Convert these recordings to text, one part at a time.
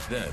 Then,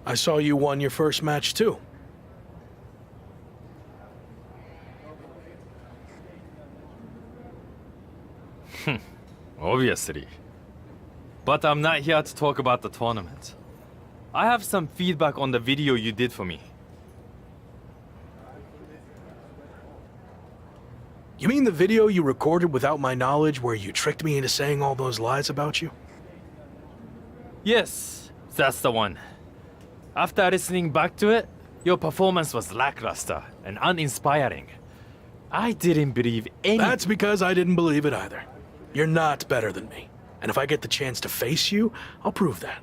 I saw you won your first match too. Obviously. But I'm not here to talk about the tournament. I have some feedback on the video you did for me. You mean the video you recorded without my knowledge where you tricked me into saying all those lies about you? Yes, that's the one. After listening back to it, your performance was lackluster and uninspiring. I didn't believe any— That's because I didn't believe it either. You're not better than me. And if I get the chance to face you, I'll prove that.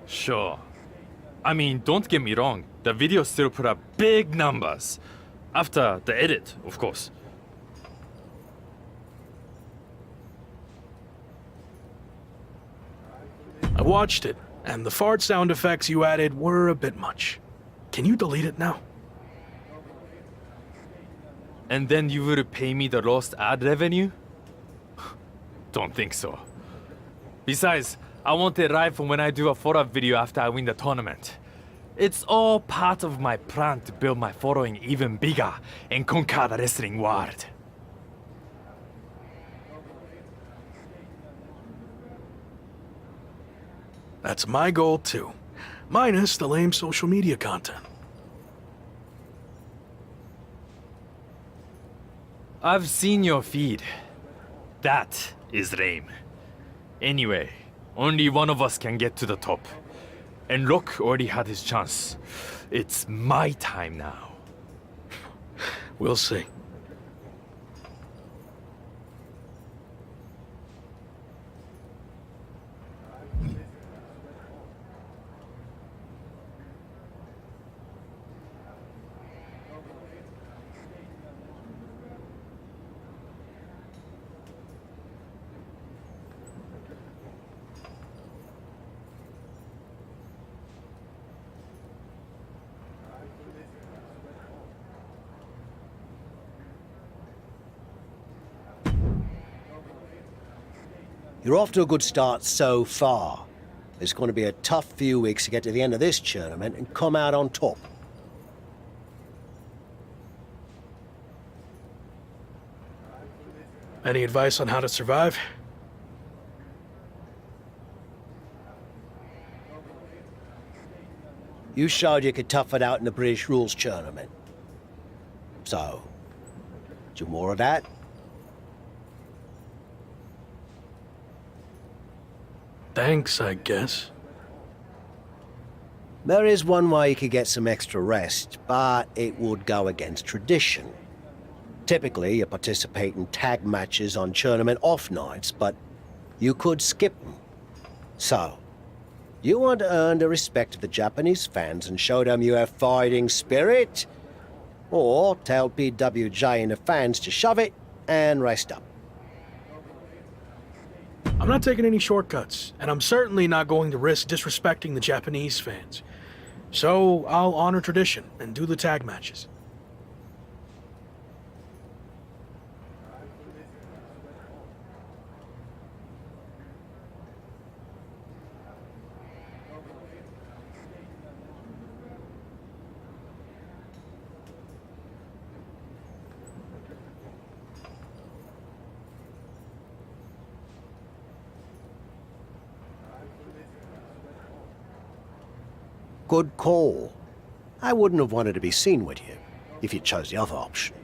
Sure. I mean, don't get me wrong, the video still put up big numbers. After the edit, of course. I watched it, and the fart sound effects you added were a bit much. Can you delete it now? And then you would pay me the lost ad revenue? Don't think so. Besides, I want it right from when I do a follow-up video after I win the tournament. It's all part of my plan to build my following even bigger and conquer the wrestling world. That's my goal too. Minus the lame social media content. I've seen your feed. That is lame. Anyway, only one of us can get to the top. And Rock already had his chance. It's my time now. We'll see. You're off to a good start so far. It's going to be a tough few weeks to get to the end of this tournament and come out on top. Any advice on how to survive? You showed you could tough it out in the British Rules tournament. So, do more of that? Thanks, I guess. There is one way you could get some extra rest, but it would go against tradition. Typically, you participate in tag matches on tournament off nights, but you could skip them. So, you want to earn the respect of the Japanese fans and show them you have fighting spirit? Or tell PWJ and the fans to shove it and rest up. I'm not taking any shortcuts, and I'm certainly not going to risk disrespecting the Japanese fans. So I'll honor tradition and do the tag matches. Good call. I wouldn't have wanted to be seen with you if you chose the other option.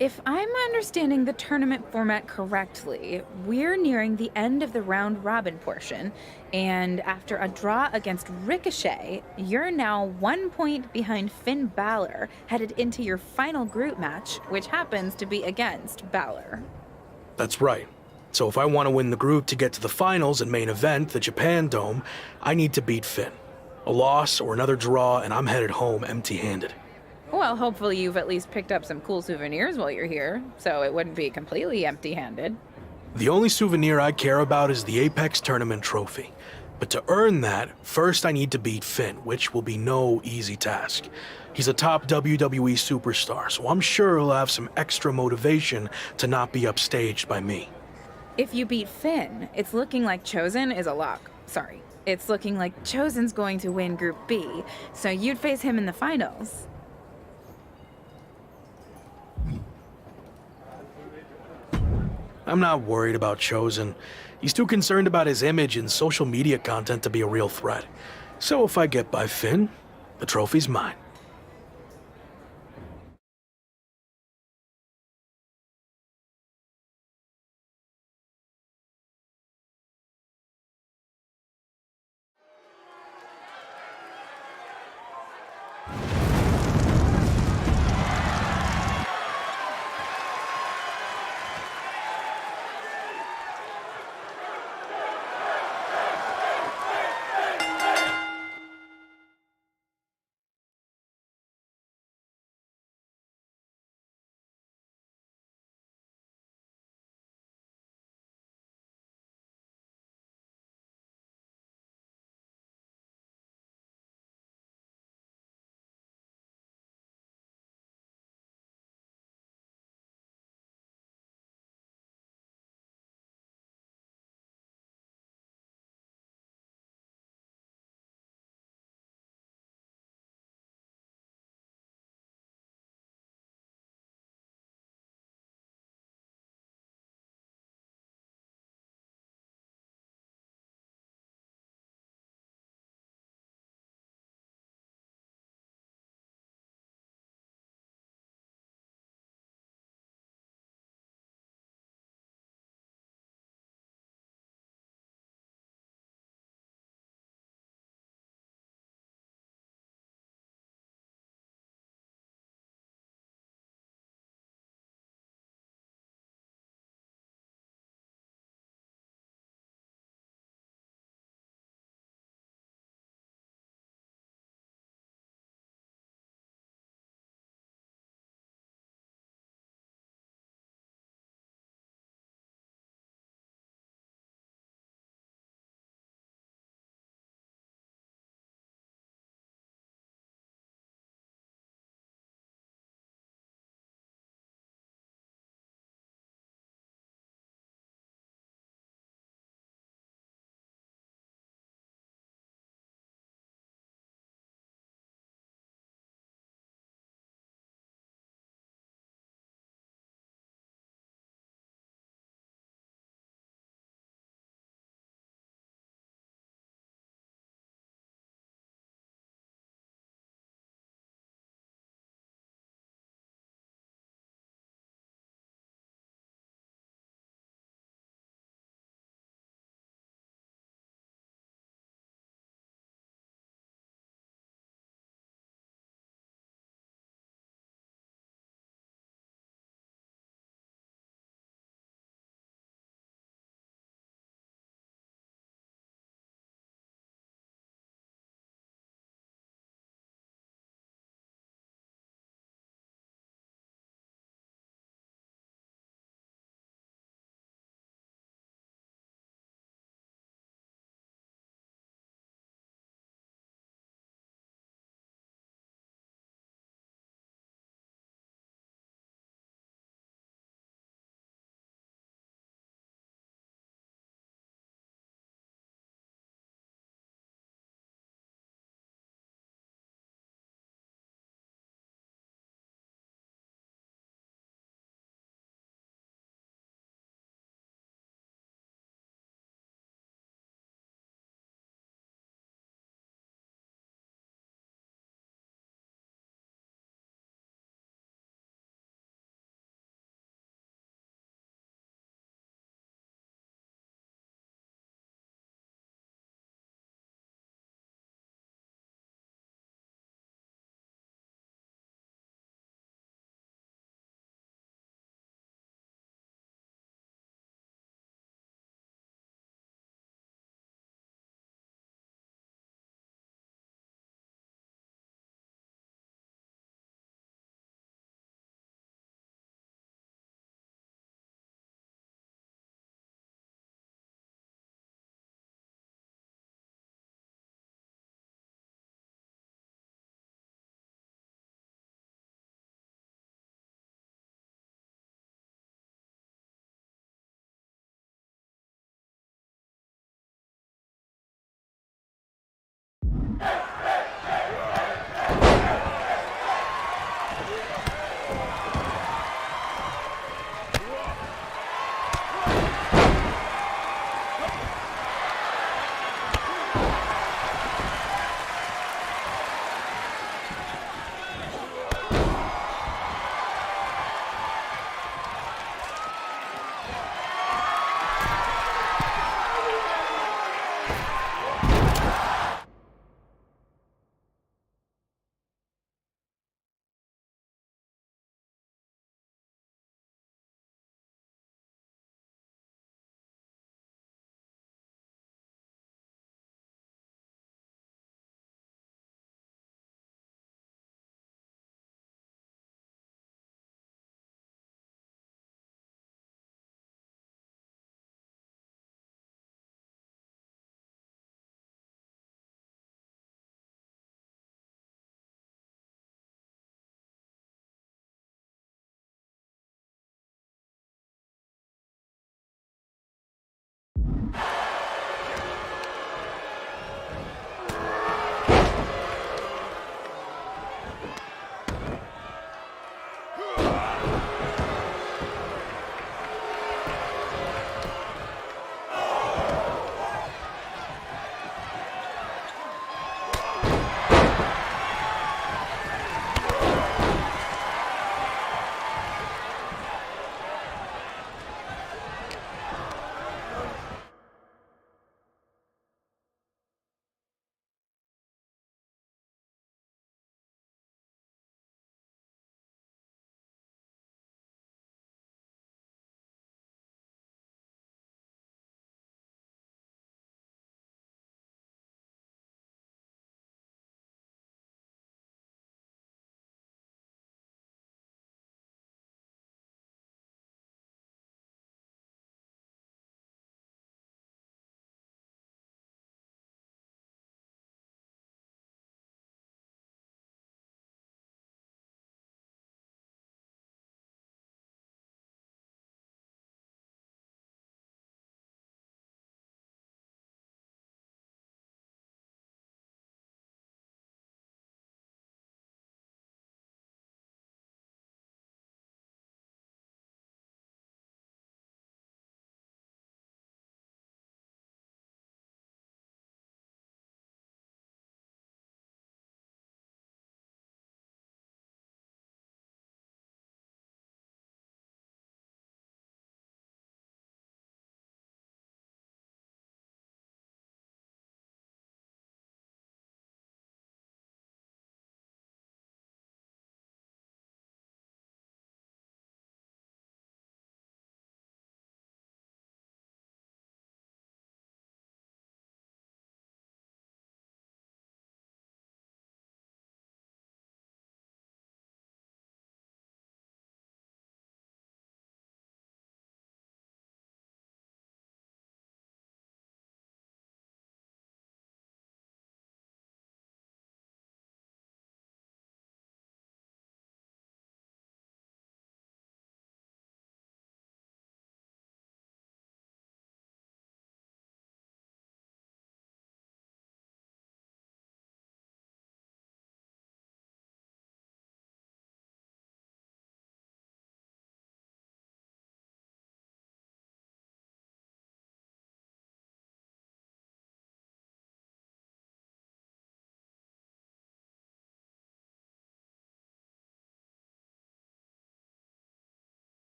If I'm understanding the tournament format correctly, we're nearing the end of the round robin portion, and after a draw against Ricochet, you're now 1 point behind Finn Balor, headed into your final group match, which happens to be against Balor. That's right. So if I want to win the group to get to the finals and main event, the Japan Dome, I need to beat Finn. A loss or another draw, and I'm headed home empty-handed. Well, hopefully you've at least picked up some cool souvenirs while you're here, so it wouldn't be completely empty-handed. The only souvenir I care about is the Apex Tournament trophy. But to earn that, first I need to beat Finn, which will be no easy task. He's a top WWE superstar, so I'm sure he'll have some extra motivation to not be upstaged by me. If you beat Finn, it's looking like Chosen is a lock. Sorry. It's looking like Chosen's going to win Group B, so you'd face him in the finals. I'm not worried about Chosen. He's too concerned about his image and social media content to be a real threat. So if I get by Finn, the trophy's mine.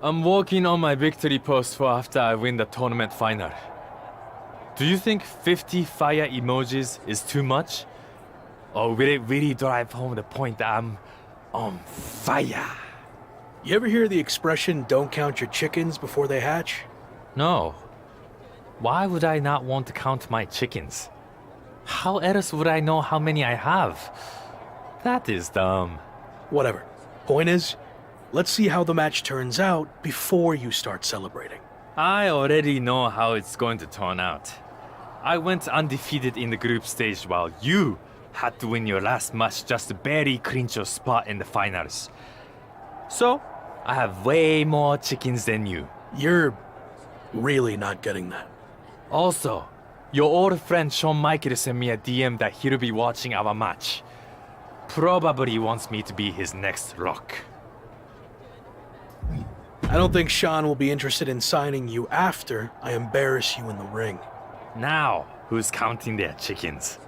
I'm working on my victory post for after I win the tournament final. Do you think 50 fire emojis is too much? Or will it really drive home the point that I'm on fire? You ever hear the expression, don't count your chickens before they hatch? No. Why would I not want to count my chickens? How else would I know how many I have? That is dumb. Whatever. Point is, let's see how the match turns out before you start celebrating. I already know how it's going to turn out. I went undefeated in the group stage while you had to win your last match just to barely clinch your spot in the finals. So, I have way more chickens than you. You're really not getting that. Also, your old friend Shawn Michaels sent me a DM that he'll be watching our match. Probably wants me to be his next Rock. I don't think Sean will be interested in signing you after I embarrass you in the ring. Now, who's counting their chickens?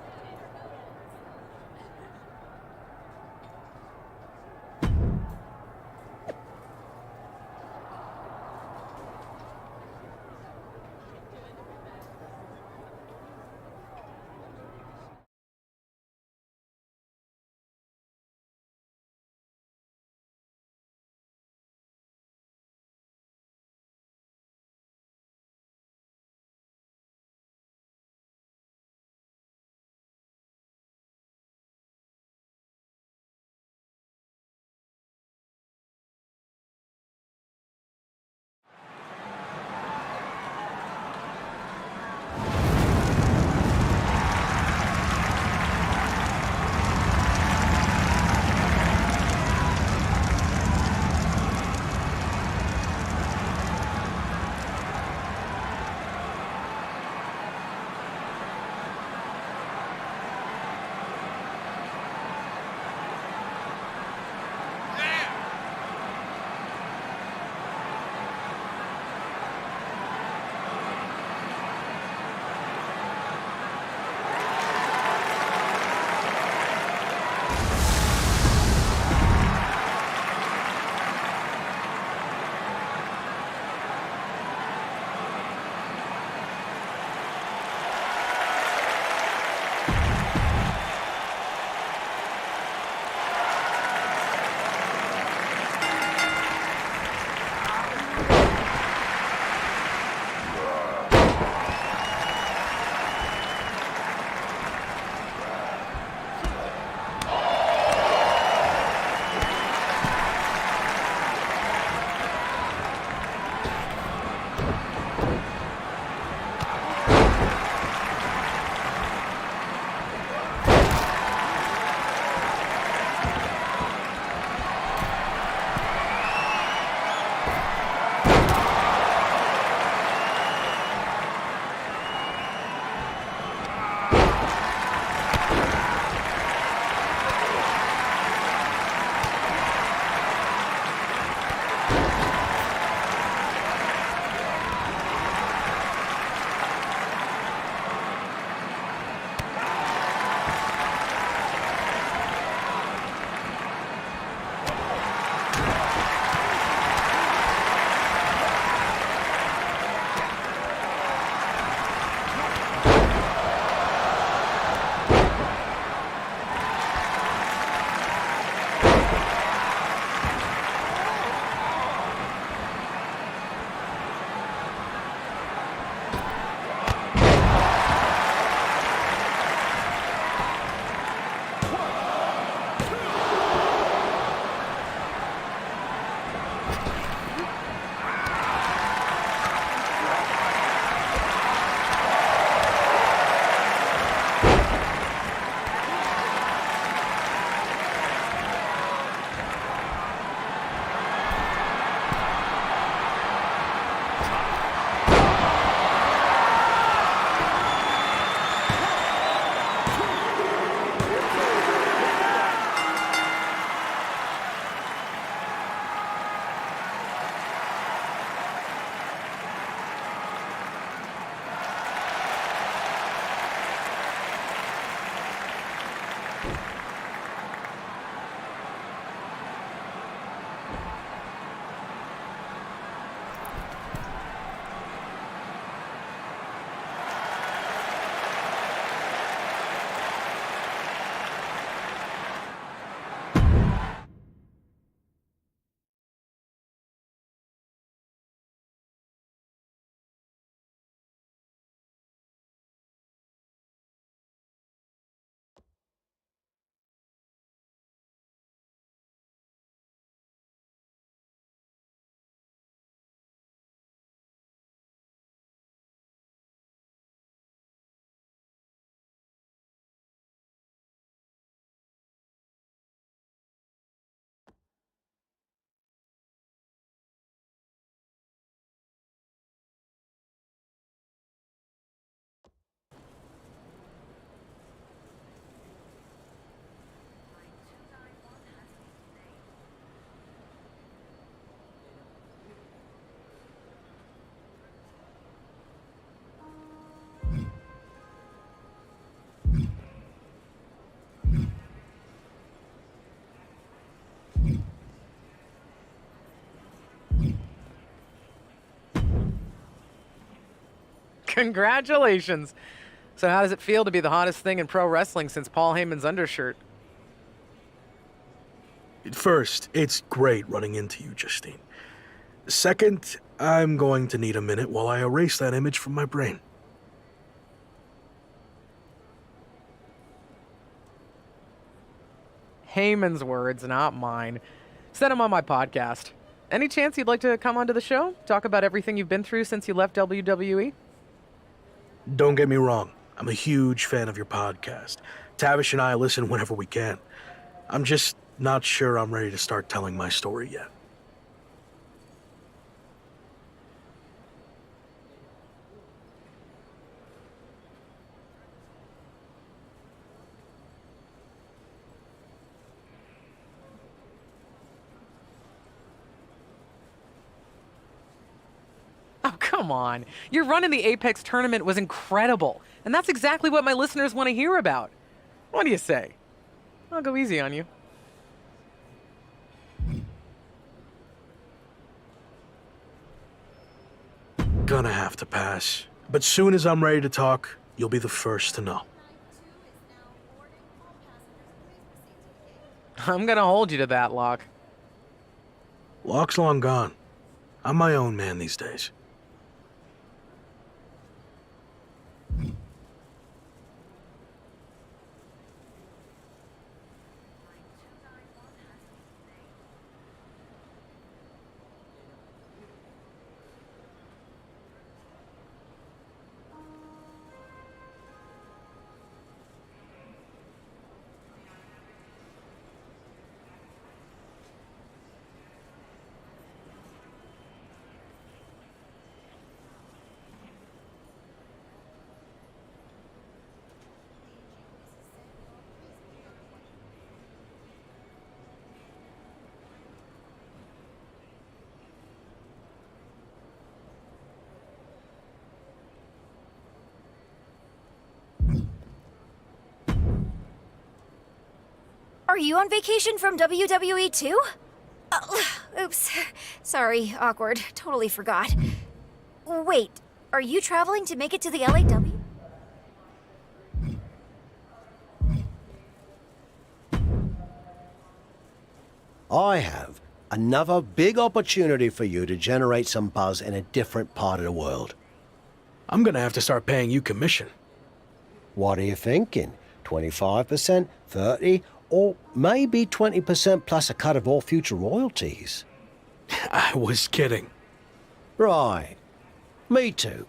Congratulations. So how does it feel to be the hottest thing in pro wrestling since Paul Heyman's undershirt? First, it's great running into you, Justine. Second, I'm going to need a minute while I erase that image from my brain. Heyman's words, not mine. Said him on my podcast. Any chance you'd like to come onto the show? Talk about everything you've been through since you left WWE? Don't get me wrong, I'm a huge fan of your podcast. Tavish and I listen whenever we can. I'm just not sure I'm ready to start telling my story yet. Oh, come on. Your run in the Apex tournament was incredible, and that's exactly what my listeners want to hear about. What do you say? I'll go easy on you. Gonna have to pass. But soon as I'm ready to talk, you'll be the first to know. I'm gonna hold you to that, Locke. Locke's long gone. I'm my own man these days. Are you on vacation from WWE too? Oops. Sorry, awkward. Totally forgot. Wait, are you traveling to make it to the LAW? I have another big opportunity for you to generate some buzz in a different part of the world. I'm gonna have to start paying you commission. What are you thinking? 25%, 30, or maybe 20% plus a cut of all future royalties? I was kidding. Right. Me too.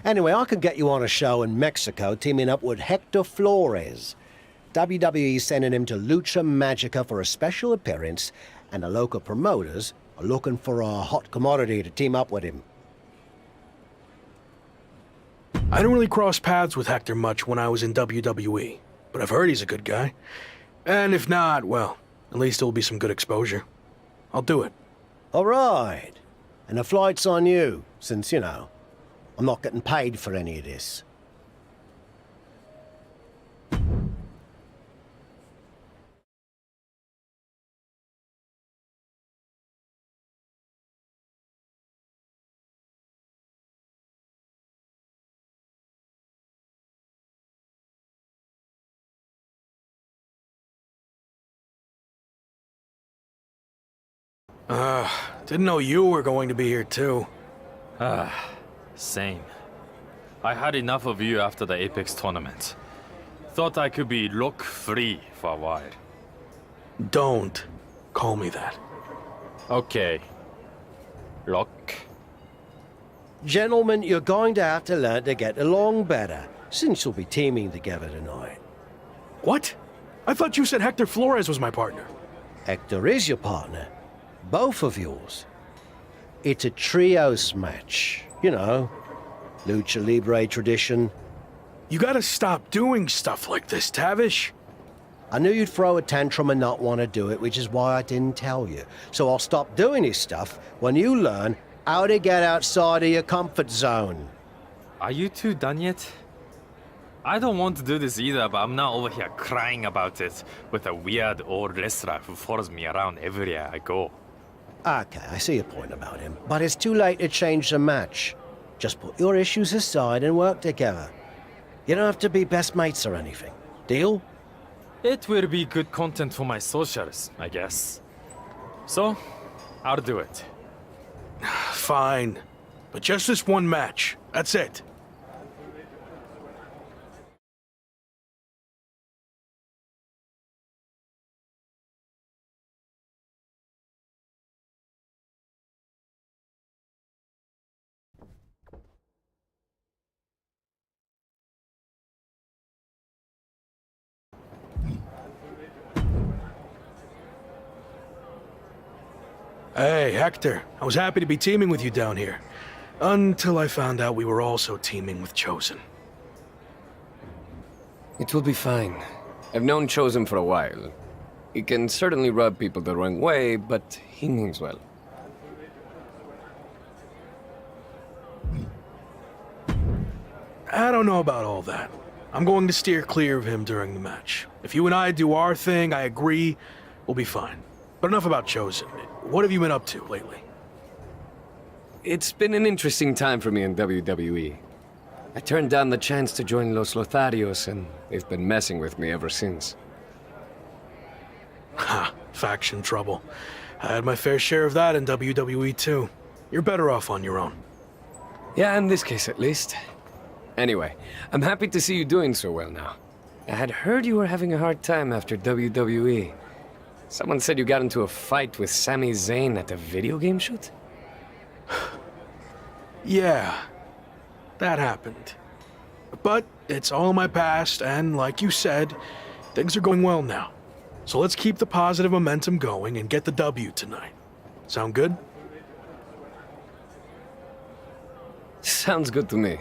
Anyway, I could get you on a show in Mexico teaming up with Hector Flores. WWE's sending him to Lucha Magica for a special appearance, and the local promoters are looking for a hot commodity to team up with him. I didn't really cross paths with Hector much when I was in WWE, but I've heard he's a good guy. And if not, well, at least it'll be some good exposure. I'll do it. All right. And the flight's on you, since, you know, I'm not getting paid for any of this. Didn't know you were going to be here too. Same. I had enough of you after the Apex tournament. Thought I could be look-free for a while. Don't call me that. Okay. Lock. Gentlemen, you're going to have to learn to get along better, since you'll be teaming together tonight. What? I thought you said Hector Flores was my partner. Hector is your partner. Both of yours. It's a trios match. You know, Lucha Libre tradition. You gotta stop doing stuff like this, Tavish. I knew you'd throw a tantrum and not want to do it, which is why I didn't tell you. So I'll stop doing this stuff when you learn how to get outside of your comfort zone. Are you two done yet? I don't want to do this either, but I'm not over here crying about it with a weird old wrestler who follows me around everywhere I go. Okay, I see your point about him. But it's too late to change the match. Just put your issues aside and work together. You don't have to be best mates or anything. Deal? It will be good content for my socials, I guess. So, I'll do it. Fine. But just this one match. That's it. Hey, Hector. I was happy to be teaming with you down here. Until I found out we were also teaming with Chosen. It will be fine. I've known Chosen for a while. He can certainly rub people the wrong way, but he means well. I don't know about all that. I'm going to steer clear of him during the match. If you and I do our thing, I agree, we'll be fine. But enough about Chosen. What have you been up to lately? It's been an interesting time for me in WWE. I turned down the chance to join Los Lotharios, and they've been messing with me ever since. Ha, faction trouble. I had my fair share of that in WWE too. You're better off on your own. Yeah, in this case at least. Anyway, I'm happy to see you doing so well now. I had heard you were having a hard time after WWE. Someone said you got into a fight with Sami Zayn at a video game shoot? Yeah, that happened. But it's all in my past, and like you said, things are going well now. So let's keep the positive momentum going and get the W tonight. Sound good? Sounds good to me.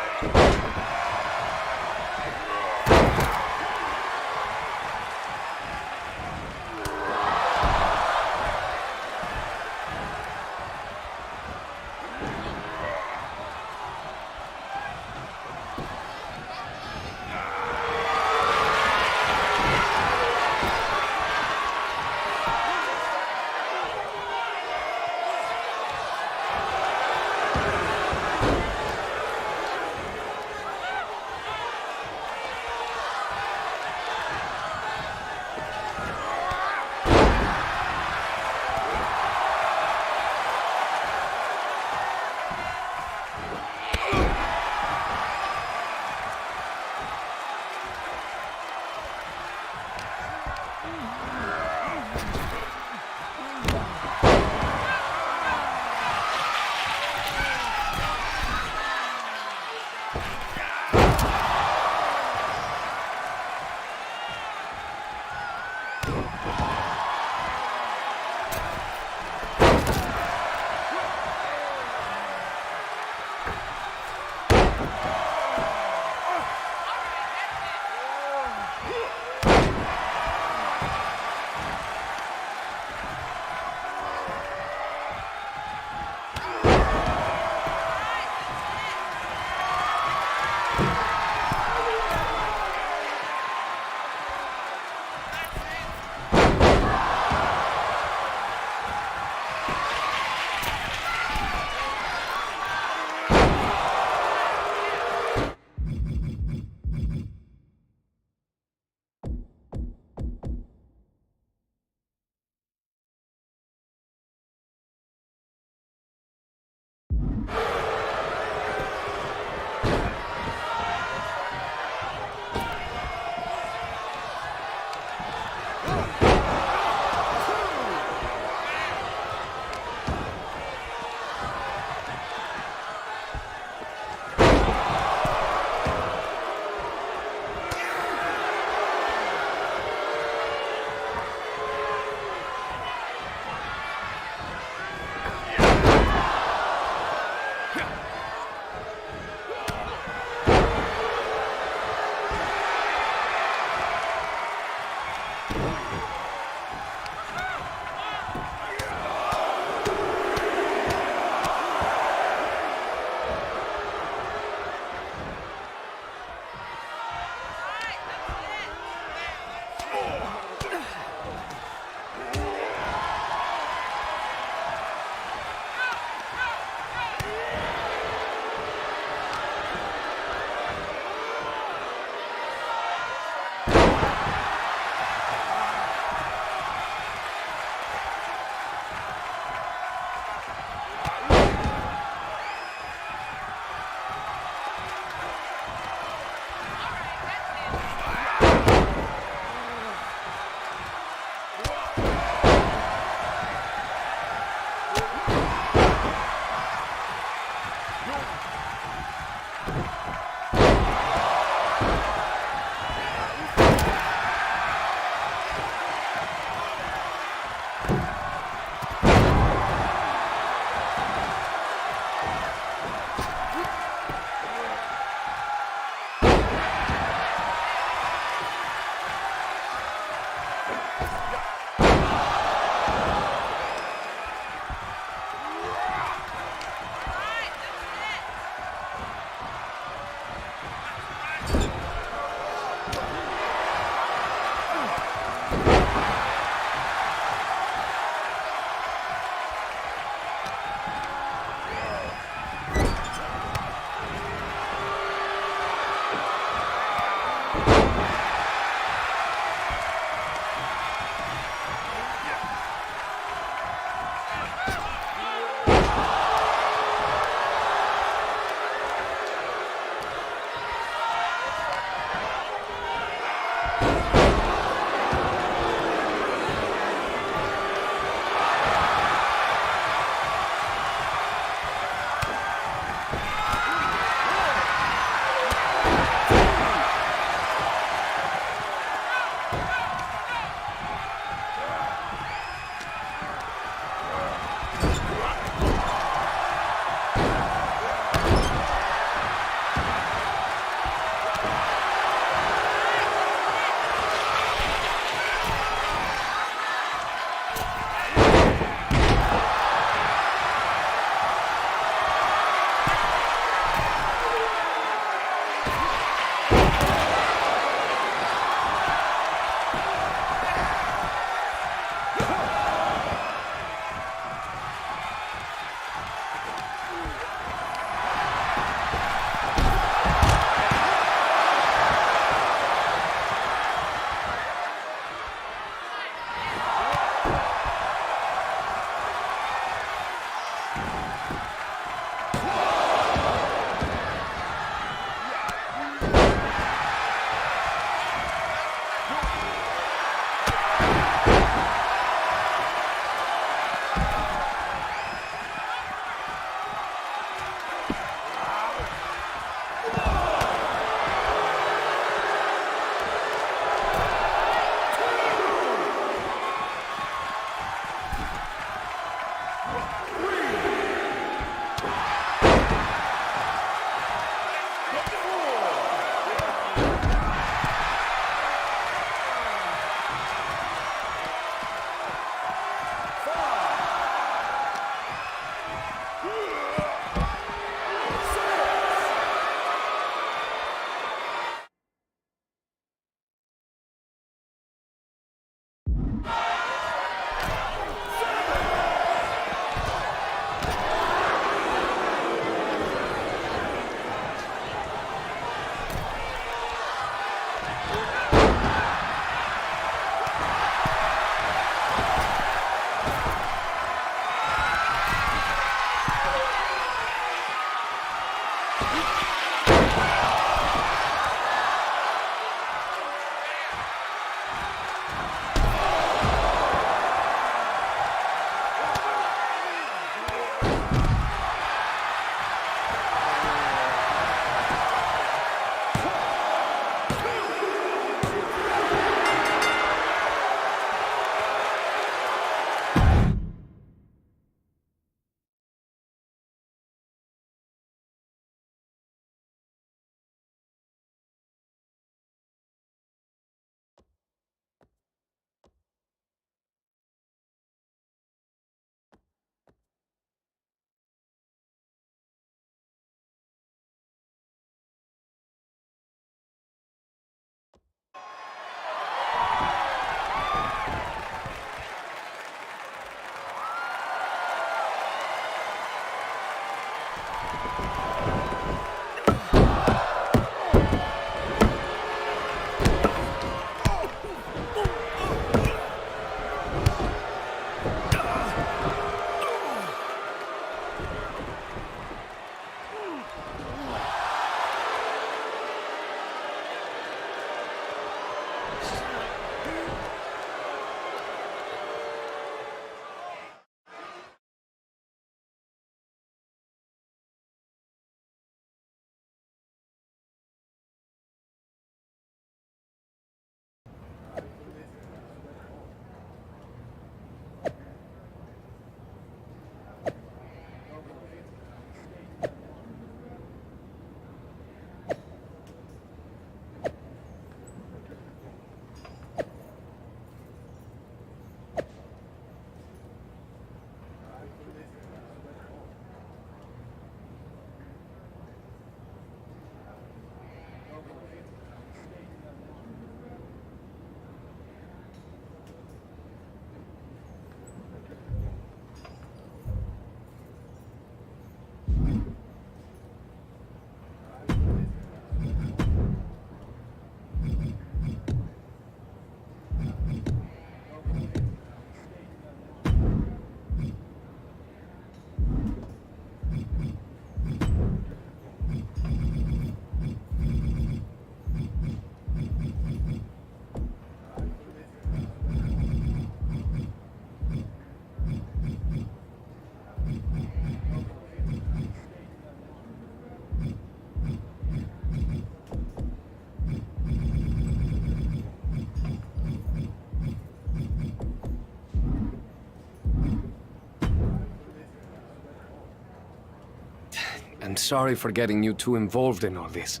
I'm sorry for getting you too involved in all this.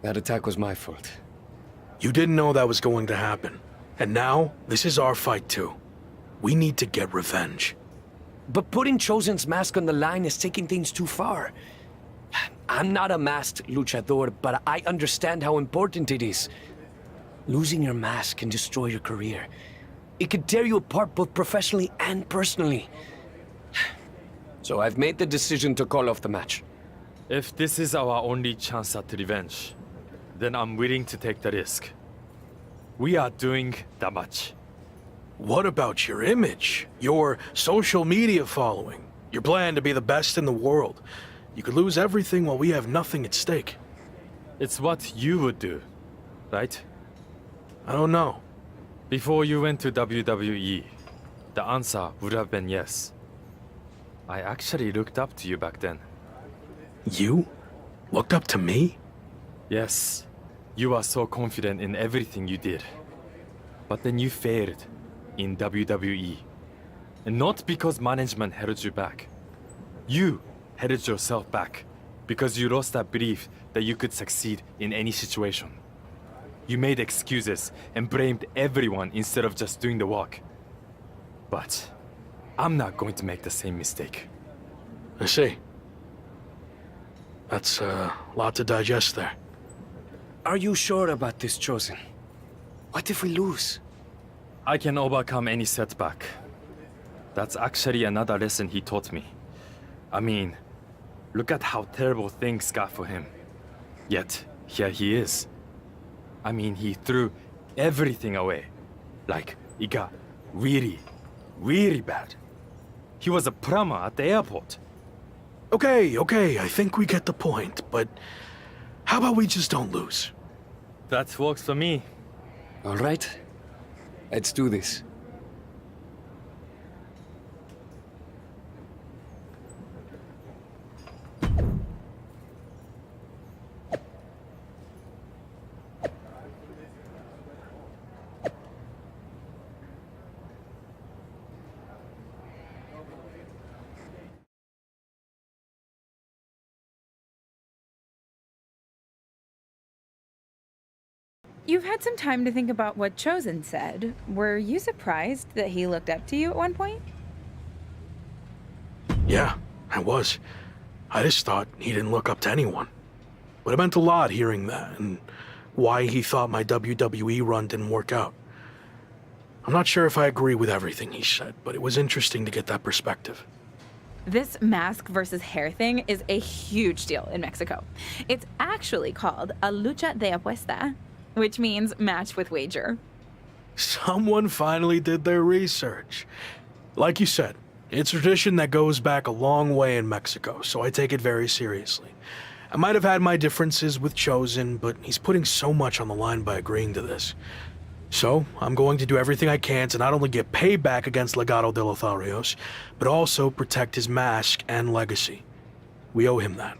That attack was my fault. You didn't know that was going to happen. And now, this is our fight too. We need to get revenge. But putting Chosen's mask on the line is taking things too far. I'm not a masked luchador, but I understand how important it is. Losing your mask can destroy your career. It can tear you apart both professionally and personally. So I've made the decision to call off the match. If this is our only chance at revenge, then I'm willing to take the risk. We are doing that much. What about your image? Your social media following? Your plan to be the best in the world? You could lose everything while we have nothing at stake. It's what you would do, right? I don't know. Before you went to WWE, the answer would have been yes. I actually looked up to you back then. You? Looked up to me? Yes, you are so confident in everything you did. But then you failed in WWE. And not because management held you back. You held yourself back because you lost that belief that you could succeed in any situation. You made excuses and blamed everyone instead of just doing the work. But I'm not going to make the same mistake. I see. That's a lot to digest there. Are you sure about this, Chosen? What if we lose? I can overcome any setback. That's actually another lesson he taught me. I mean, look at how terrible things got for him. Yet, here he is. I mean, he threw everything away. Like, it got really, really bad. He was a plumber at the airport. Okay, I think we get the point, but how about we just don't lose? That works for me. All right. Let's do this. You've had some time to think about what Chosen said. Were you surprised that he looked up to you at one point? Yeah, I was. I just thought he didn't look up to anyone. But it meant a lot hearing that, and why he thought my WWE run didn't work out. I'm not sure if I agree with everything he said, but it was interesting to get that perspective. This mask versus hair thing is a huge deal in Mexico. It's actually called a lucha de apuesta, which means match with wager. Someone finally did their research. Like you said, it's a tradition that goes back a long way in Mexico, so I take it very seriously. I might have had my differences with Chosen, but he's putting so much on the line by agreeing to this. So, I'm going to do everything I can to not only get payback against Legado de Lotharios, but also protect his mask and legacy. We owe him that.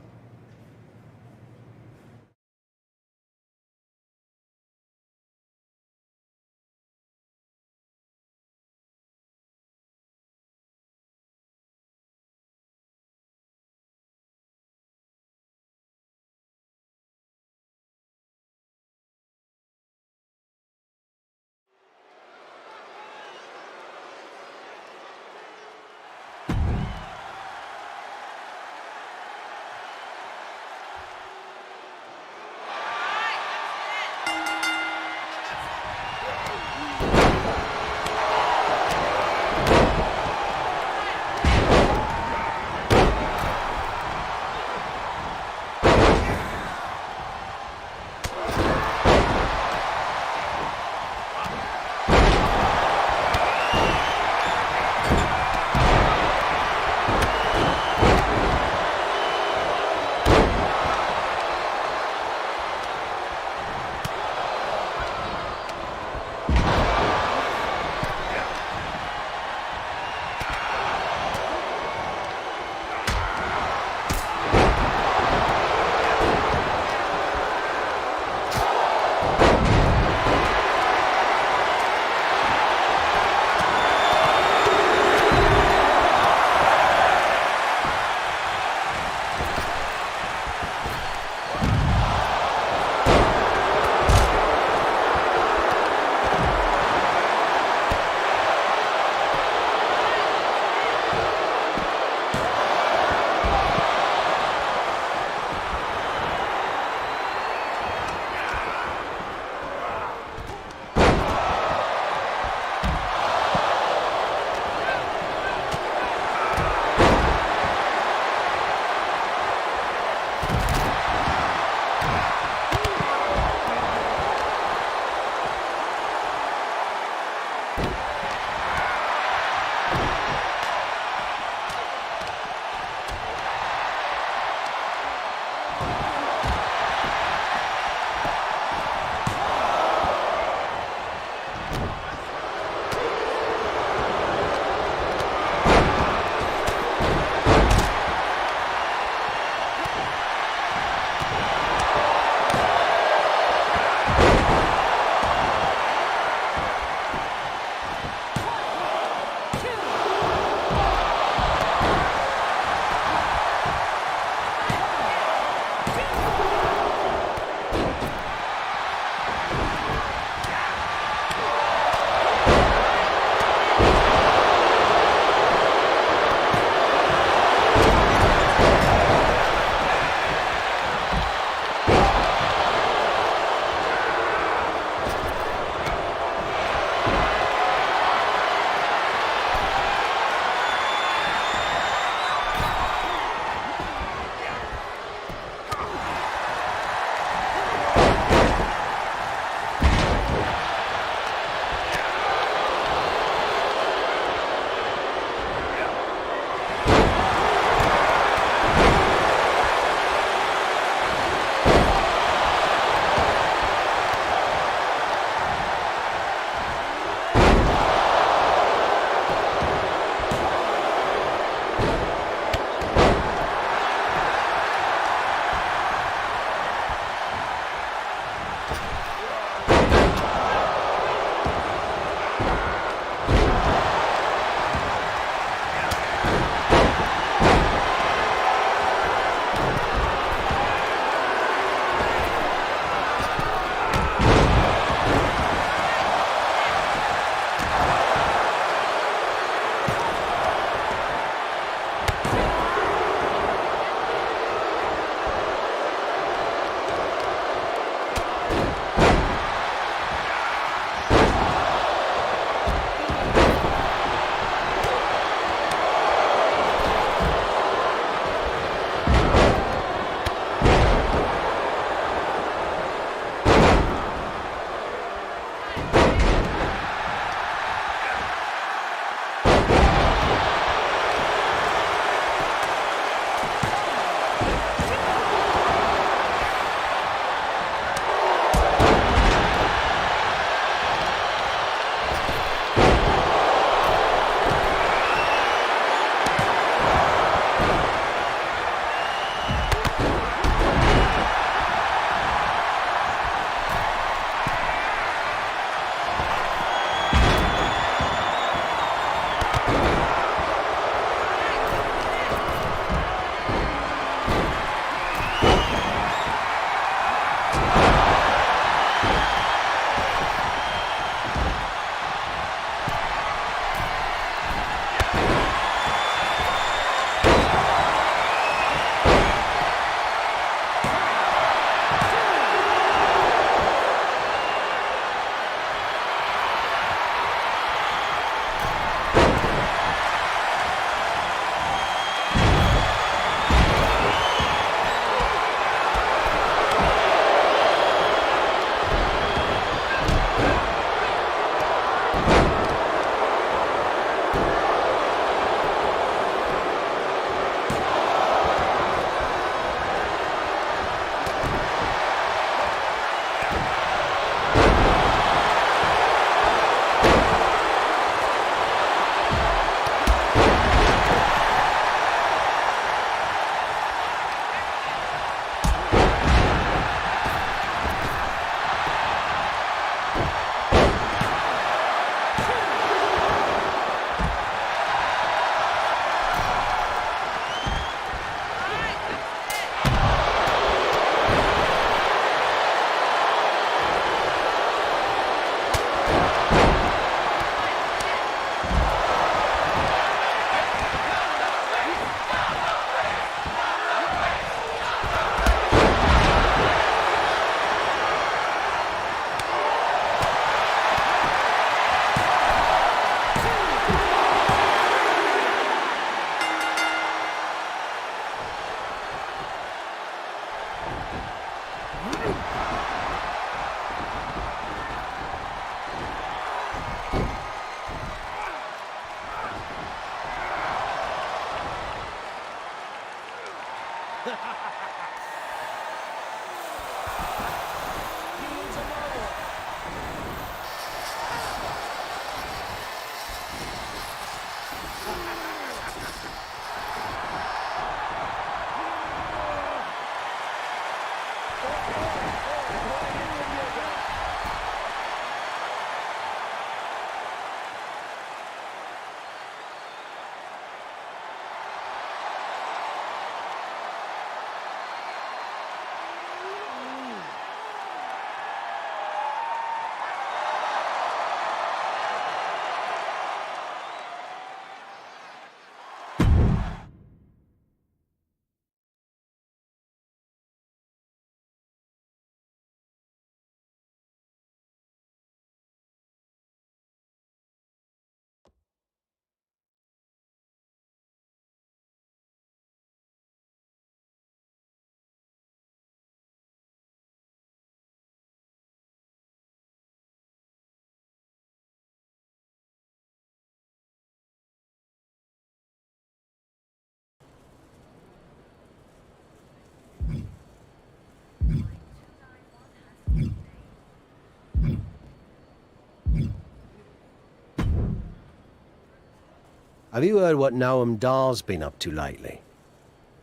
Have you heard what Noam Dar's been up to lately?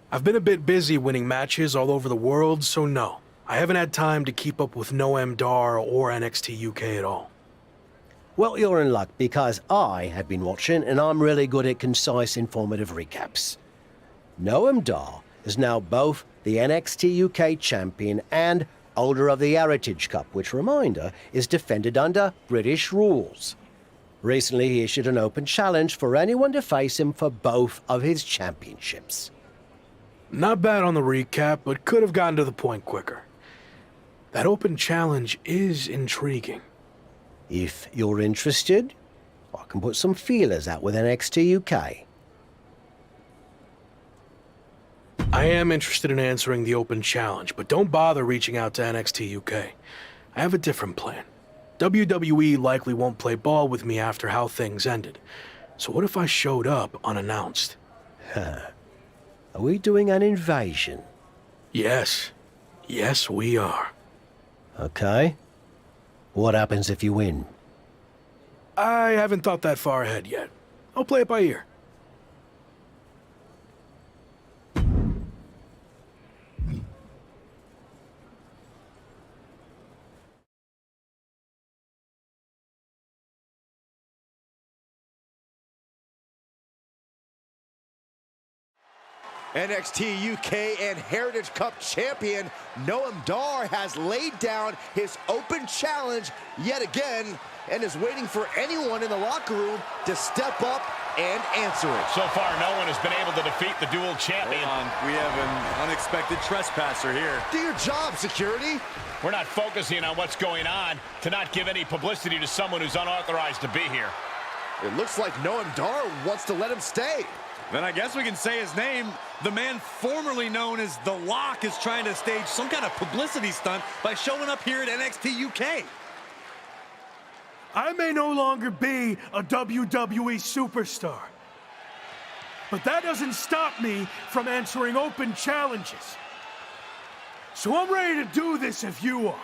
I've been a bit busy winning matches all over the world, so no. I haven't had time to keep up with Noam Dar or NXT UK at all. Well, you're in luck because I have been watching and I'm really good at concise, informative recaps. Noam Dar is now both the NXT UK champion and holder of the Heritage Cup, which, reminder, is defended under British rules. Recently, he issued an open challenge for anyone to face him for both of his championships. Not bad on the recap, but could have gotten to the point quicker. That open challenge is intriguing. If you're interested, I can put some feelers out with NXT UK. I am interested in answering the open challenge, but don't bother reaching out to NXT UK. I have a different plan. WWE likely won't play ball with me after how things ended. So what if I showed up unannounced? Are we doing an invasion? Yes. Yes, we are. Okay. What happens if you win? I haven't thought that far ahead yet. I'll play it by ear. NXT UK and Heritage Cup champion Noam Dar has laid down his open challenge yet again and is waiting for anyone in the locker room to step up and answer it. So far, no one has been able to defeat the dual champion. Hold on. We have an unexpected trespasser here. Do your job, security. We're not focusing on what's going on to not give any publicity to someone who's unauthorized to be here. It looks like Noam Dar wants to let him stay. Then I guess we can say his name. The man formerly known as The Lock is trying to stage some kind of publicity stunt by showing up here at NXT UK. I may no longer be a WWE superstar, but that doesn't stop me from answering open challenges. So I'm ready to do this if you are.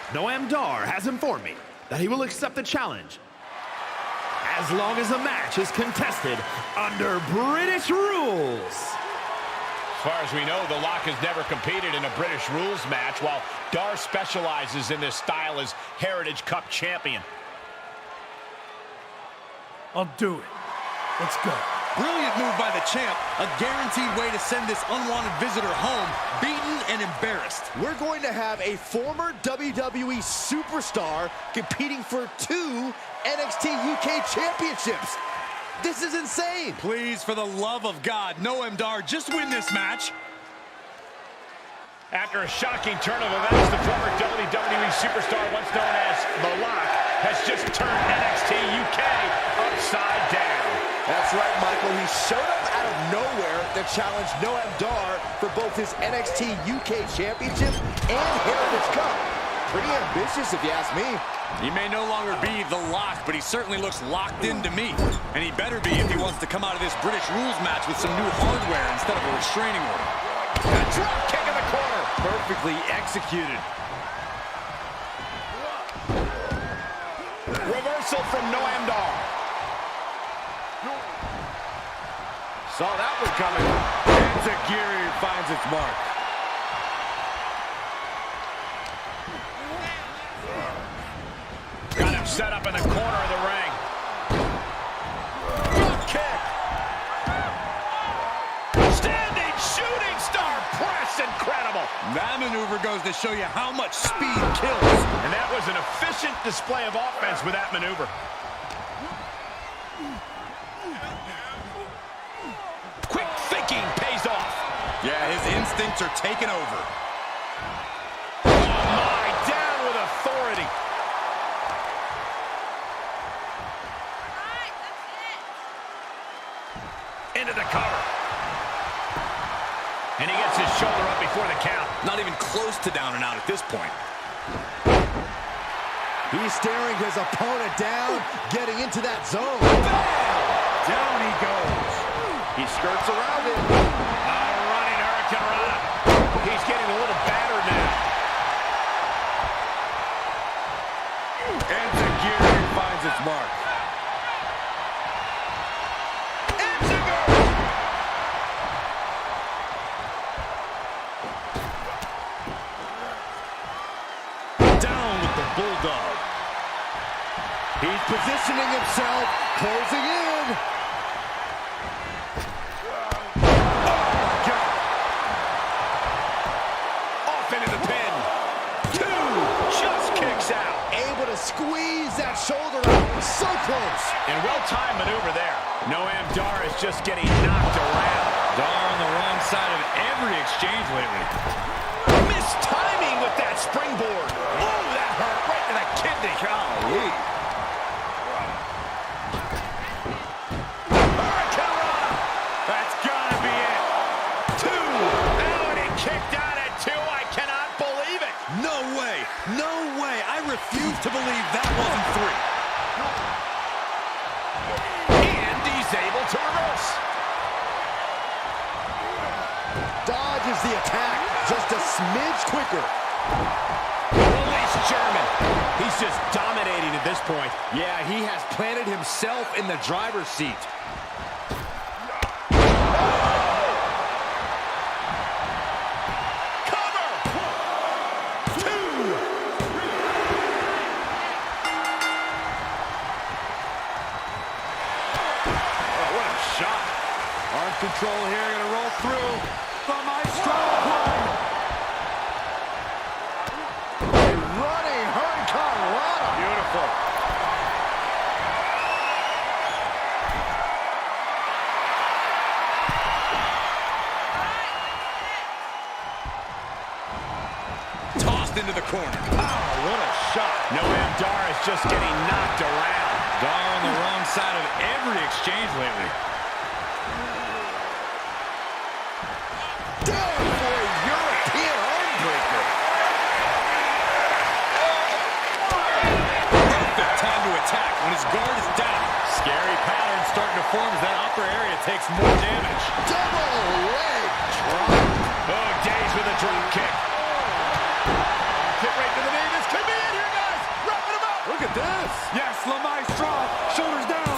Noam Dar has informed me that he will accept the challenge as long as the match is contested under British rules. As far as we know, The Lock has never competed in a British rules match, while Dar specializes in this style as Heritage Cup champion. I'll do it. Let's go. Brilliant move by the champ. A guaranteed way to send this unwanted visitor home, beaten and embarrassed. We're going to have a former WWE superstar competing for 2 NXT UK championships. This is insane. Please, for the love of God, Noam Dar, just win this match. After a shocking turn of events, the former WWE superstar, once known as The Lock, has just turned NXT UK upside down. That's right, Michael. He showed up out of nowhere to challenge Noam Dar for both his NXT UK Championship and Heritage Cup. Pretty ambitious, if you ask me. He may no longer be The Lock, but he certainly looks locked into me. And he better be if he wants to come out of this British rules match with some new hardware instead of a restraining order. A drop kick in the corner. Perfectly executed. Reversal from Noam Dar. Saw that one coming. And Tajiri finds its mark. Got him set up in the corner of the ring. Drop kick. Standing shooting star press. Incredible. That maneuver goes to show you how much speed kills. And that was an efficient display of offense with that maneuver. Quick thinking pays off. Yeah, his instincts are taking over. Oh my, down with authority. Into the cover. And he gets his shoulder up before the count. Not even close to down and out at this point. He's staring his opponent down, getting into that zone. Down he goes. He skirts around it. Running Hurricane Rana. He's getting a little battered now. And mark. Down with the Bulldog. He's positioning himself, closing in. Able to squeeze that shoulder out. So close. And well-timed maneuver there. Noam Dar is just getting knocked around. Dar on the wrong side of every exchange lately. Missed timing with that springboard. Oh, that hurt right to the kidney. Golly. Hurricanrana. That's gotta be it. 2. Oh, and he kicked out at 2. I cannot believe it. No way. No way. I refuse to believe that wasn't 3. And he's able to reverse. Dodges the attack just a smidge quicker. Release German. He's just dominating at this point. Yeah, he has planted himself in the driver's seat. Control here, gonna roll through. The Maestro play. A running Hurricanrana. Beautiful. Tossed into the corner. Oh, what a shot. Noam Dar is just getting knocked around. Dar on the wrong side of every exchange lately. Down for a European armbreaker. Perfect time to attack when his guard is down. Scary pattern starting to form as that upper area takes more damage. Double leg drop. Oh, Days with a drop kick. Kick right to the knee. This could be it here, guys. Wrapping him up. Look at this. Yes, Le Maestro. Shoulders down.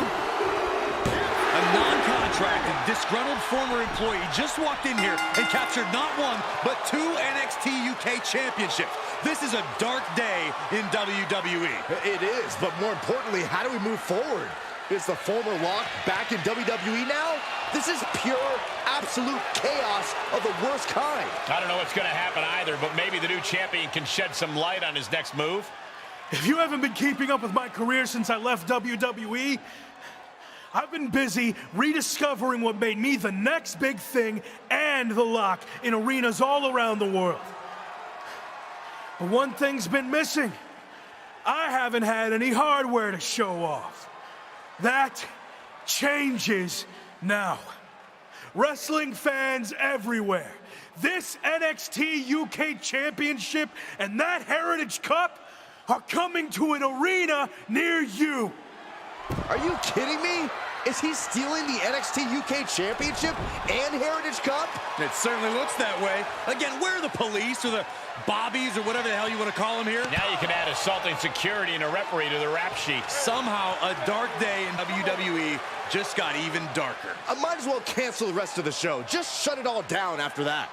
A non-contracted, disgruntled former employee just walked in here and captured not one, but 2 NXT UK championships. This is a dark day in WWE. It is, but more importantly, how do we move forward? Is the former Lock back in WWE now? This is pure, absolute chaos of the worst kind. I don't know what's going to happen either, but maybe the new champion can shed some light on his next move. If you haven't been keeping up with my career since I left WWE, I've been busy rediscovering what made me the next big thing and the Lock in arenas all around the world. But one thing's been missing. I haven't had any hardware to show off. That changes now. Wrestling fans everywhere, this NXT UK Championship and that Heritage Cup are coming to an arena near you. Are you kidding me? Is he stealing the NXT UK Championship and Heritage Cup? It certainly looks that way. Again, where are the police or the bobbies or whatever the hell you want to call them here? Now you can add assaulting security and a referee to the rap sheet. Somehow, a dark day in WWE just got even darker. I might as well cancel the rest of the show. Just shut it all down after that.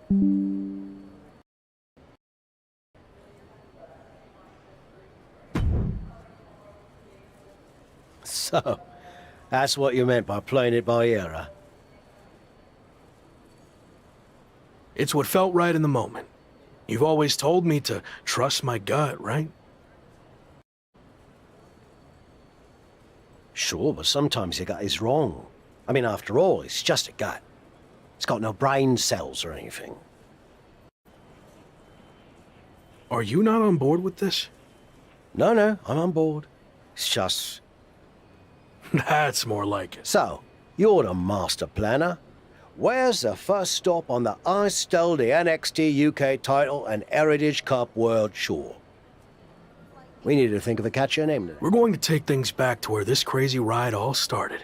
So, that's what you meant by playing it by ear, huh? It's what felt right in the moment. You've always told me to trust my gut, right? Sure, but sometimes your gut is wrong. I mean, after all, it's just a gut. It's got no brain cells or anything. Are you not on board with this? No, I'm on board. It's just... That's more like it. So, you're the master planner. Where's the first stop on the I stole the NXT UK title and Heritage Cup World Tour? We need to think of a catchier name. We're going to take things back to where this crazy ride all started.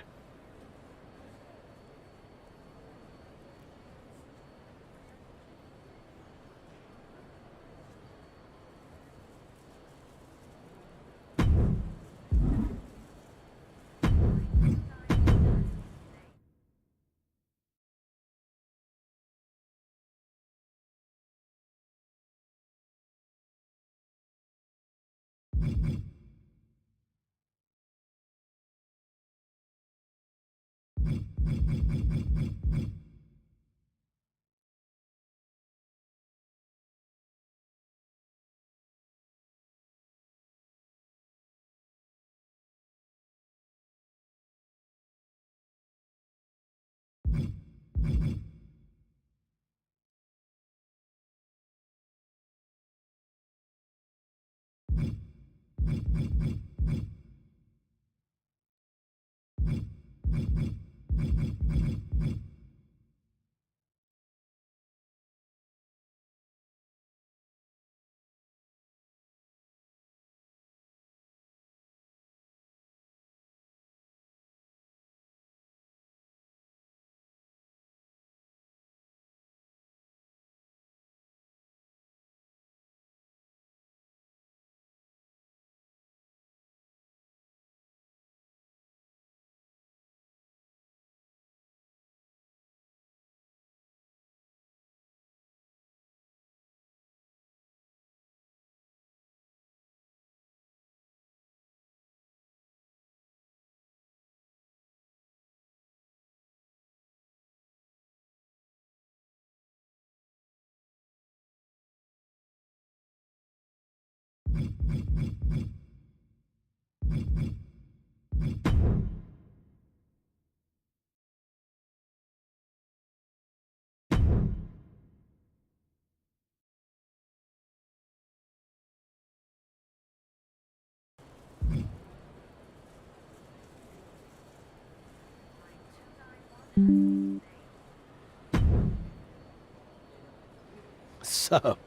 So,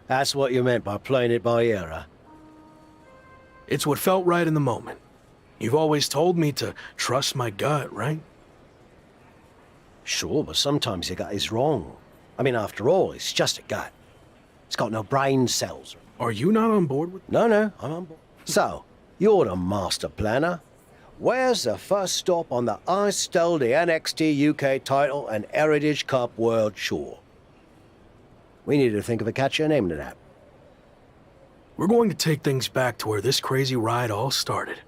that's what you meant by playing it by ear, huh? It's what felt right in the moment. You've always told me to trust my gut, right? Sure, but sometimes your gut is wrong. I mean, after all, it's just a gut. It's got no brain cells. Are you not on board with... No, I'm on board. So, you're the master planner. Where's the first stop on the I stole the NXT UK title and Heritage Cup World Tour? We need to think of a catchier name to that. We're going to take things back to where this crazy ride all started.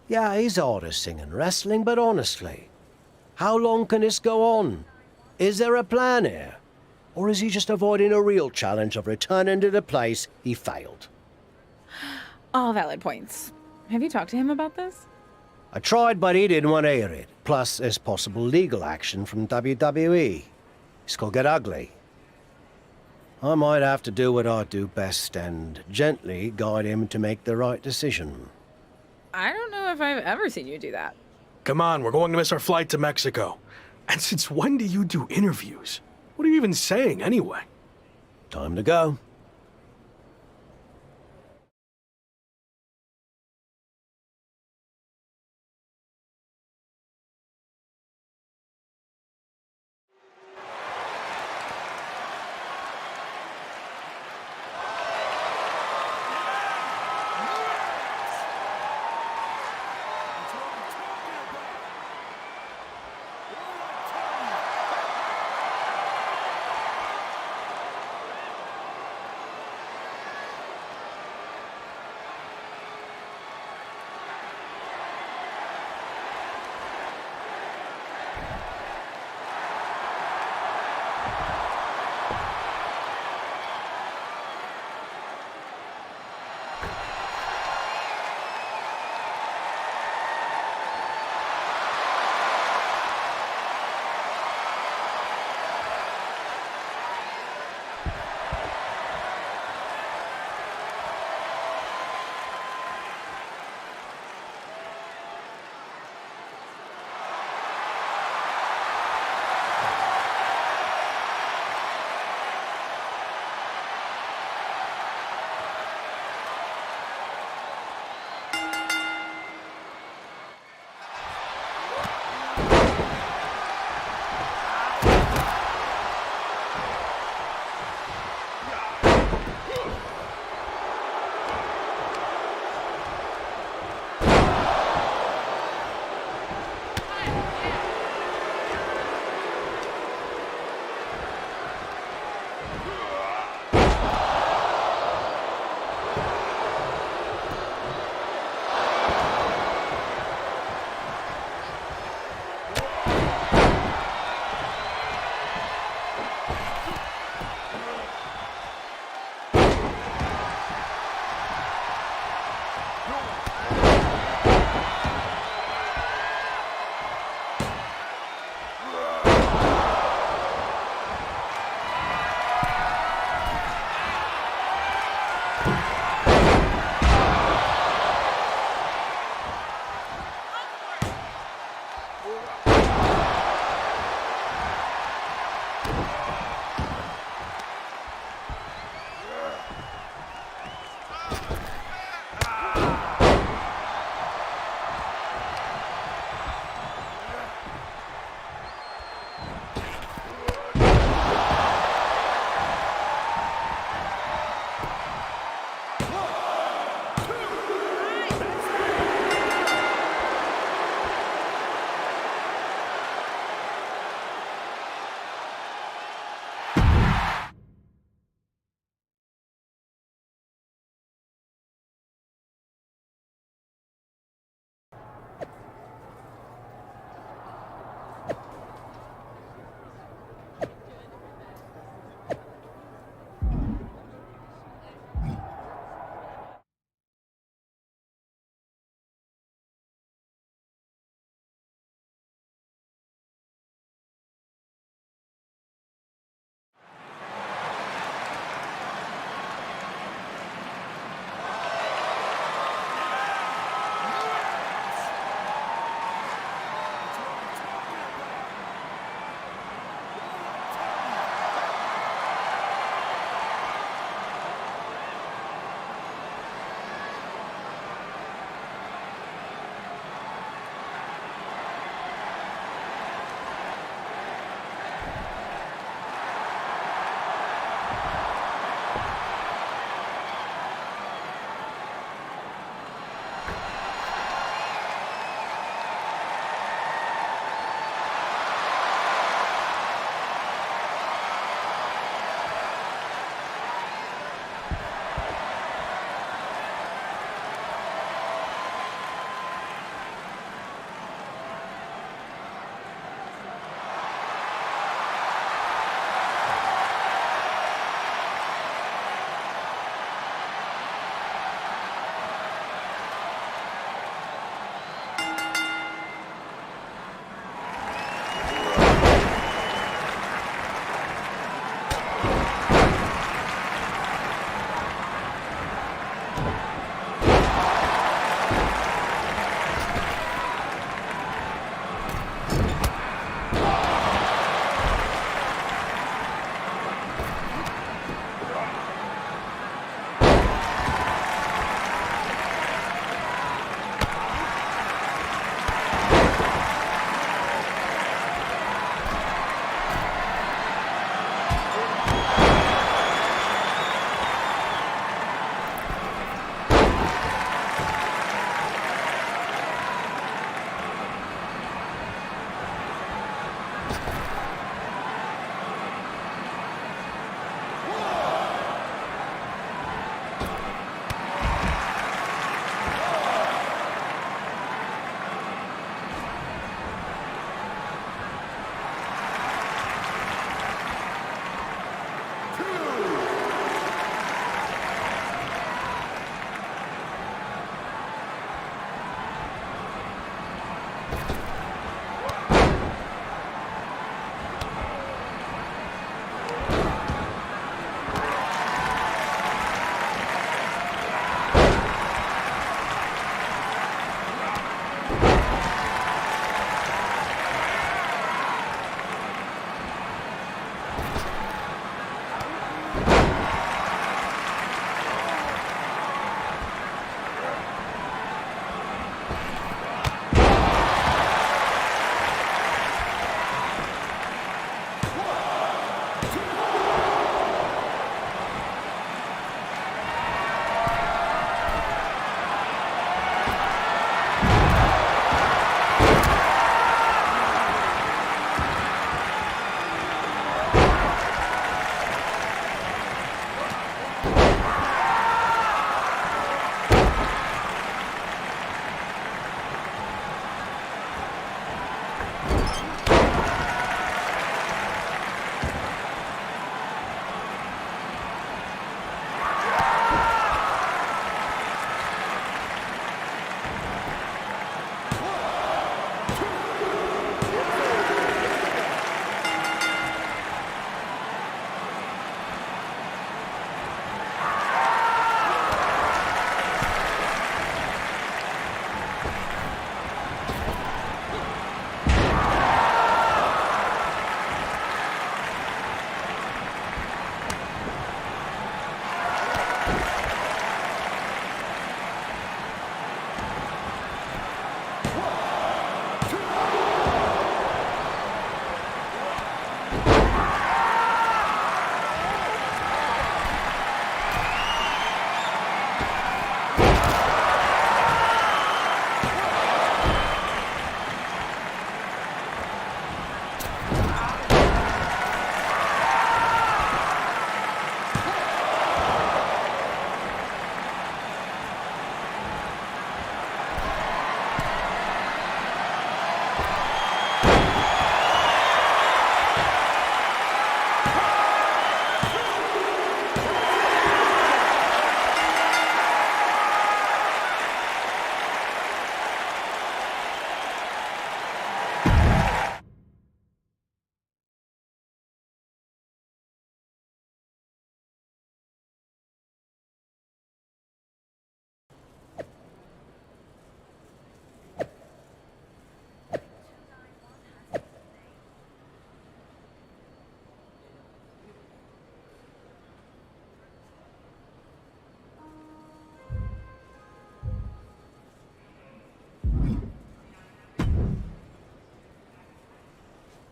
Yeah, he's hard as singing wrestling, but honestly, how long can this go on? Is there a plan here? Or is he just avoiding a real challenge of returning to the place he failed? All valid points. Have you talked to him about this? I tried, but he didn't want to hear it. Plus, there's possible legal action from WWE. This could get ugly. I might have to do what I do best and gently guide him to make the right decision. I don't know if I've ever seen you do that. Come on, we're going to miss our flight to Mexico. And since when do you do interviews? What are you even saying, anyway? Time to go.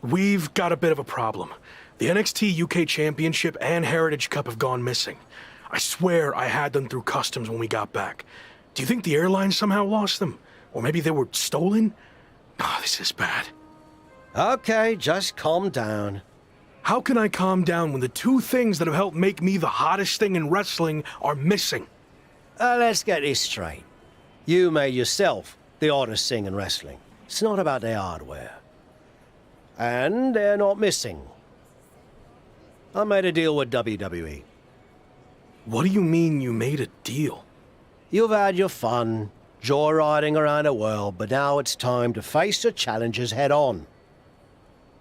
We've got a bit of a problem. The NXT UK Championship and Heritage Cup have gone missing. I swear I had them through customs when we got back. Do you think the airline somehow lost them? Or maybe they were stolen? Oh, this is bad. Okay, just calm down. How can I calm down when the two things that have helped make me the hottest thing in wrestling are missing? Let's get this straight. You made yourself the hottest thing in wrestling. It's not about their hardware. And they're not missing. I made a deal with WWE. What do you mean you made a deal? You've had your fun, joyriding around the world, but now it's time to face the challenges head on.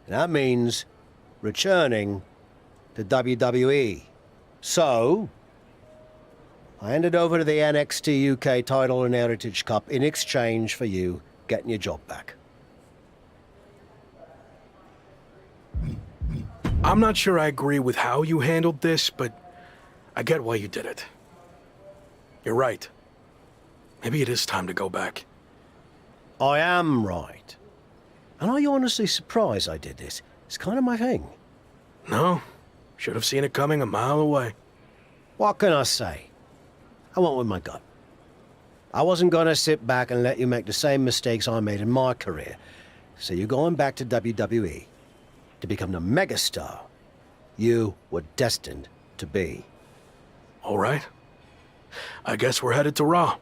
And that means returning to WWE. So, I handed over to the NXT UK title and Heritage Cup in exchange for you getting your job back. I'm not sure I agree with how you handled this, but I get why you did it. You're right. Maybe it is time to go back. I am right. And are you honestly surprised I did this? It's kind of my thing. No. Should have seen it coming a mile away. What can I say? I went with my gut. I wasn't gonna sit back and let you make the same mistakes I made in my career. So you're going back to WWE to become the megastar you were destined to be. All right. I guess we're headed to Raw.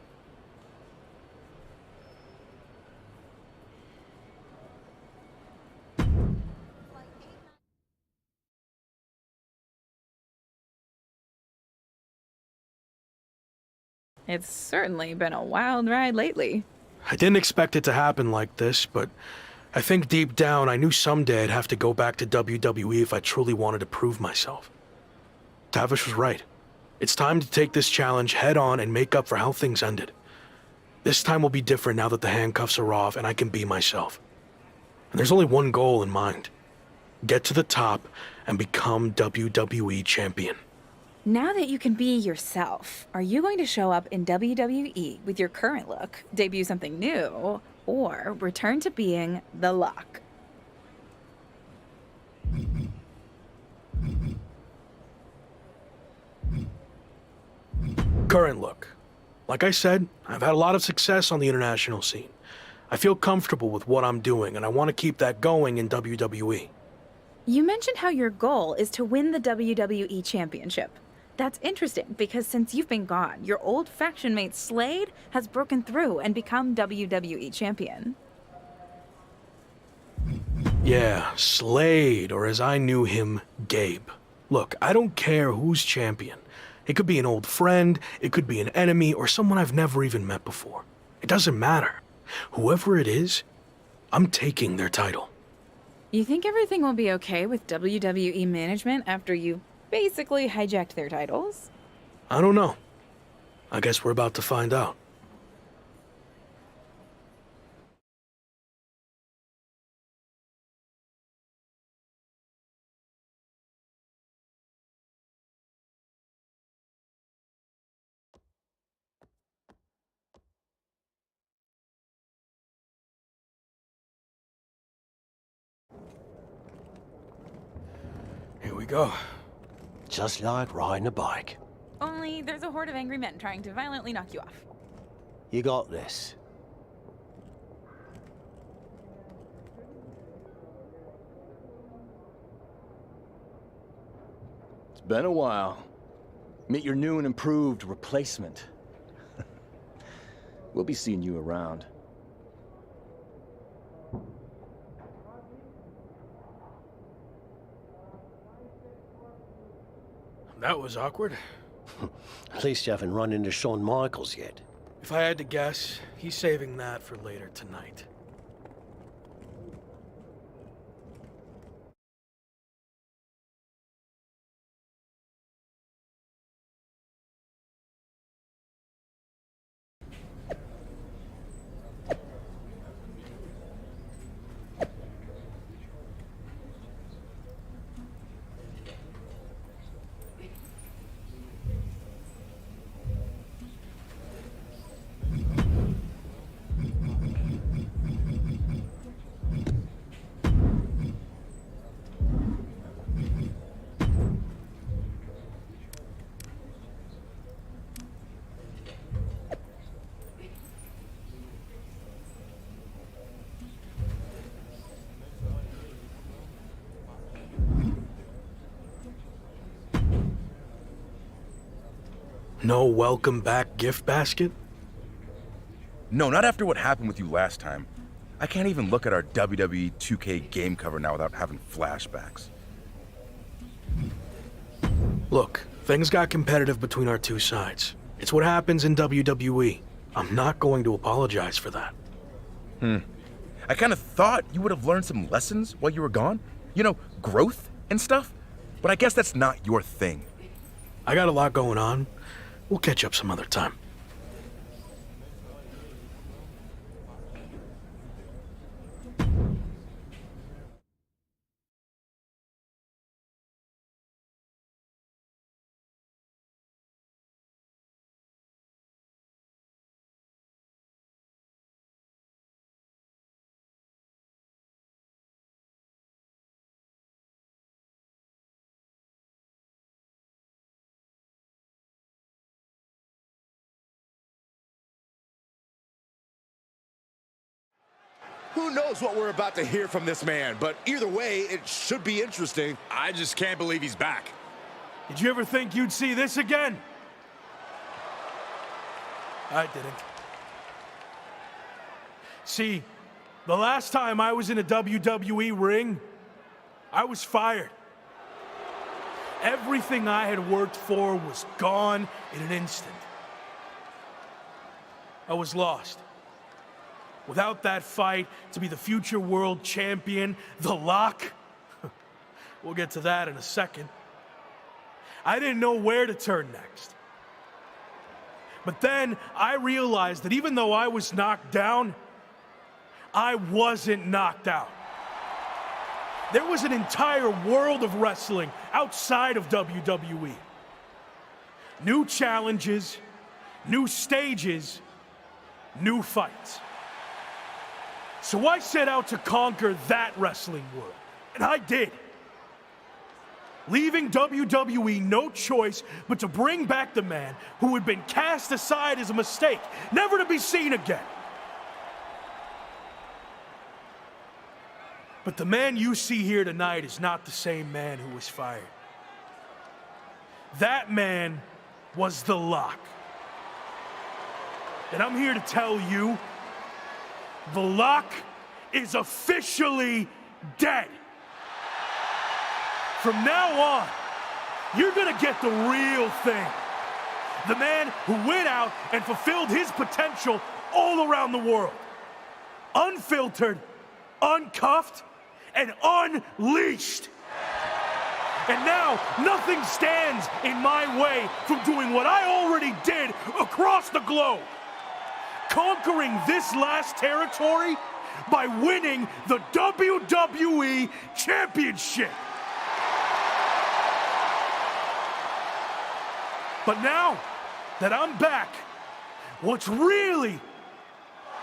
It's certainly been a wild ride lately. I didn't expect it to happen like this, but I think deep down I knew someday I'd have to go back to WWE if I truly wanted to prove myself. Tavish was right. It's time to take this challenge head on and make up for how things ended. This time will be different now that the handcuffs are off and I can be myself. And there's only one goal in mind. Get to the top and become WWE champion. Now that you can be yourself, are you going to show up in WWE with your current look, debut something new, or return to being the Lock? Current look. Like I said, I've had a lot of success on the international scene. I feel comfortable with what I'm doing, and I want to keep that going in WWE. You mentioned how your goal is to win the WWE Championship. That's interesting because since you've been gone, your old faction mate Slade has broken through and become WWE Champion. Yeah, Slade, or as I knew him, Gabe. Look, I don't care who's champion. It could be an old friend, it could be an enemy, or someone I've never even met before. It doesn't matter. Whoever it is, I'm taking their title. You think everything will be okay with WWE management after you basically hijacked their titles? I don't know. I guess we're about to find out. Here we go. Just like riding a bike. Only there's a horde of angry men trying to violently knock you off. You got this. It's been a while. Meet your new and improved replacement. We'll be seeing you around. That was awkward. At least you haven't run into Shawn Michaels yet. If I had to guess, he's saving that for later tonight. No welcome back gift basket? No, not after what happened with you last time. I can't even look at our WWE 2K game cover now without having flashbacks. Look, things got competitive between our two sides. It's what happens in WWE. I'm not going to apologize for that. I kind of thought you would have learned some lessons while you were gone. You know, growth and stuff. But I guess that's not your thing. I got a lot going on. We'll catch up some other time. Who knows what we're about to hear from this man, but either way, it should be interesting. I just can't believe he's back. Did you ever think you'd see this again? I didn't. See, the last time I was in a WWE ring, I was fired. Everything I had worked for was gone in an instant. I was lost. Without that fight to be the future world champion, The Lock, we'll get to that in a second. I didn't know where to turn next. But then I realized that even though I was knocked down, I wasn't knocked out. There was an entire world of wrestling outside of WWE. New challenges, new stages, new fights. So I set out to conquer that wrestling world, and I did. Leaving WWE no choice but to bring back the man who had been cast aside as a mistake, never to be seen again. But the man you see here tonight is not the same man who was fired. That man was The Lock. And I'm here to tell you, The Lock is officially dead. From now on, you're gonna get the real thing. The man who went out and fulfilled his potential all around the world. Unfiltered, uncuffed, and unleashed. And now, nothing stands in my way from doing what I already did across the globe. Conquering this last territory by winning the WWE Championship. But now that I'm back, what's really...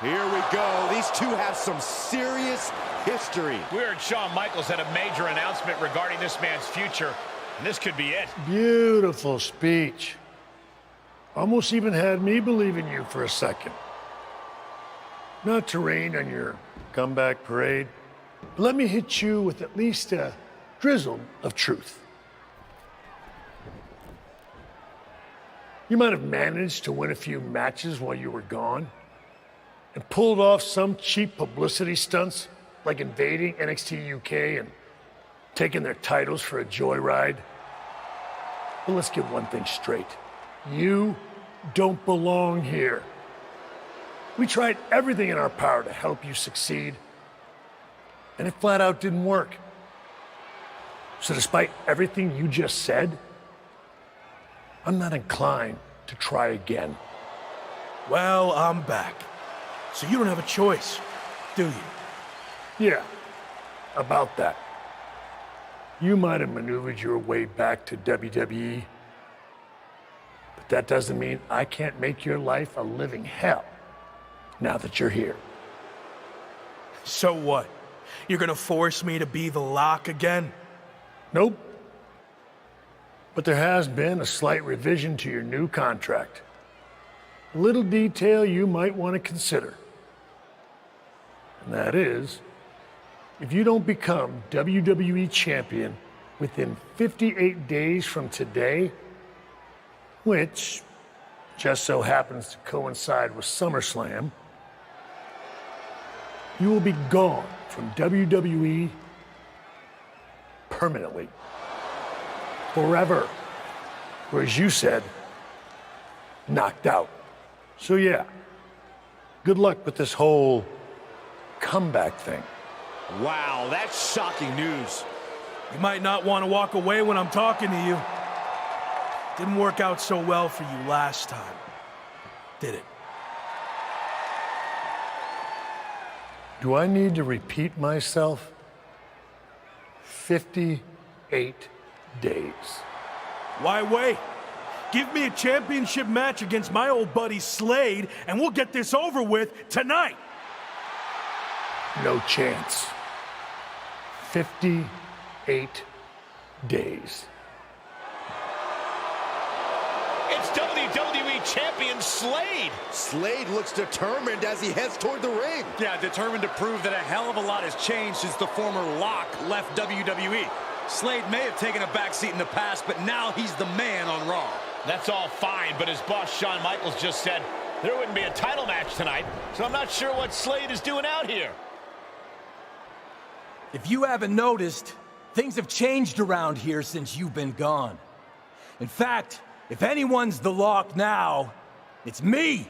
Here we go. These two have some serious history. We heard Shawn Michaels had a major announcement regarding this man's future, and this could be it. Beautiful speech. Almost even had me believe in you for a second. Not to rain on your comeback parade, but let me hit you with at least a drizzle of truth. You might have managed to win a few matches while you were gone and pulled off some cheap publicity stunts like invading NXT UK and taking their titles for a joyride. But let's get one thing straight. You don't belong here. We tried everything in our power to help you succeed, and it flat out didn't work. So despite everything you just said, I'm not inclined to try again. Well, I'm back. So you don't have a choice, do you? Yeah, about that. You might have maneuvered your way back to WWE, but that doesn't mean I can't make your life a living hell now that you're here. So what? You're gonna force me to be The Lock again? Nope. But there has been a slight revision to your new contract. A little detail you might want to consider. And that is, if you don't become WWE champion within 58 days from today, which just so happens to coincide with SummerSlam, you will be gone from WWE permanently. Forever. Or as you said, knocked out. So yeah, good luck with this whole comeback thing. Wow, that's shocking news. You might not want to walk away when I'm talking to you. Didn't work out so well for you last time, did it? Do I need to repeat myself? 58 days. Why wait? Give me a championship match against my old buddy Slade, and we'll get this over with tonight. No chance. 58 days. It's WWE Champion Slade. Slade looks determined as he heads toward the ring. Yeah, determined to prove that a hell of a lot has changed since the former Lock left WWE. Slade may have taken a backseat in the past, but now he's the man on Raw. That's all fine, but as boss Shawn Michaels just said, there wouldn't be a title match tonight, so I'm not sure what Slade is doing out here. If you haven't noticed, things have changed around here since you've been gone. In fact, if anyone's the Lock now, it's me.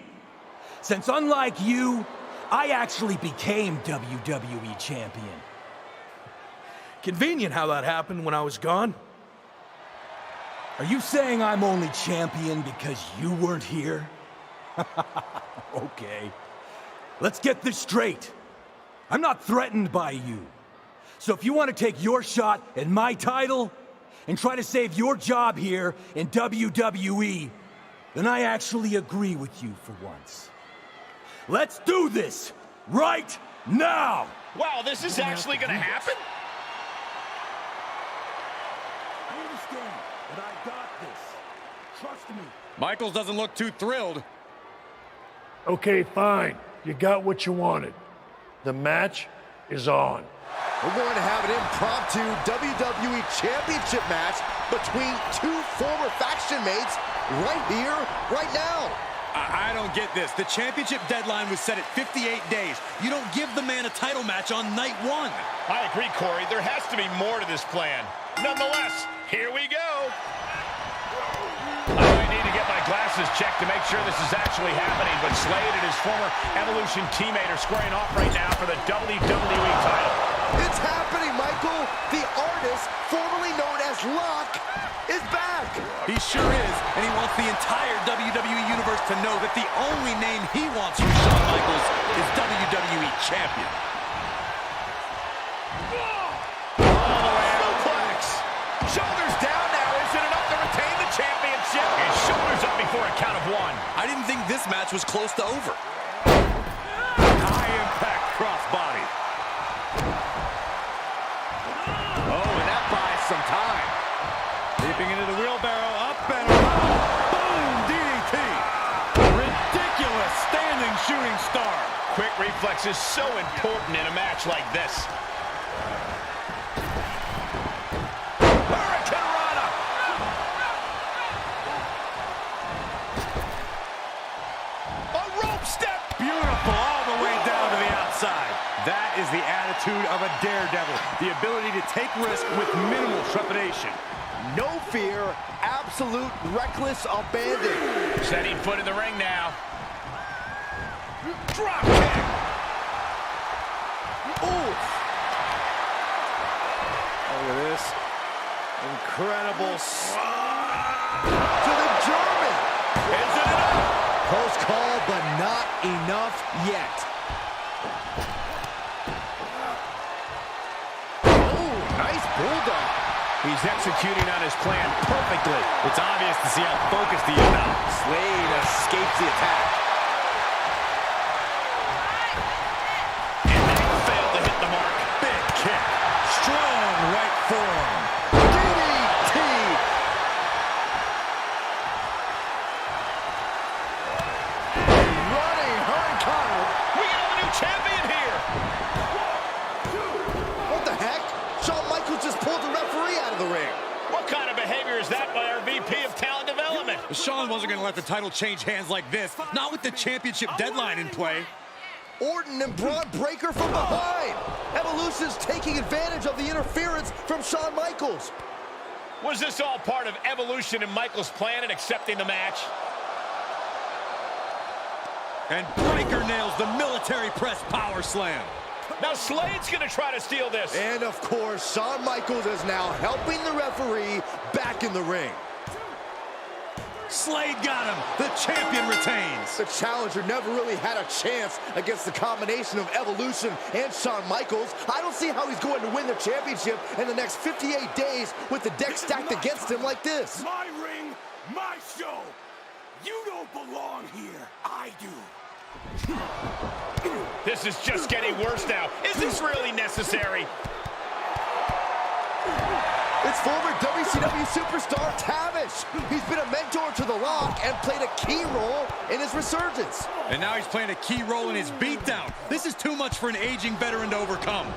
Since unlike you, I actually became WWE Champion. Convenient how that happened when I was gone. Are you saying I'm only champion because you weren't here? Okay. Let's get this straight. I'm not threatened by you. So if you want to take your shot at my title and try to save your job here in WWE, then I actually agree with you for once. Let's do this right now! Wow, this is actually going to happen? I understand, but I got this. Trust me. Michaels doesn't look too thrilled. Okay, fine. You got what you wanted. The match is on. We're going to have an impromptu WWE Championship match between two former faction mates right here, right now. I don't get this. The championship deadline was set at 58 days. You don't give the man a title match on night one. I agree, Corey. There has to be more to this plan. Nonetheless, here we go. I need to get my glasses checked to make sure this is actually happening, but Slade and his former Evolution teammate are squaring off right now for the WWE title. It's happening, Michael. The artist, formerly known as Lock, is back. He sure is, and he wants the entire WWE Universe to know that the only name he wants from Shawn Michaels is WWE Champion. Suplex. Shoulders down now. Is it enough to retain the championship? And shoulders up before a count of one. I didn't think this match was close to over. High impact crossbody. Oh, and that buys some time. Leaping into the wheelbarrow, up and around. Boom, DDT. Ridiculous standing shooting star. Quick reflexes so important in a match like this. Hurricane Rana. A rope step. Beautiful all the way down to the outside. That is the attitude of a daredevil. The ability to take risk with minimal trepidation. No fear, absolute reckless abandon. Setting foot in the ring now. Drop kick. Oof. Look at this. Incredible. To the German. Is it enough? Close call, but not enough yet. Oh, nice bulldog. He's executing on his plan perfectly. It's obvious to see how focused he is now. Slade escapes the attack. And they failed to hit the mark. Big kick. Strong right forearm. DDT. Running Hurricane. We have a new champion here. What the heck? Shawn Michaels just pulled the referee out of the ring. What kind of behavior is that by our VP of Talent Development? Shawn wasn't going to let the title change hands like this, not with the championship deadline in play. Orton and Braun Breaker from behind. Evolution's taking advantage of the interference from Shawn Michaels. Was this all part of Evolution and Michaels' plan in accepting the match? And Breaker nails the military press power slam. Now Slade's gonna try to steal this. And of course, Shawn Michaels is now helping the referee back in the ring. Slade got him. The champion retains. The challenger never really had a chance against the combination of Evolution and Shawn Michaels. I don't see how he's going to win the championship in the next 58 days with the deck stacked against him like this. My ring, my show. You don't belong here. I do. This is just getting worse now. Is this really necessary? It's former WCW superstar Tavish. He's been a mentor to The Rock and played a key role in his resurgence. And now he's playing a key role in his beatdown. This is too much for an aging veteran to overcome.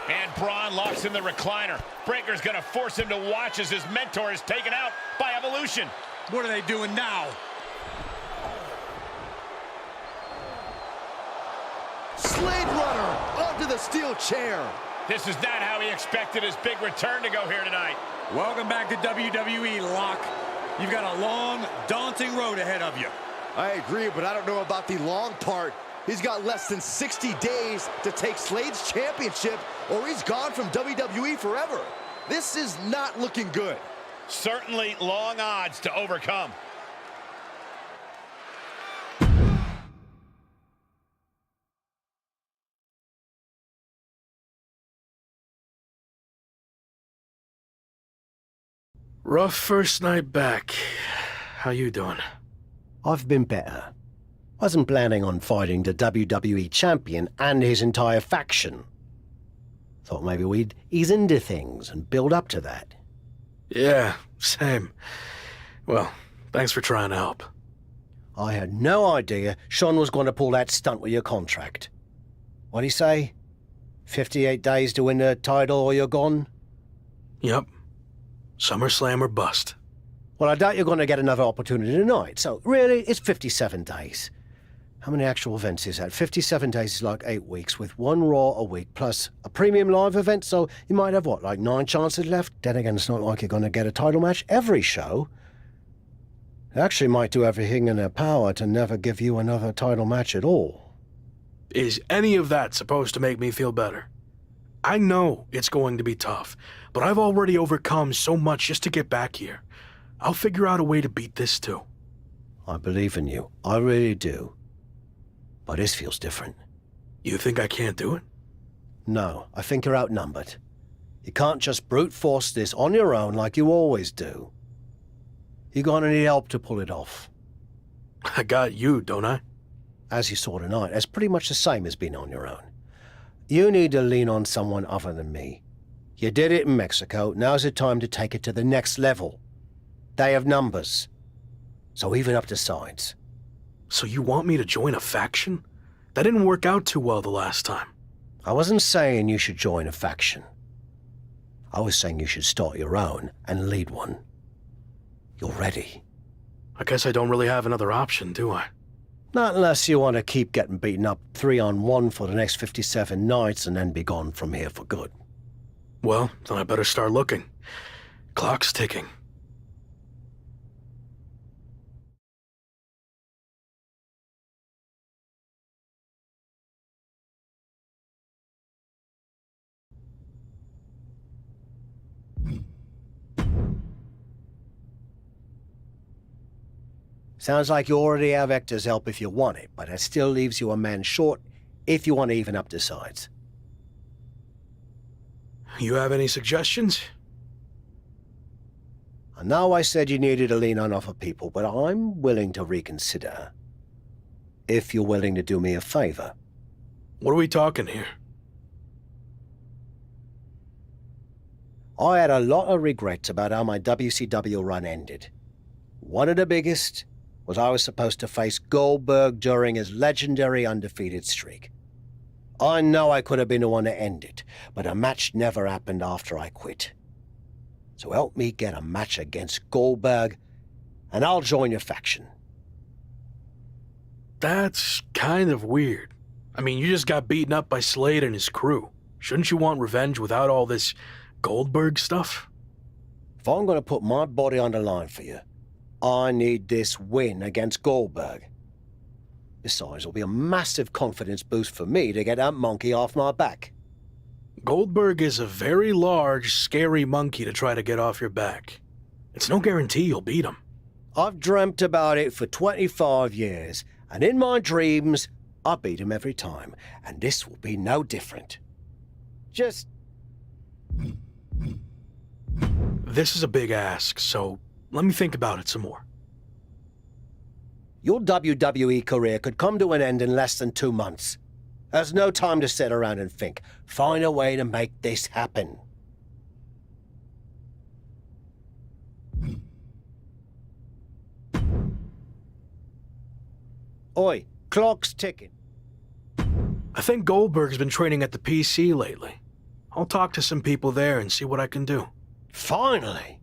And Braun locks in the recliner. Breaker's gonna force him to watch as his mentor is taken out by Evolution. What are they doing now? Slade Runner onto the steel chair. This is not how he expected his big return to go here tonight. Welcome back to WWE, Locke. You've got a long, daunting road ahead of you. I agree, but I don't know about the long part. He's got less than 60 days to take Slade's championship, or he's gone from WWE forever. This is not looking good. Certainly long odds to overcome. Rough first night back. How you doing? I've been better. Wasn't planning on fighting the WWE champion and his entire faction. Thought maybe we'd ease into things and build up to that. Yeah, same. Well, thanks for trying to help. I had no idea Shawn was going to pull that stunt with your contract. What'd he say? 58 days to win the title or you're gone? Yep. SummerSlam or bust. Well, I doubt you're going to get another opportunity tonight, so really, it's 57 days. How many actual events is that? 57 days is like 8 weeks, with one Raw a week, plus a premium live event, so you might have, what, like 9 chances left? Then again, it's not like you're going to get a title match every show. They actually might do everything in their power to never give you another title match at all. Is any of that supposed to make me feel better? I know it's going to be tough, but I've already overcome so much just to get back here. I'll figure out a way to beat this too. I believe in you. I really do. But this feels different. You think I can't do it? No, I think you're outnumbered. You can't just brute force this on your own like you always do. You're gonna need help to pull it off. I got you, don't I? As you saw tonight, that's pretty much the same as being on your own. You need to lean on someone other than me. You did it in Mexico, now's the time to take it to the next level. They have numbers. So even up the sides. So you want me to join a faction? That didn't work out too well the last time. I wasn't saying you should join a faction. I was saying you should start your own and lead one. You're ready. I guess I don't really have another option, do I? Not unless you want to keep getting beaten up 3-on-1 for the next 57 nights and then be gone from here for good. Well, then I better start looking. Clock's ticking. Sounds like you already have Hector's help if you want it, but that still leaves you a man short if you want to even up the sides. You have any suggestions? I know I said you needed to lean on other people, but I'm willing to reconsider. If you're willing to do me a favor. What are we talking here? I had a lot of regrets about how my WCW run ended. One of the biggest was I was supposed to face Goldberg during his legendary undefeated streak. I know I could have been the one to end it, but a match never happened after I quit. So help me get a match against Goldberg, and I'll join your faction. That's kind of weird. I mean, you just got beaten up by Slade and his crew. Shouldn't you want revenge without all this Goldberg stuff? If I'm gonna put my body on the line for you, I need this win against Goldberg. Besides, it'll be a massive confidence boost for me to get that monkey off my back. Goldberg is a very large, scary monkey to try to get off your back. It's no guarantee you'll beat him. I've dreamt about it for 25 years, and in my dreams, I beat him every time, and this will be no different. Just... This is a big ask, so let me think about it some more. Your WWE career could come to an end in less than 2 months. There's no time to sit around and think. Find a way to make this happen. Oi, clock's ticking. I think Goldberg's been training at the PC lately. I'll talk to some people there and see what I can do. Finally!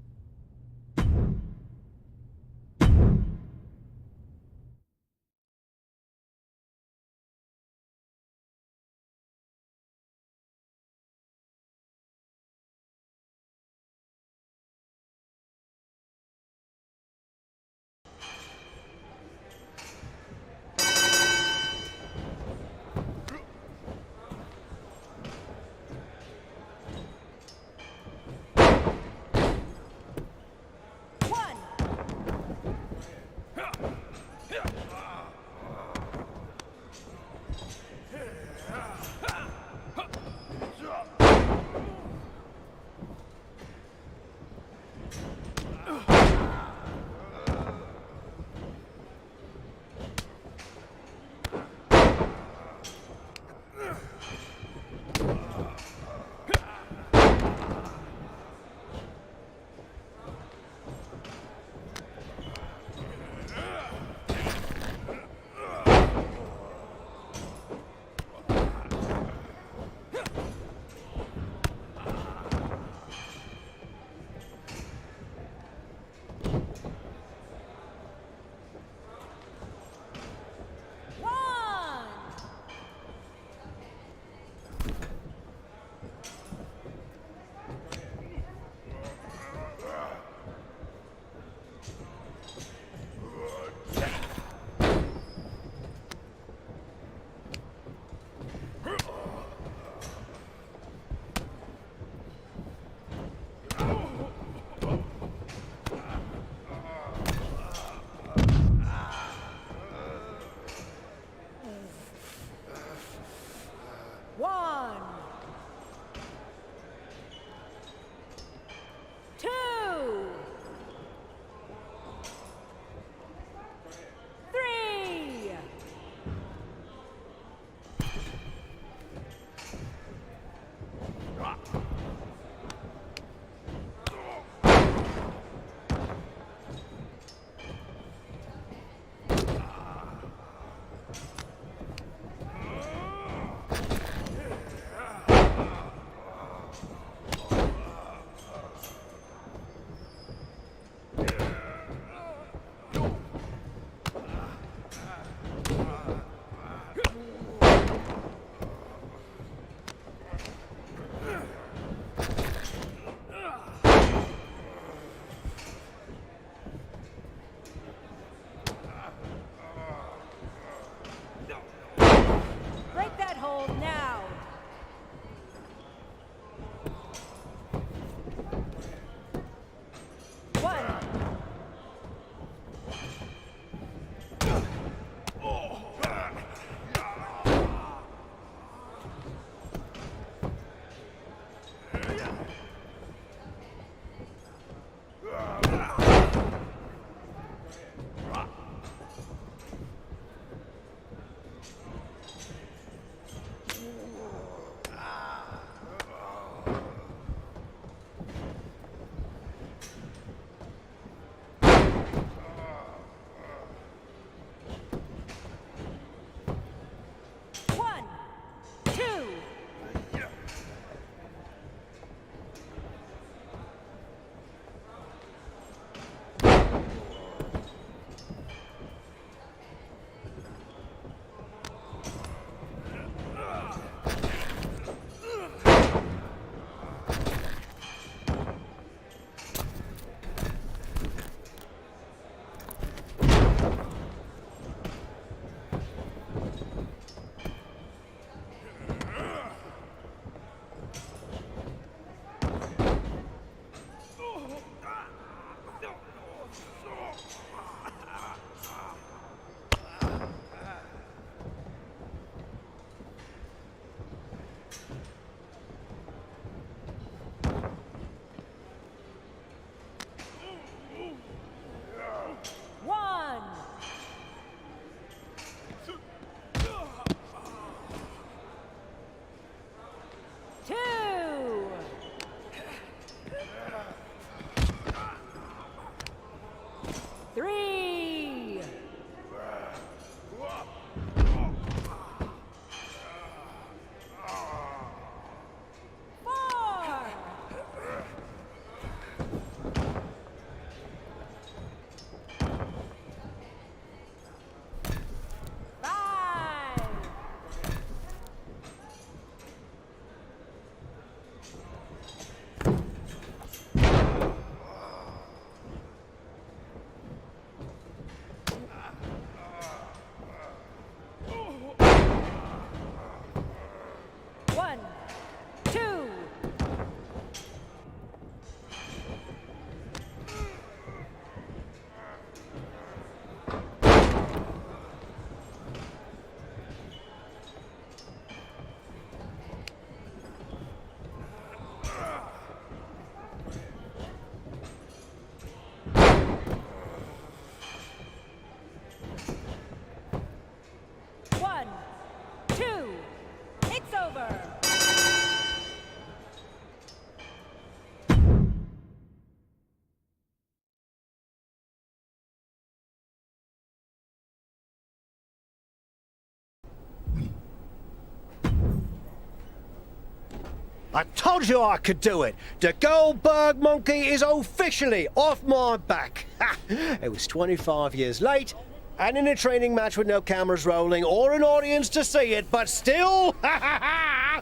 I told you I could do it. The Goldberg monkey is officially off my back. Ha! It was 25 years late, and in a training match with no cameras rolling or an audience to see it, but still, I'm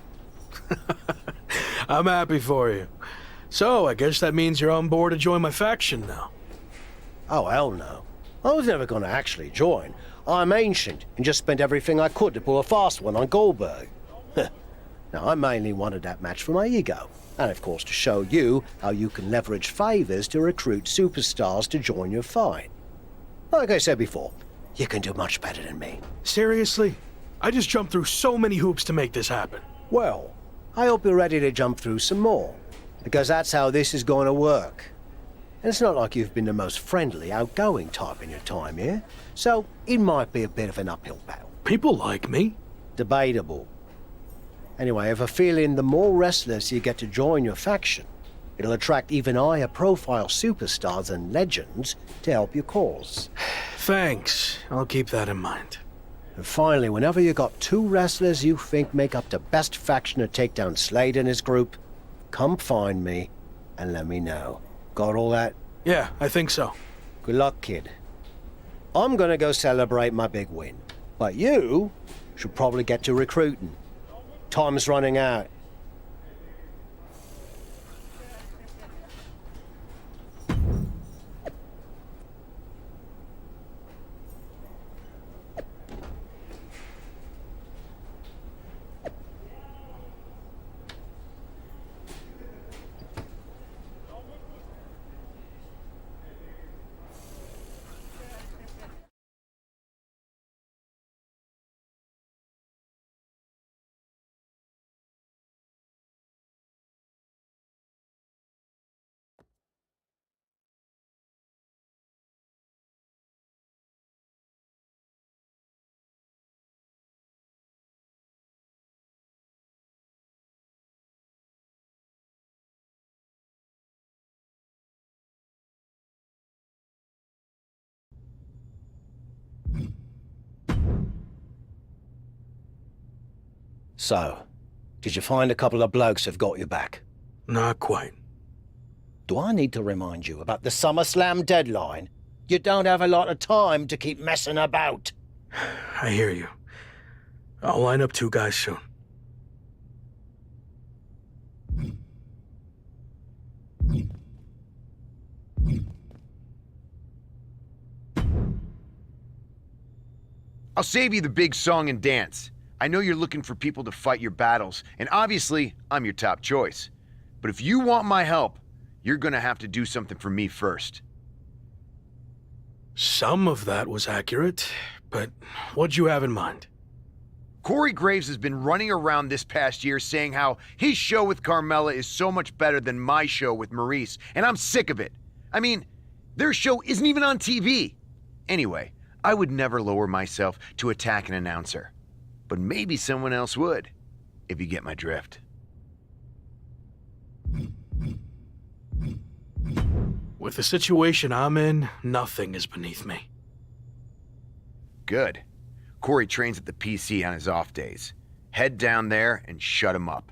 happy for you. So, I guess that means you're on board to join my faction now. Oh, hell no. I was never going to actually join. I'm ancient and just spent everything I could to pull a fast one on Goldberg. Now, I mainly wanted that match for my ego, and of course to show you how you can leverage favors to recruit superstars to join your fight. Like I said before, you can do much better than me. Seriously? I just jumped through so many hoops to make this happen. Well, I hope you're ready to jump through some more, because that's how this is going to work. And it's not like you've been the most friendly, outgoing type in your time here, so it might be a bit of an uphill battle. People like me. Debatable. Anyway, I have a feeling the more wrestlers you get to join your faction, it'll attract even higher profile superstars and legends to help your cause. Thanks. I'll keep that in mind. And finally, whenever you got two wrestlers you think make up the best faction to take down Slade and his group, come find me and let me know. Got all that? Yeah, I think so. Good luck, kid. I'm gonna go celebrate my big win, but you should probably get to recruiting. Time's running out. So, did you find a couple of blokes who've got your back? Not quite. Do I need to remind you about the SummerSlam deadline? You don't have a lot of time to keep messing about. I hear you. I'll line up two guys soon. I'll save you the big song and dance. I know you're looking for people to fight your battles, and obviously, I'm your top choice. But if you want my help, you're gonna have to do something for me first. Some of that was accurate, but what'd you have in mind? Corey Graves has been running around this past year saying how his show with Carmella is so much better than my show with Maurice, and I'm sick of it. I mean, their show isn't even on TV. Anyway, I would never lower myself to attack an announcer. But maybe someone else would, if you get my drift. With the situation I'm in, nothing is beneath me. Good. Corey trains at the PC on his off days. Head down there and shut him up.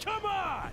Come on!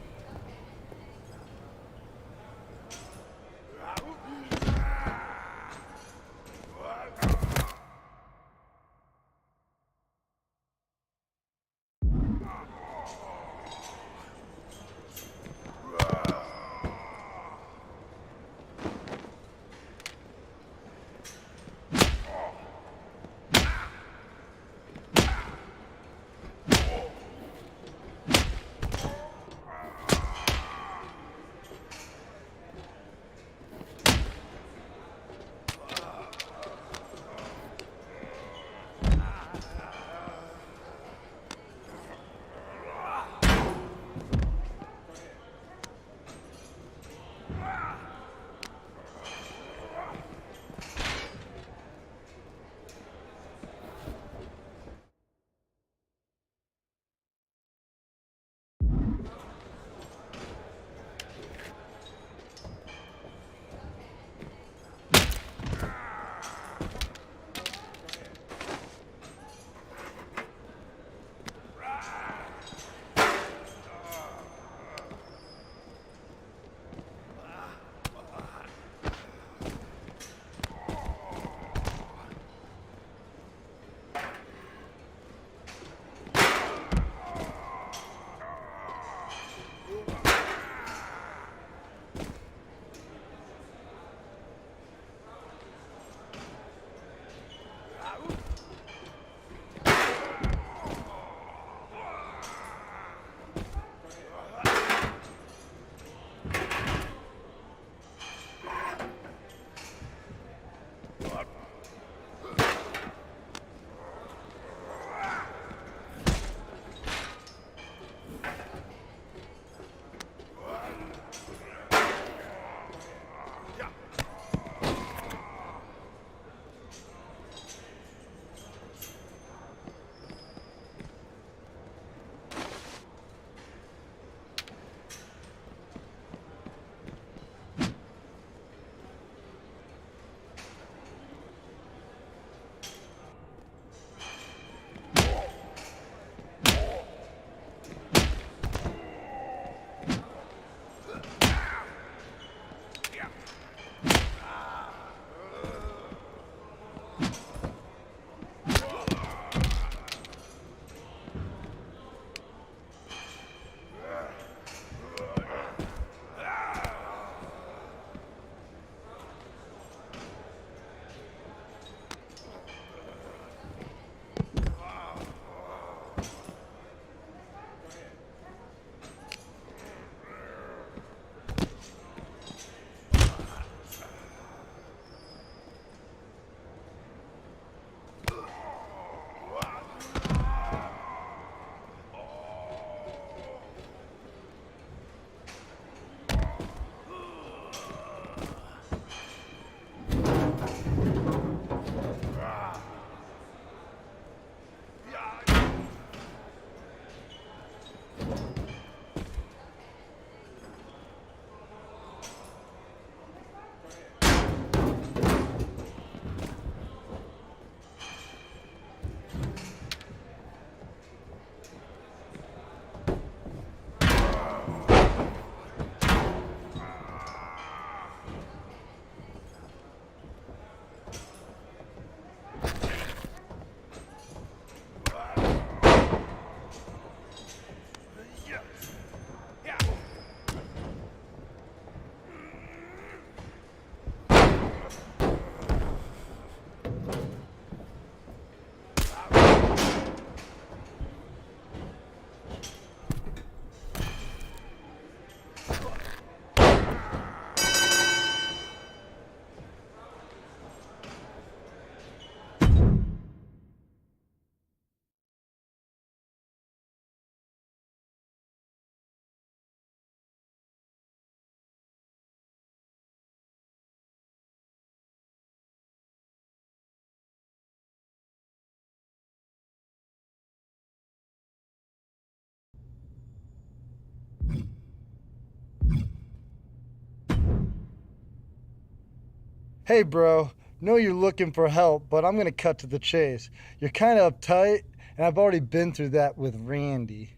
Hey, bro. Know you're looking for help, but I'm gonna cut to the chase. You're kind of uptight, and I've already been through that with Randy.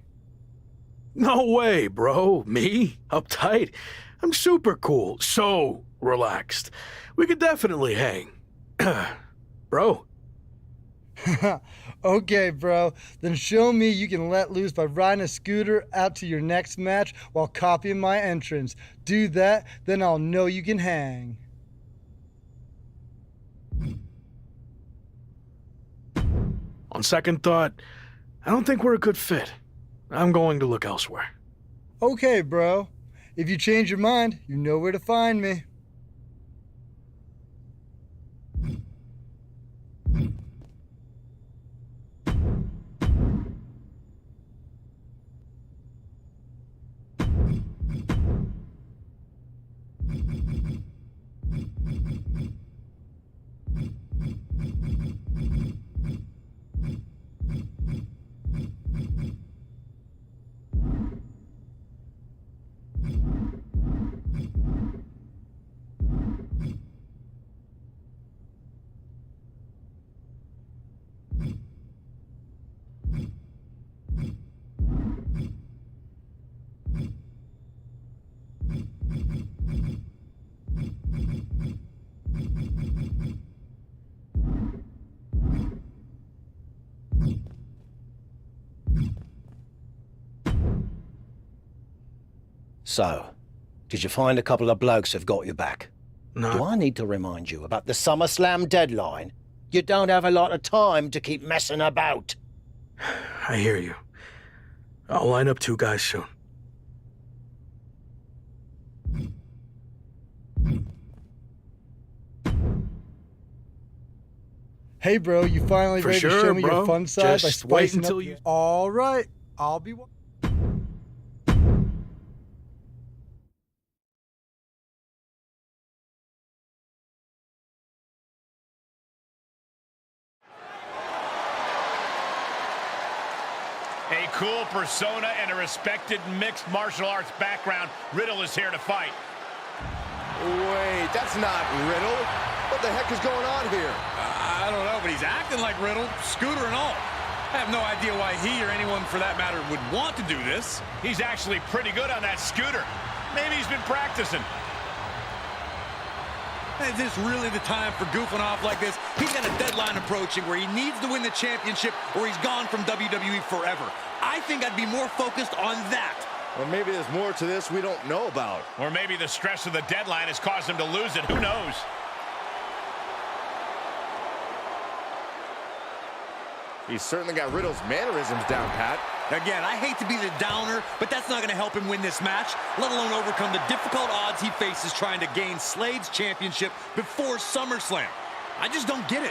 No way, bro. Me? Uptight? I'm super cool. So relaxed. We could definitely hang. Bro. Okay, bro. Then show me you can let loose by riding a scooter out to your next match while copying my entrance. Do that, then I'll know you can hang. On second thought, I don't think we're a good fit. I'm going to look elsewhere. Okay, bro. If you change your mind, you know where to find me. So, did you find a couple of blokes who've got your back? No. Do I need to remind you about the SummerSlam deadline? You don't have a lot of time to keep messing about. I hear you. I'll line up 2 guys soon. Hey, bro, you finally For ready to sure, show me bro. your fun side by Just wait spicing until up you- All right, I'll be... A cool persona and a respected mixed martial arts background. Riddle is here to fight. Wait, that's not Riddle. What the heck is going on here? I don't know, but he's acting like Riddle, scooter and all. I have no idea why he or anyone for that matter would want to do this. He's actually pretty good on that scooter. Maybe he's been practicing. Is this really the time for goofing off like this? He's got a deadline approaching where he needs to win the championship or he's gone from WWE forever. I think I'd be more focused on that. Or maybe there's more to this we don't know about. Or maybe the stress of the deadline has caused him to lose it. Who knows? He's certainly got Riddle's mannerisms down, Pat. Again, I hate to be the downer, but that's not going to help him win this match, let alone overcome the difficult odds he faces trying to gain Slade's championship before SummerSlam. I just don't get it.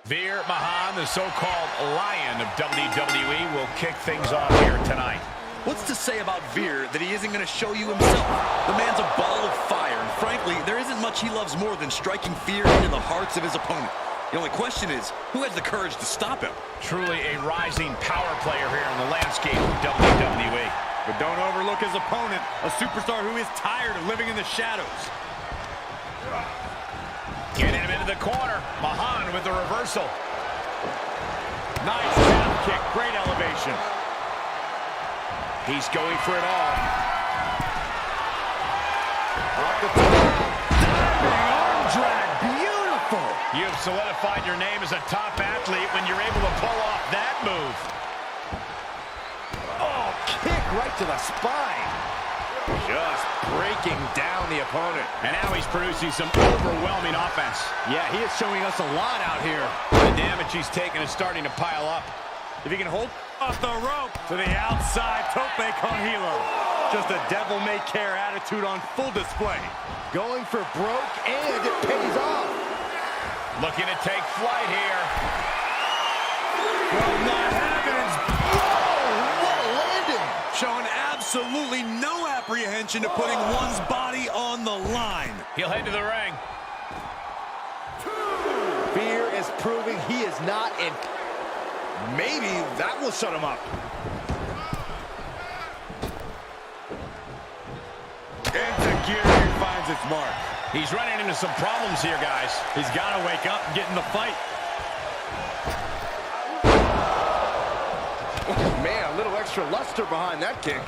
Veer Mahaan, the so-called Lion of WWE, will kick things off here tonight. What's to say about Veer that he isn't going to show you himself? The man's a ball of fire, and frankly, there isn't much he loves more than striking fear into the hearts of his opponent. The only question is, who has the courage to stop him? Truly a rising power player here in the landscape of WWE. But don't overlook his opponent, a superstar who is tired of living in the shadows. Getting him into the corner. Mahaan with the reversal. Nice calf kick, great elevation. He's going for it all. Off the top. Diving arm drag, beautiful. You have solidified your name as a top athlete when you're able to pull off that move. Oh, kick right to the spine. Just breaking down the opponent. And now he's producing some overwhelming offense. Yeah, he is showing us a lot out here. The damage he's taken is starting to pile up. If he can hold off the rope to the outside, tope con hilo. Just a devil-may-care attitude on full display. Going for broke, and it pays off. Looking to take flight here. Will not happen. Oh, what a landing. Showing absolutely no apprehension to putting one's body on the line. He'll head to the ring. Veer is proving he is not in. Maybe that will shut him up. Enzuigiri finds its mark. He's running into some problems here, guys. He's got to wake up and get in the fight. Man, a little extra luster behind that kick.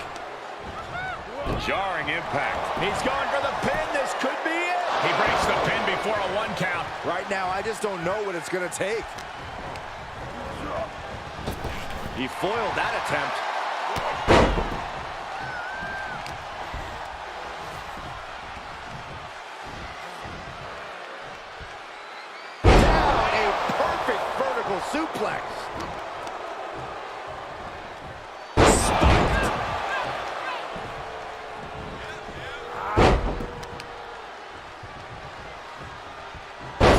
Jarring impact. He's going for the pin. This could be it. He breaks the pin before a 1 count. Right now, I just don't know what it's going to take. He foiled that attempt. Down, a perfect vertical suplex.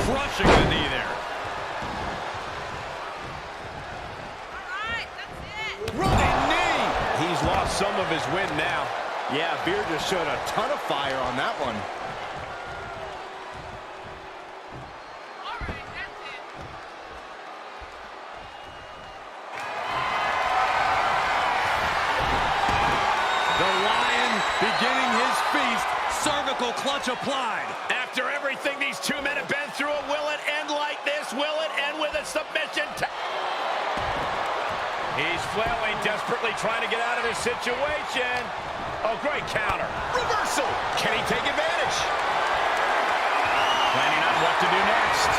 Crushing the knee there. Running knee. He's lost some of his wind now. Yeah, Veer just showed a ton of fire on that one. The Lion beginning his feast. Cervical clutch applied. After everything these two men have been through, will it end like this? Will it end with a submission? He's flailing, desperately trying to get out of this situation. Oh, great counter. Reversal. Can he take advantage? Planning on what to do next.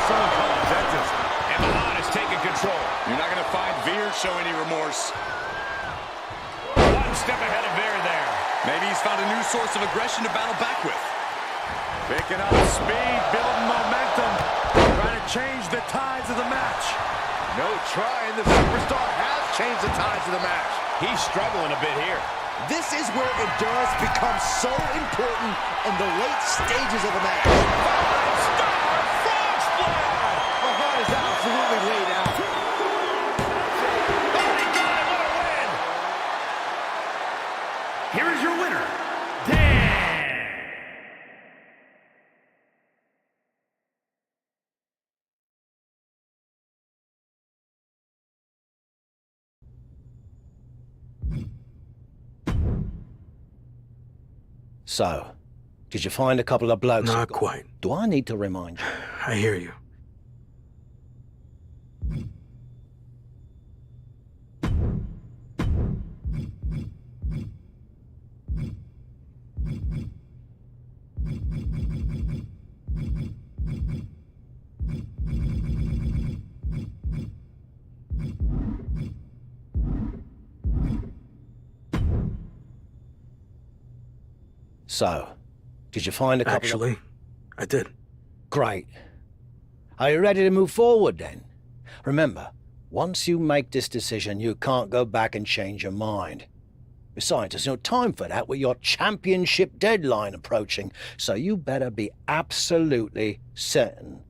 Someone call a dentist. And Mahan is taking control. You're not going to find Veer show any remorse. One step ahead of Veer there. Maybe he's found a new source of aggression to battle back with. Picking up speed, building momentum. Trying to change the tides of the match. No trying. The superstar has changed the tides of the match. He's struggling a bit here. This is where endurance becomes so important in the late stages of the match. Five-star frog splash! Mahan is absolutely laid out. Oh, he got it! What a win! Here is your winner, Dan. So, did you find a couple of blokes? Not quite. Do I need to remind you? I hear you. So, did you find a couple Actually, I did. Great. Are you ready to move forward then? Remember, once you make this decision, you can't go back and change your mind. Besides, there's no time for that with your championship deadline approaching, so you better be absolutely certain.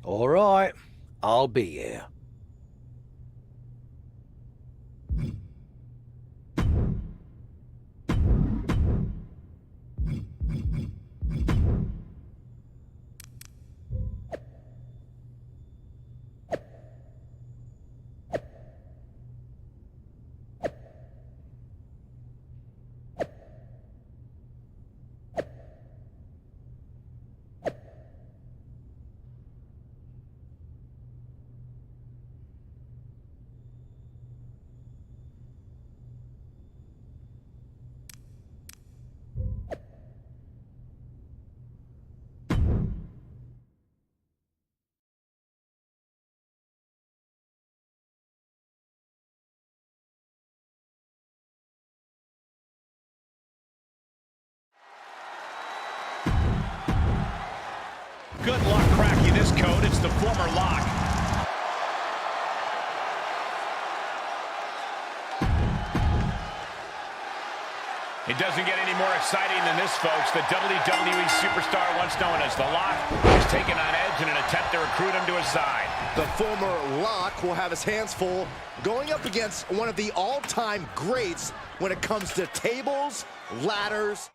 All right, I'll be here. Good luck cracking this code. It's the former lock. It doesn't get any more exciting than this, folks. The WWE superstar, once known as The Lock, is taking on Edge in an attempt to recruit him to his side. The former Lock will have his hands full going up against one of the all-time greats when it comes to tables, ladders,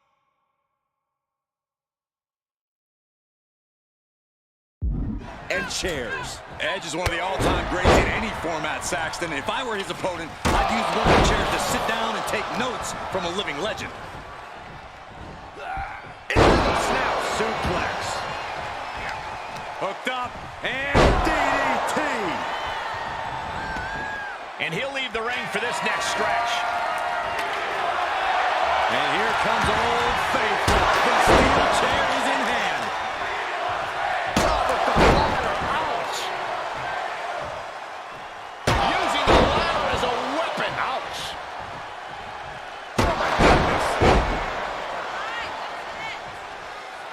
and chairs. Edge is one of the all-time greats in any format, Saxton. If I were his opponent, I'd use one of the chairs to sit down and take notes from a living legend. Into the snap suplex. Hooked up, and DDT. And he'll leave the ring for this next stretch. And here comes Old Faithful. The steel chair is in hand. Oh, with the ladder, ouch. Using the ladder as a weapon, ouch. Oh my goodness.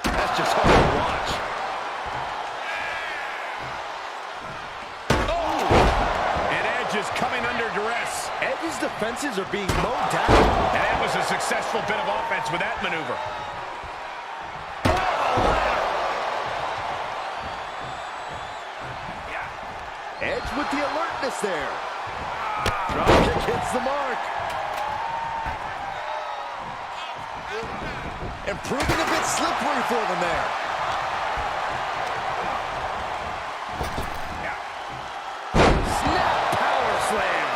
That's just hard to watch. Oh! And Edge is coming under duress. Edge's defenses are being mowed down. And that was a successful bit of offense with that maneuver. Edge with the alertness there. Dropkick hits the mark. And proving a bit slippery for them there. Snap power slam.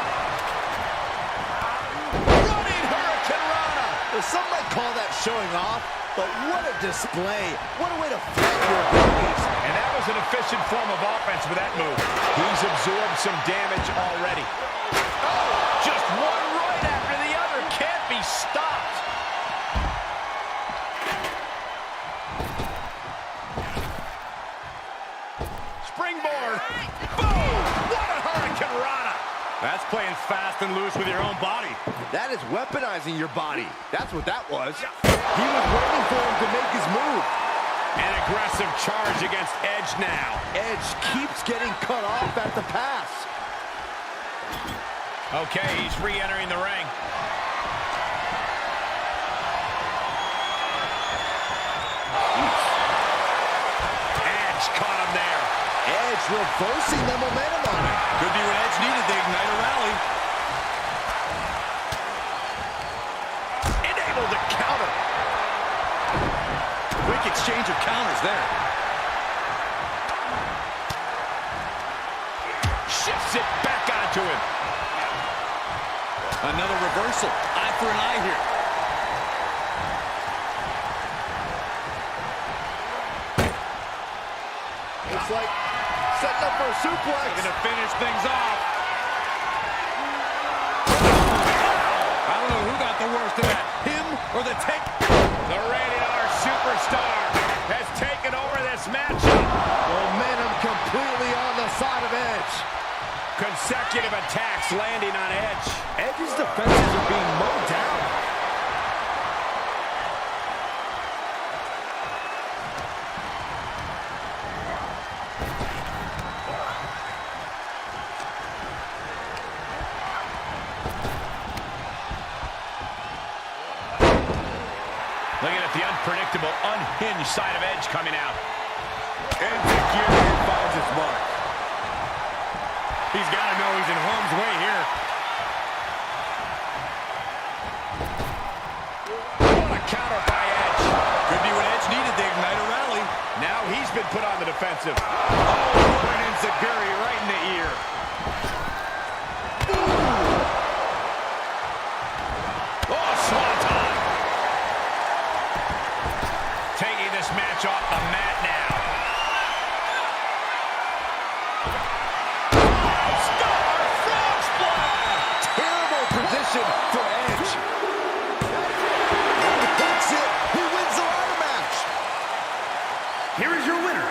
Running Hurricane Rana. Well, some might call that showing off, but what a display. What a way to flex your abilities. And that was an efficient form of offense with that move. He's absorbed some damage already. Oh, just one right after the other. Can't be stopped. Springboard. Boom! What a Hurricane Rana. That's playing fast and loose with your own body. That is weaponizing your body. That's what that was. He was waiting for him to make his move. An aggressive charge against Edge now. Edge keeps getting cut off at the pass. Okay, he's re-entering the ring. Edge caught him there. Edge reversing the momentum on it. Could be what Edge needed to ignite a rally. Able to counter. Quick exchange of counters there. Shifts it back onto him. Another reversal. Eye for an eye here. Looks like setting up for a suplex. Going to finish things off. I don't know who got the worst of that. Him or the take. The Rated R Superstar has taken over this matchup. Momentum completely on the side of Edge. Consecutive attacks landing on Edge. Edge's defenses are being mowed down. Looking at the unpredictable, unhinged side of Edge coming out. Insecurity finds its mark. He's got to know he's in harm's way here. What a counter by Edge. Could be what Edge needed to ignite a rally. Now he's been put on the defensive. Oh, an insecurity right in the ear. Oh, swanton. Taking this match off the mat now. Terrible position for Edge. That's it. He wins the ladder match. Here is your winner,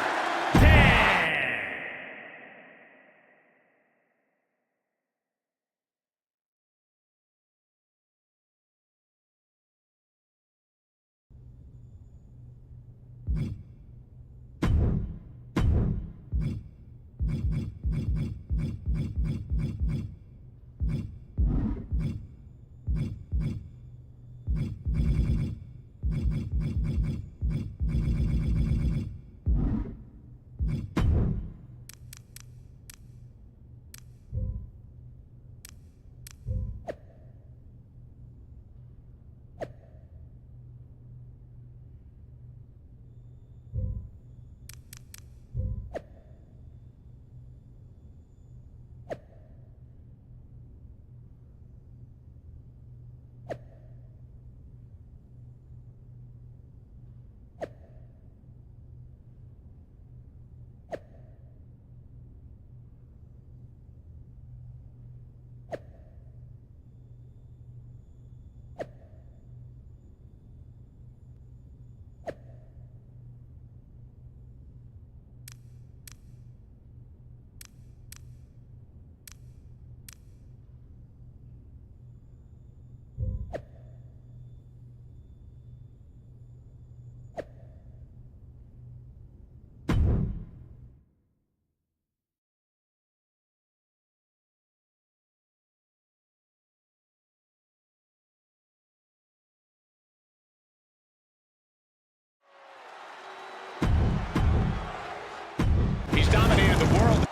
dominated the world.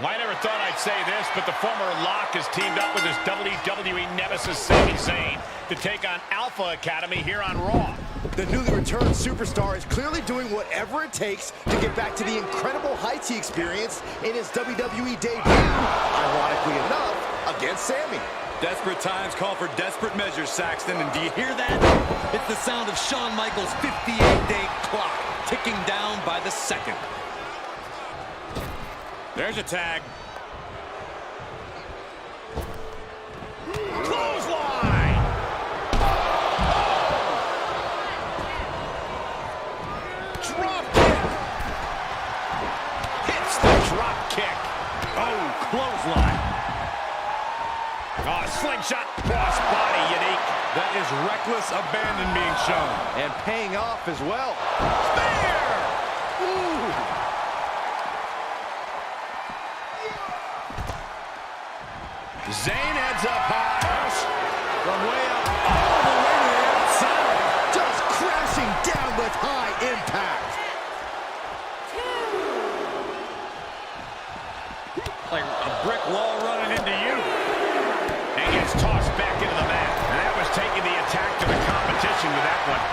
I never thought I'd say this, but the former Lock has teamed up with his WWE nemesis Sami Zayn to take on Alpha Academy here on Raw. The newly returned superstar is clearly doing whatever it takes to get back to the incredible heights he experienced in his WWE debut, ironically enough, against Sami. Desperate times call for desperate measures, Saxton, and do you hear that? It's the sound of Shawn Michaels' 58-day clock ticking down by the second. There's a tag. Clothesline! Drop kick! Hits the drop kick. Oh, clothesline. Oh, slingshot cross body, unique. That is reckless abandon being shown. And paying off as well. Spear! Ooh! Zayn heads up high. From way up. All the way to the outside. Just crashing down with high impact. Like a brick wall running into you. And gets tossed back into the mat. And that was taking the attack to the competition with that one.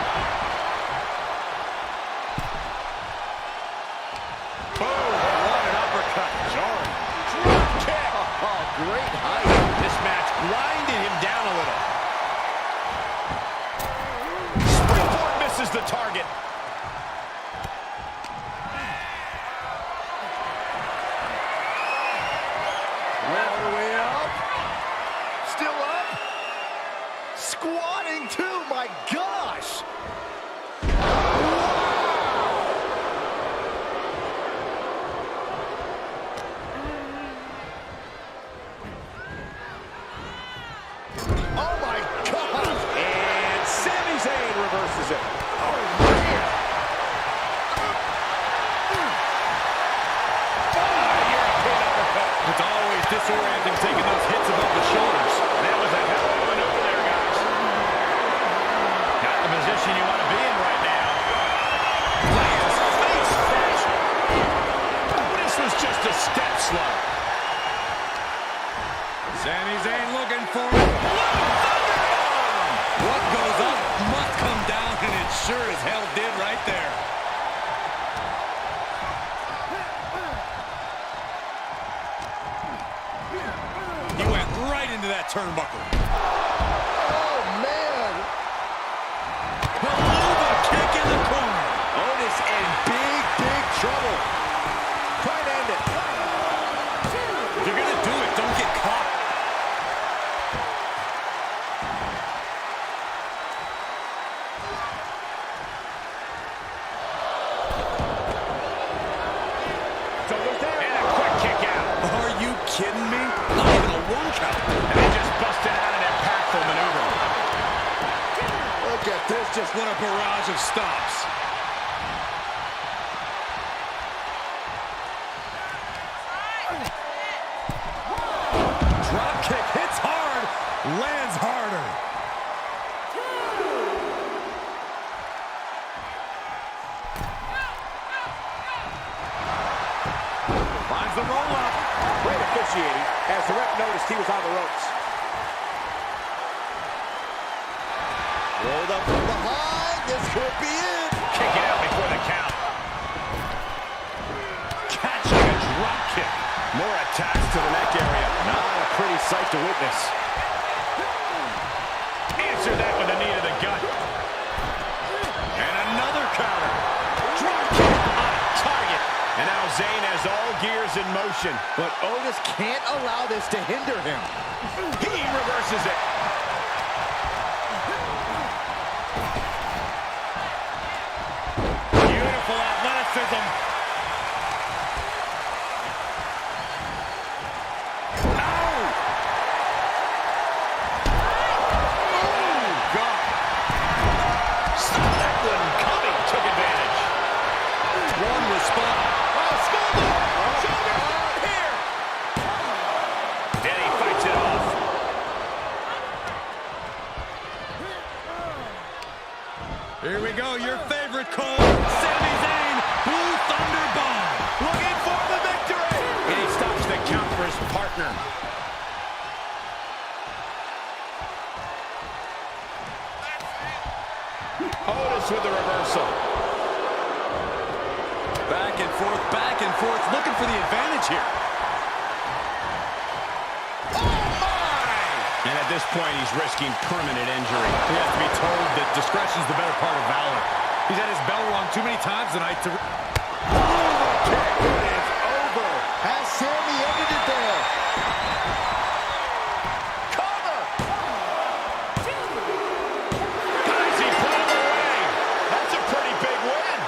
Boom! What an uppercut. Jarring. Drop kick. Oh, great height. This match grinded him down a little. Springboard misses the target. All the way up. Still up. Squatting too, my gosh. Oh my God! And Sami Zayn reverses it. Oh man! European uppercut. It's always disorienting taking those hits above the shoulders. That was a hell of a maneuver there, guys. Not the position you want to be in right now. Lands face first. This was just a step slow. Sami Zayn looking for it. What goes up must come down, and it sure as hell did right there. He went right into that turnbuckle. Oh man! Helluva kick in the corner. Otis in big, big trouble. Try and end it. If you're gonna do it, don't get caught. And a quick kick out. Are you kidding me? Not even a one count. And they just busted out an impactful maneuver. Look at this, just What a barrage of stops. Drop kick hits hard, lands harder. Finds the roll up. Great officiating as the ref noticed he was on the ropes. rolled up from behind. This could be it. Kick it out before the count. Catching a drop kick. More attacks to the neck area. Not a pretty sight to witness. Answer that with a knee to the gut. And another counter. Drop kick on target. And now Zayn has all gears in motion. But Otis can't allow this to hinder him. He reverses it. Beautiful athleticism. Here we go, your favorite call, Sami Zayn, Blue Thunder Bomb. Looking for the victory. And he stops the count for his partner. Otis with the reversal. Back and forth, looking for the advantage here. And at this point, he's risking permanent injury. He has to be told that discretion's the better part of valor. He's had his bell rung too many times tonight to... Kick, it is over. Has Sami ended it there? Cover! Guys, he put him away. That's a pretty big win.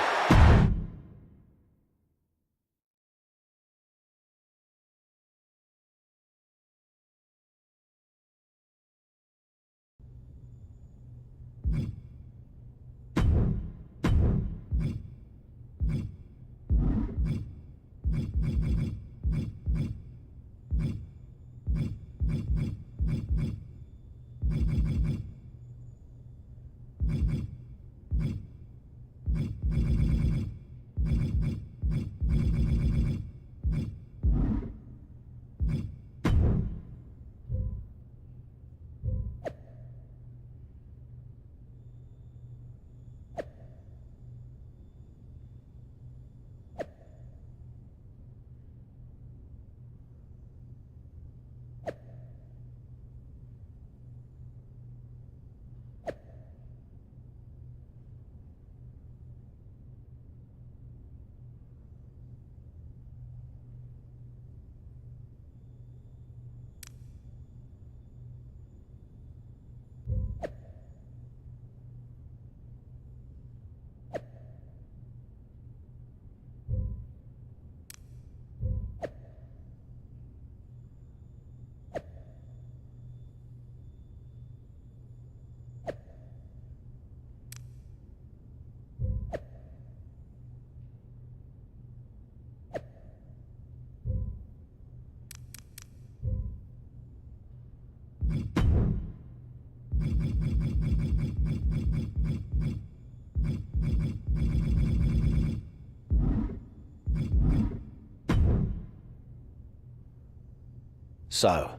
So,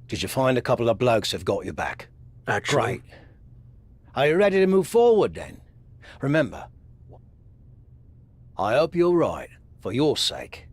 did you find a couple of blokes who've got your back? Actually, Great. Are you ready to move forward then? Remember, I hope you're right, for your sake.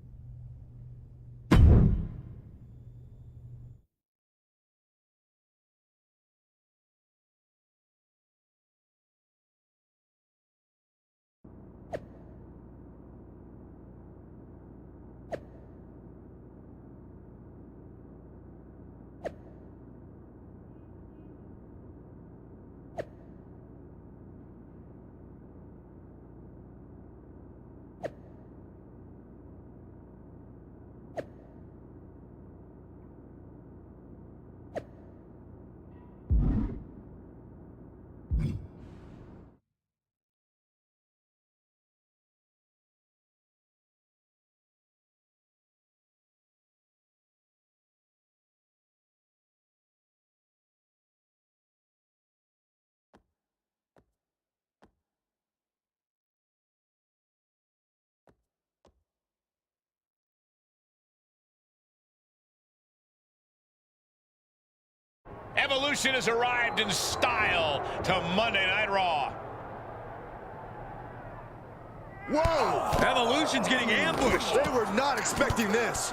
Evolution has arrived in style to Monday Night Raw. Whoa! Evolution's getting ambushed. They were not expecting this.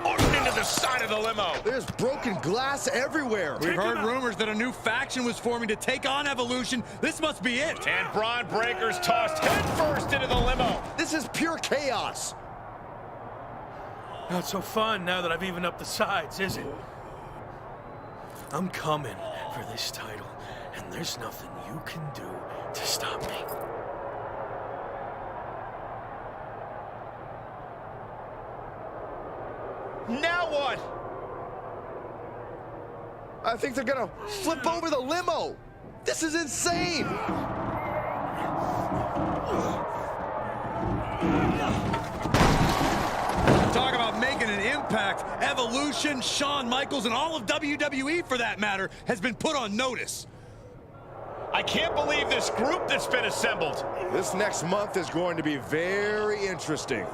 Ordered into the side of the limo. There's broken glass everywhere. We've heard rumors that a new faction was forming to take on Evolution. This must be it. And Braun Breaker's tossed headfirst into the limo. This is pure chaos. Not so fun now that I've evened up the sides, is it? I'm coming for this title, and there's nothing you can do to stop me. Now what? I think they're gonna flip over the limo. This is insane. Talk about making an impact. Evolution, Shawn Michaels, and all of WWE, for that matter, has been put on notice. I can't believe this group that's been assembled. This next month is going to be very interesting.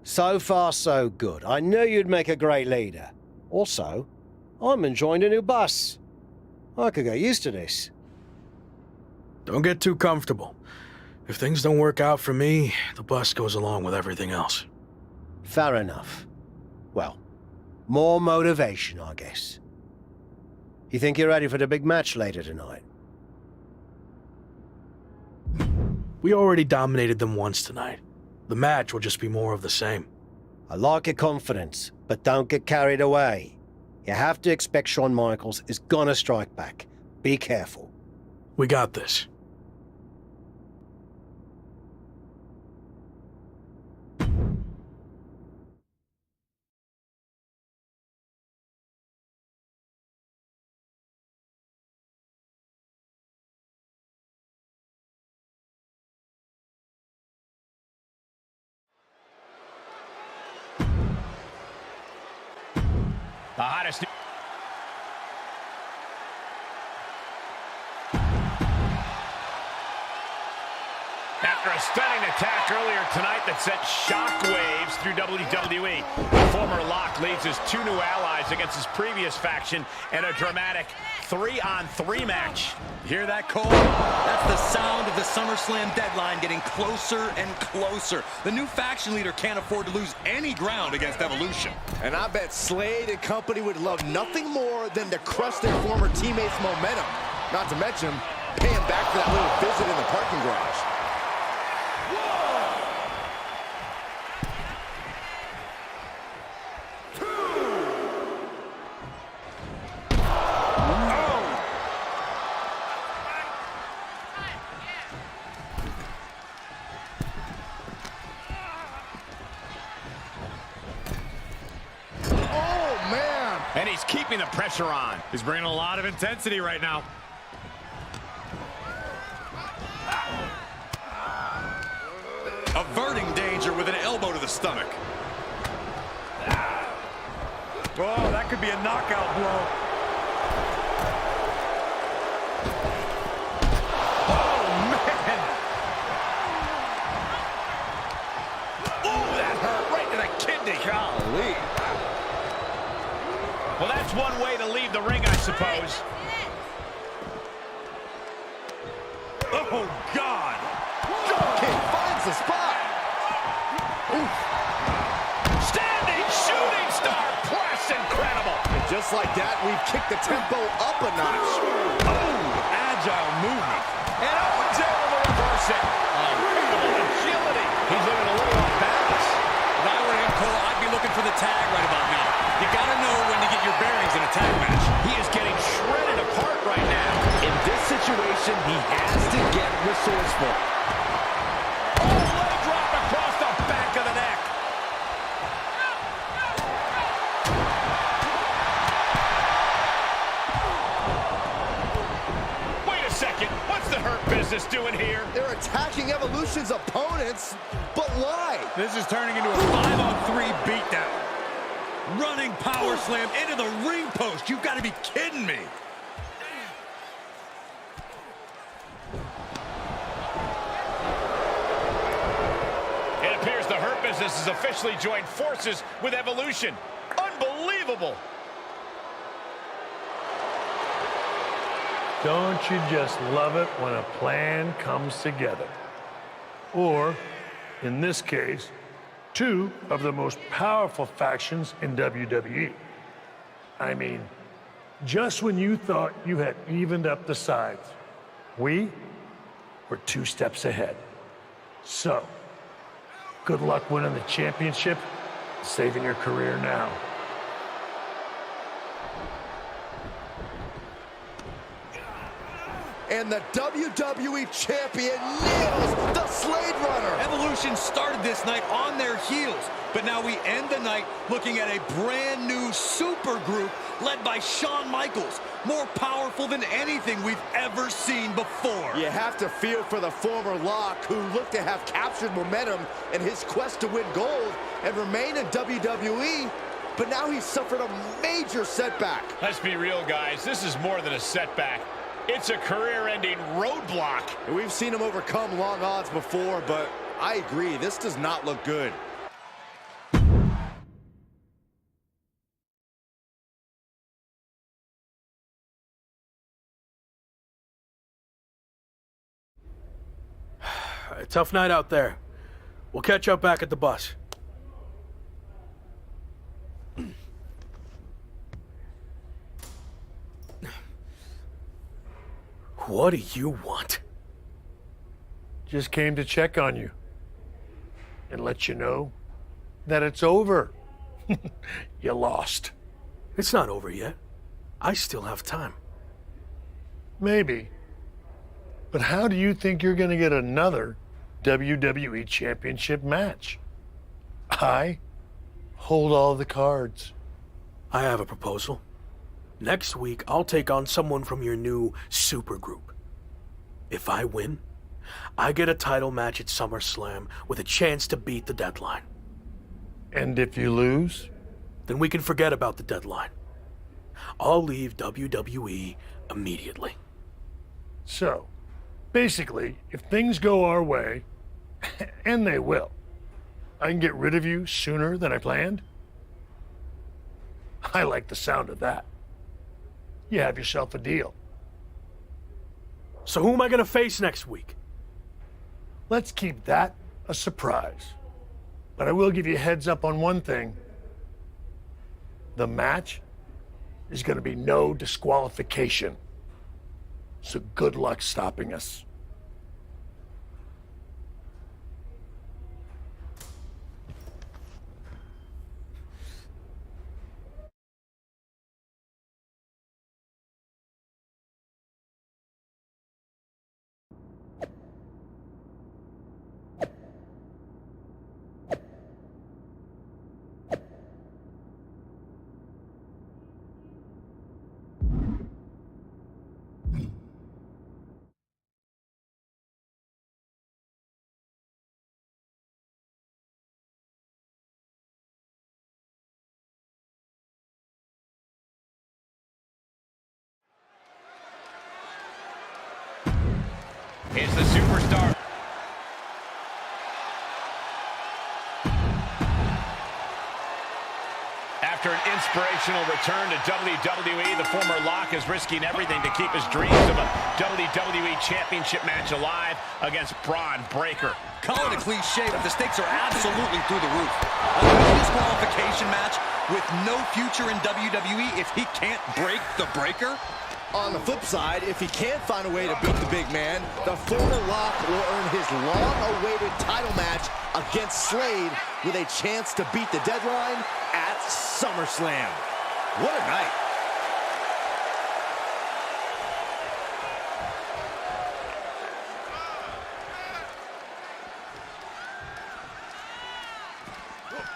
So far, so good. I knew you'd make a great leader. Also, I'm enjoying a new bus. I could get used to this. Don't get too comfortable. If things don't work out for me, the bus goes along with everything else. Fair enough. Well, more motivation, I guess. You think you're ready for the big match later tonight? We already dominated them once tonight. The match will just be more of the same. I like your confidence, but don't get carried away. You have to expect Shawn Michaels is gonna strike back. Be careful. We got this. The hottest. After a stunning attack earlier tonight that sent shockwaves through WWE, the former Lock leads his two new allies against his previous faction in a dramatic 3-on-3 match. Hear that, Cole? That's the sound of the SummerSlam deadline getting closer and closer. The new faction leader can't afford to lose any ground against Evolution. And I bet Slade and company would love nothing more than to crush their former teammates' momentum. Not to mention, pay them back for that little visit in the parking garage. And he's keeping the pressure on. He's bringing a lot of intensity right now. Averting danger with an elbow to the stomach. Oh, that could be a knockout blow. Oh, man! Oh, that hurt right to the kidney. Golly. Well, that's one way to leave the ring, I suppose. Oh, God! Dropkick finds the spot. Oof. Standing shooting star press, incredible. And just like that, we've kicked the tempo up a notch. Oh, agile movement. And Owens able to reverse it. Incredible agility. He's looking a little off balance. If I were him, Cole, I'd be looking for the tag right about now. You gotta know when to get your bearings in a tag match. He is getting shredded apart right now. In this situation, he has to get resourceful. Oh, leg drop across the back of the neck. Oh, What's the Hurt Business doing here? They're attacking Evolution's opponents, but why? This is turning into a 5-on-3 beatdown. Running power slam into the ring post. You've got to be kidding me. It appears the Hurt Business has officially joined forces with Evolution. Unbelievable. Don't you just love it when a plan comes together? Or, in this case, two of the most powerful factions in WWE. I mean, just when you thought you had evened up the sides, we were 2 steps ahead. So, good luck winning the championship, saving your career now. And the WWE Champion nails the Slade Runner. Evolution started this night on their heels, but now we end the night looking at a brand new super group led by Shawn Michaels, more powerful than anything we've ever seen before. You have to feel for the former Lock, who looked to have captured momentum in his quest to win gold and remain in WWE, but now he's suffered a major setback. Let's be real, guys. This is more than a setback. It's a career-ending roadblock. We've seen him overcome long odds before, but I agree, this does not look good. Tough night out there. We'll catch up back at the bus. What do you want? Just came to check on you and let you know that it's over. You lost. It's not over yet. I still have time. Maybe. But how do you think you're going to get another WWE Championship match? I hold all the cards. I have a proposal. Next week, I'll take on someone from your new supergroup. If I win, I get a title match at SummerSlam with a chance to beat the deadline. And if you lose? Then we can forget about the deadline. I'll leave WWE immediately. So, basically, if things go our way, and they will, I can get rid of you sooner than I planned? I like the sound of that. You have yourself a deal. So who am I going to face next week? Let's keep that a surprise. But I will give you a heads up on one thing. The match is going to be no disqualification. So good luck stopping us. It's the superstar. After an inspirational return to WWE, the former Lock is risking everything to keep his dreams of a WWE Championship match alive against Braun Breaker. Call it a cliche, but the stakes are absolutely through the roof. A no disqualification match with no future in WWE if he can't break the Breaker? On the flip side, if he can't find a way to beat the big man, the former Lock will earn his long-awaited title match against Slade with a chance to beat the deadline at SummerSlam. What a night.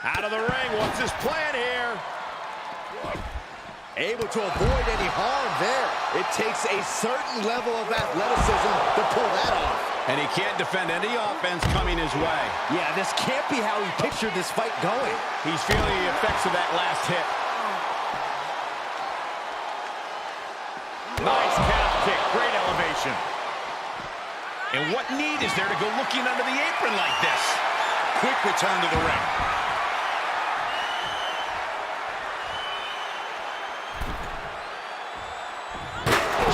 Out of the ring, what's his plan here? Able to avoid any harm there. It takes a certain level of athleticism to pull that off. And he can't defend any offense coming his way. Yeah, this can't be how he pictured this fight going. He's feeling the effects of that last hit. Nice calf kick, great elevation. And what need is there to go looking under the apron like this? Quick return to the ring.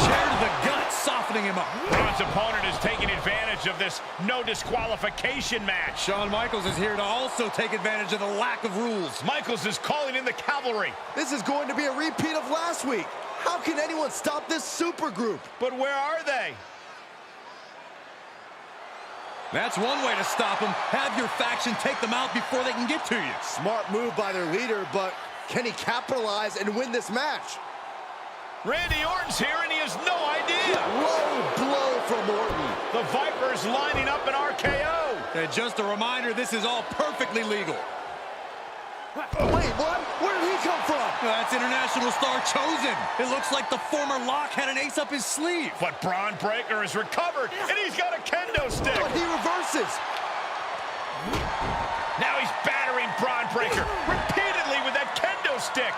Chair to the gut, softening him up. Braun's opponent is taking advantage of this no disqualification match. Shawn Michaels is here to also take advantage of the lack of rules. Michaels is calling in the cavalry. This is going to be a repeat of last week. How can anyone stop this super group? But where are they? That's one way to stop them. Have your faction take them out before they can get to you. Smart move by their leader, but can he capitalize and win this match? Randy Orton's here and he has no idea. Low blow from Orton. The Viper's lining up an RKO. And just a reminder, this is all perfectly legal. Wait, what? Where did he come from? That's international star Chosen. It looks like the former Lock had an ace up his sleeve. But Braun Breaker has recovered, and he's got a kendo stick. But he reverses. Now he's battering Braun Breaker repeatedly with that kendo stick.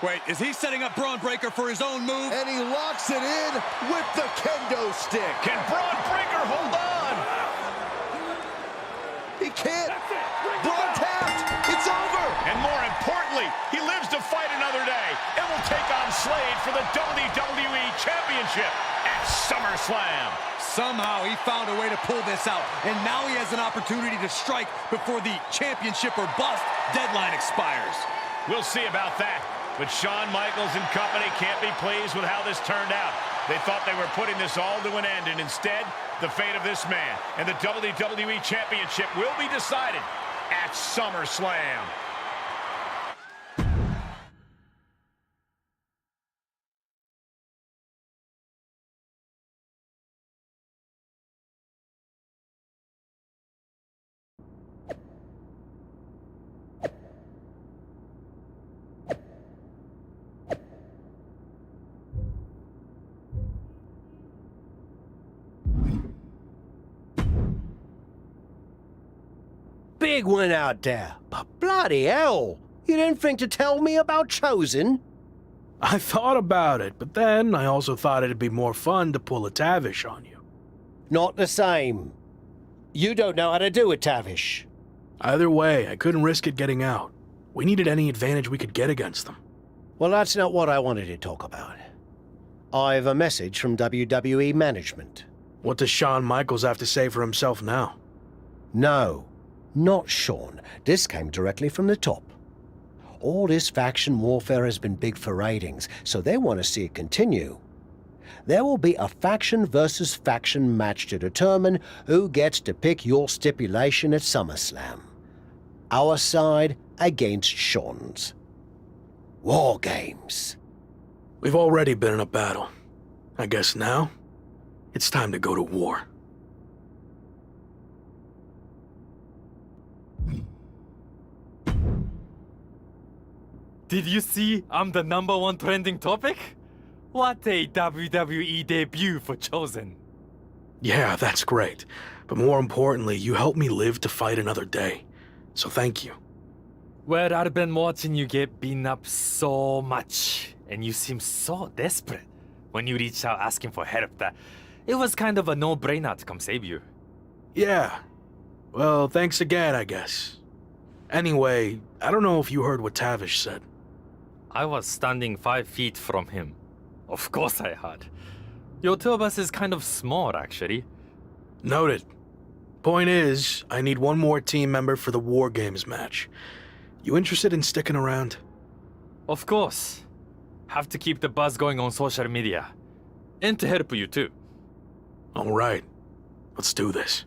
Wait, is he setting up Braun Breaker for his own move? And he locks it in with the kendo stick. Can Braun Breaker hold on? He can't. Braun tapped. It's over. And more importantly, he lives to fight another day and will take on Slade for the WWE Championship at SummerSlam. Somehow he found a way to pull this out, and now he has an opportunity to strike before the championship or bust deadline expires. We'll see about that. But Shawn Michaels and company can't be pleased with how this turned out. They thought they were putting this all to an end, and instead, the fate of this man and the WWE Championship will be decided at SummerSlam. Big one out there. But bloody hell, you didn't think to tell me about Chosen? I thought about it, but then I also thought it'd be more fun to pull a Tavish on you. Not the same. You don't know how to do it, Tavish. Either way, I couldn't risk it getting out. We needed any advantage we could get against them. Well, that's not what I wanted to talk about. I have a message from WWE management. What does Shawn Michaels have to say for himself now? No, not Shawn. This came directly from the top. All this faction warfare has been big for ratings, so they want to see it continue. There will be a faction versus faction match to determine who gets to pick your stipulation at SummerSlam. Our side against Shawn's. War Games. We've already been in a battle. I guess now, it's time to go to war. Did you see I'm the #1 trending topic? What a WWE debut for Chosen. Yeah, that's great. But more importantly, you helped me live to fight another day. So thank you. Well, I've been watching you get beaten up so much, and you seem so desperate when you reached out asking for help that it was kind of a no-brainer to come save you. Yeah. Well, thanks again, I guess. Anyway, I don't know if you heard what Tavish said. I was standing 5 feet from him. Of course I had. Your two of us is kind of small, actually. Noted. Point is, I need one more team member for the War Games match. You interested in sticking around? Of course. Have to keep the buzz going on social media. And to help you too. All right. Let's do this.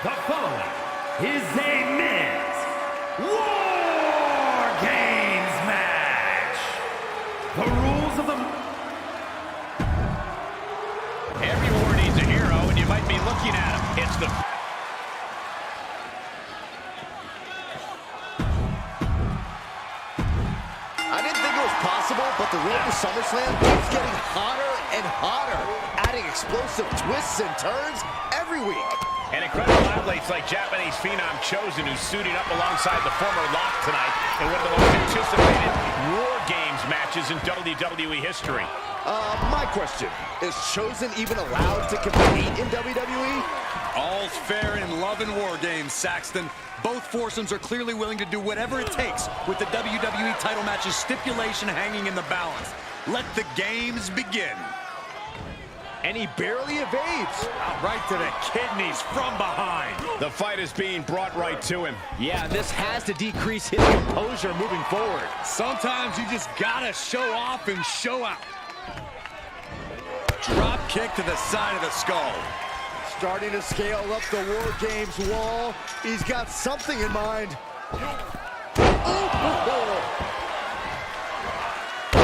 The following is a men's War Games match. The rules of the... Every war needs a hero, and you might be looking at him. It's the... I didn't think it was possible, but the road to SummerSlam keeps getting hotter and hotter, adding explosive twists and turns every week. And incredible athletes like Japanese phenom Chosen, who's suiting up alongside the former Lock tonight in one of the most anticipated War Games matches in WWE history. My question, is Chosen even allowed to compete in WWE? All's fair in love and war games, Saxton. Both foursomes are clearly willing to do whatever it takes with the WWE title match's stipulation hanging in the balance. Let the games begin. And he barely evades. Right to the kidneys from behind. The fight is being brought right to him. Yeah, this has to decrease his composure moving forward. Sometimes you just gotta show off and show out. Drop kick to the side of the skull. Starting to scale up the War Games wall. He's got something in mind.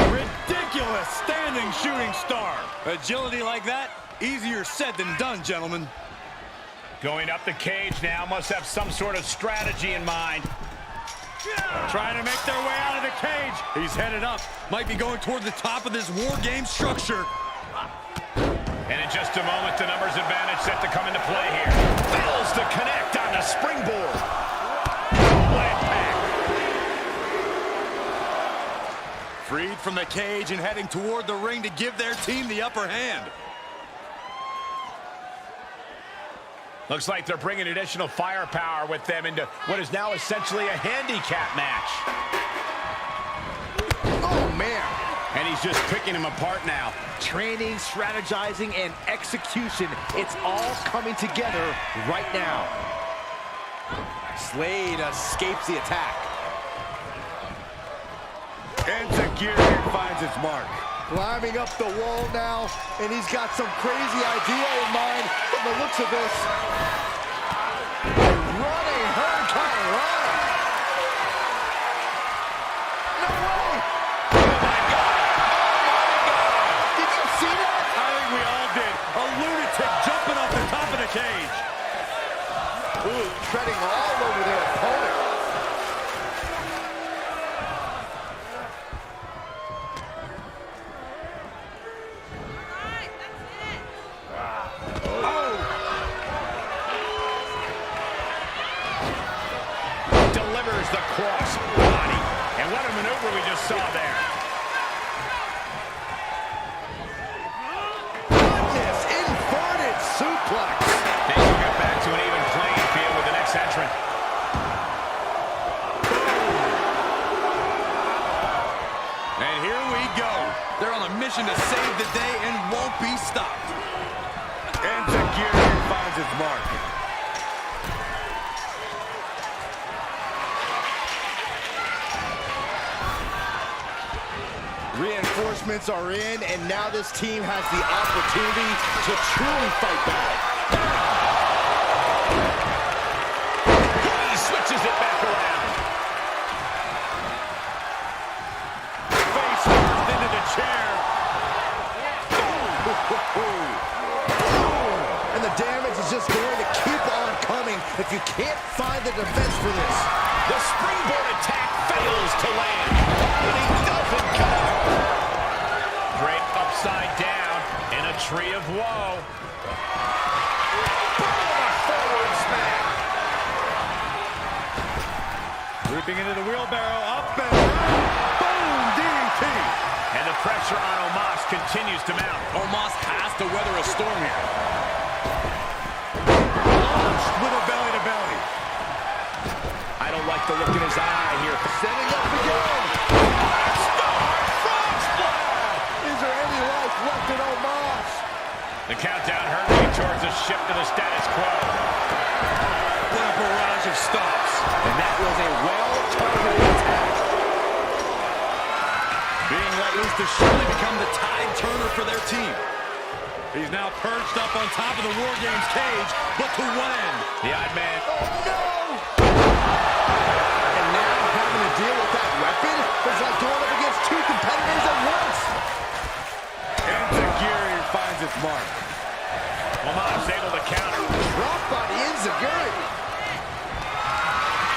Ridiculous standing shooting star. Agility like that, easier said than done, gentlemen. Going up the cage now, must have some sort of strategy in mind. Trying to make their way out of the cage. He's headed up. Might be going toward the top of this War Game structure. And in just a moment, the numbers advantage set to come into play here. Fails to connect on the springboard. Freed from the cage and heading toward the ring to give their team the upper hand. Looks like they're bringing additional firepower with them into what is now essentially a handicap match. Oh, man. And he's just picking him apart now. Training, strategizing, and execution. It's all coming together right now. Slade escapes the attack. Enzuigiri finds its mark. Climbing up the wall now, and he's got some crazy idea in mind from the looks of this. Running Hurricane Run. No way! Oh my God! Did you see that? I think we all did. A lunatic jumping off the top of the cage. Ooh, treading all over their opponent. Delivers the cross body. And what a maneuver we just saw there. Goodness, inverted suplex. Things will get back to an even playing field with the next entrant. And here we go. They're on a mission to save the day and won't be stopped. Enzuigiri finds its mark. Reinforcements are in, and now this team has the opportunity to truly fight back. He switches it back around. Face first into the chair. And the damage is just going to keep on coming if you can't find the defense for this. The springboard attack fails to land. But he doesn't connect. Draped upside down in a tree of woe. Boom, a forward smack. Leaping into the wheelbarrow, up and right. Boom, DDT. And the pressure on Omos continues to mount. Omos has to weather a storm here. Launched with a belly-to-belly. I don't like the look in his eye here. Setting up again. Is there any life left in Omos? The countdown hurtling towards a shift to the status quo. What a barrage of stops. And that was a well-targeted attack. Being let loose to surely become the tide turner for their team. He's now perched up on top of the War Games cage, but to what end? The odd man. Oh, no! And now having to deal with that weapon is like going up against two competitors at once. Enziguri finds its mark. Lamon's able to counter. Dropped by the Enziguri.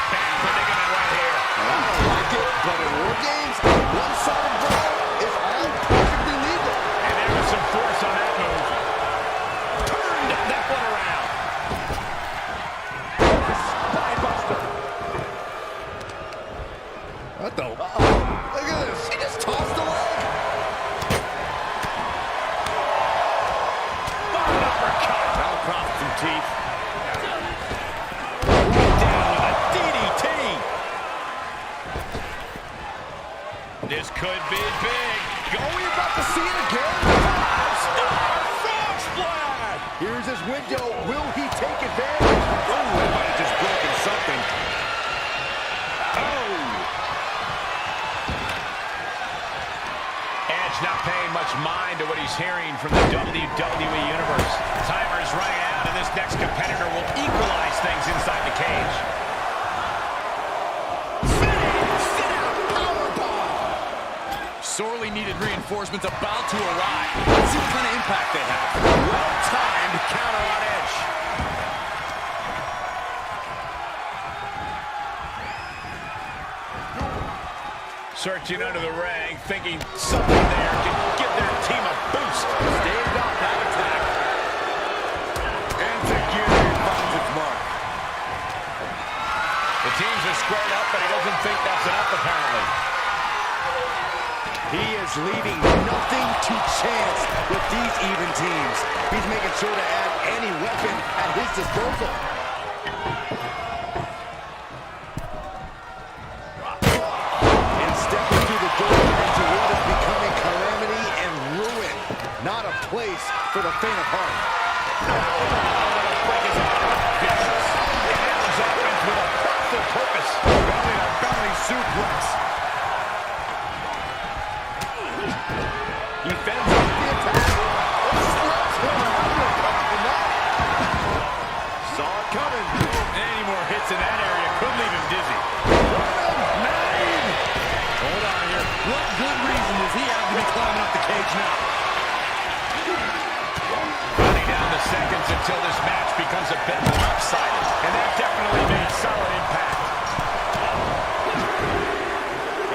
Bad predicament right here. I don't like it, but in War Games, one-sided brawl is all perfectly legal. And there was some force on that move. Turned that one around. Spinebuster. What the? Look at this. He just tossed the leg. That'll cost some teeth. Down with a DDT. This could be big. Are we about to see it again? Star frog splash. Here's his window. Will he take advantage? Oh, he might have just broken something. Oh. Edge not paying much mind to what he's hearing from the WWE Universe. Timer is running out, and this next competitor will equalize things inside the cage. Sorely needed reinforcements about to arrive. Let's see what kind of impact they have. Well-timed counter on Edge. Searching under the ring, thinking something there can give their team a boost. Staved off that attack. Enziguri finds its mark. The teams are squared up, but he doesn't think that's enough, apparently. He is leaving nothing to chance with these even teams. He's making sure to add any weapon at his disposal. And stepping through the door into what is becoming calamity and ruin. Not a place for the faint of heart. Break his arm. Vicious. And Edge's offense with a powerful purpose. Belly to belly suplex. He fends off the attack. Saw it coming. Any more hits in that area could leave him dizzy. Hold on here. What good reason does he have to be climbing up the cage now? Running down the seconds until this match becomes a bit lopsided. And that definitely made solid impact.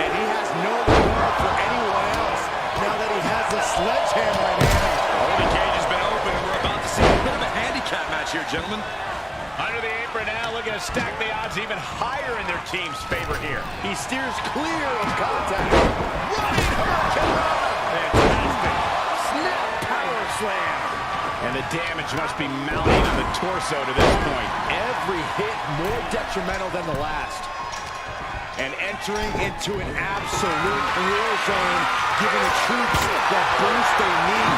And he has no regard for anyone else now that he has a sledgehammer in hand. The cage has been open, and we're about to see a bit of a handicap match here, gentlemen. Under the apron now, looking to stack the odds even higher in their team's favor here. He steers clear of contact. Running hurricane. Fantastic. Snap power slam. And the damage must be mounting on the torso to this point. Every hit more detrimental than the last. And entering into an absolute war zone, giving the troops the boost they need.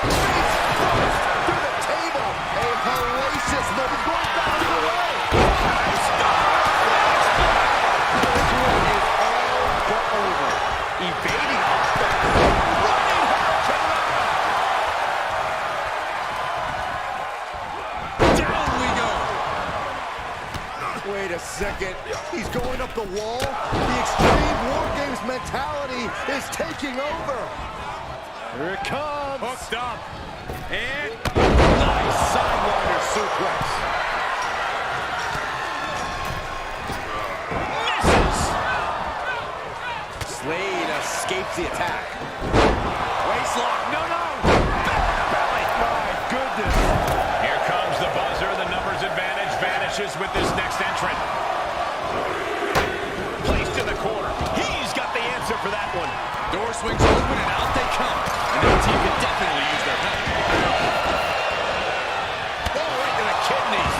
Face first through the table. A hellacious move. Going back to the way. This one is all but over. Evading offense. Running hurricane. Down we go. Wait a second. He's going up the wall. The Extreme War Games mentality is taking over. Here it comes. Hooked up. And nice sidewinder suplex. Misses. Slade escapes the attack. Waistlock. No. Belly. My goodness. Here comes the buzzer. The numbers advantage vanishes with this next entrant. Placed in the corner. He's got the answer for that one. Door swings open, and out they come. And their team can definitely use their help. Oh, right to the kidneys.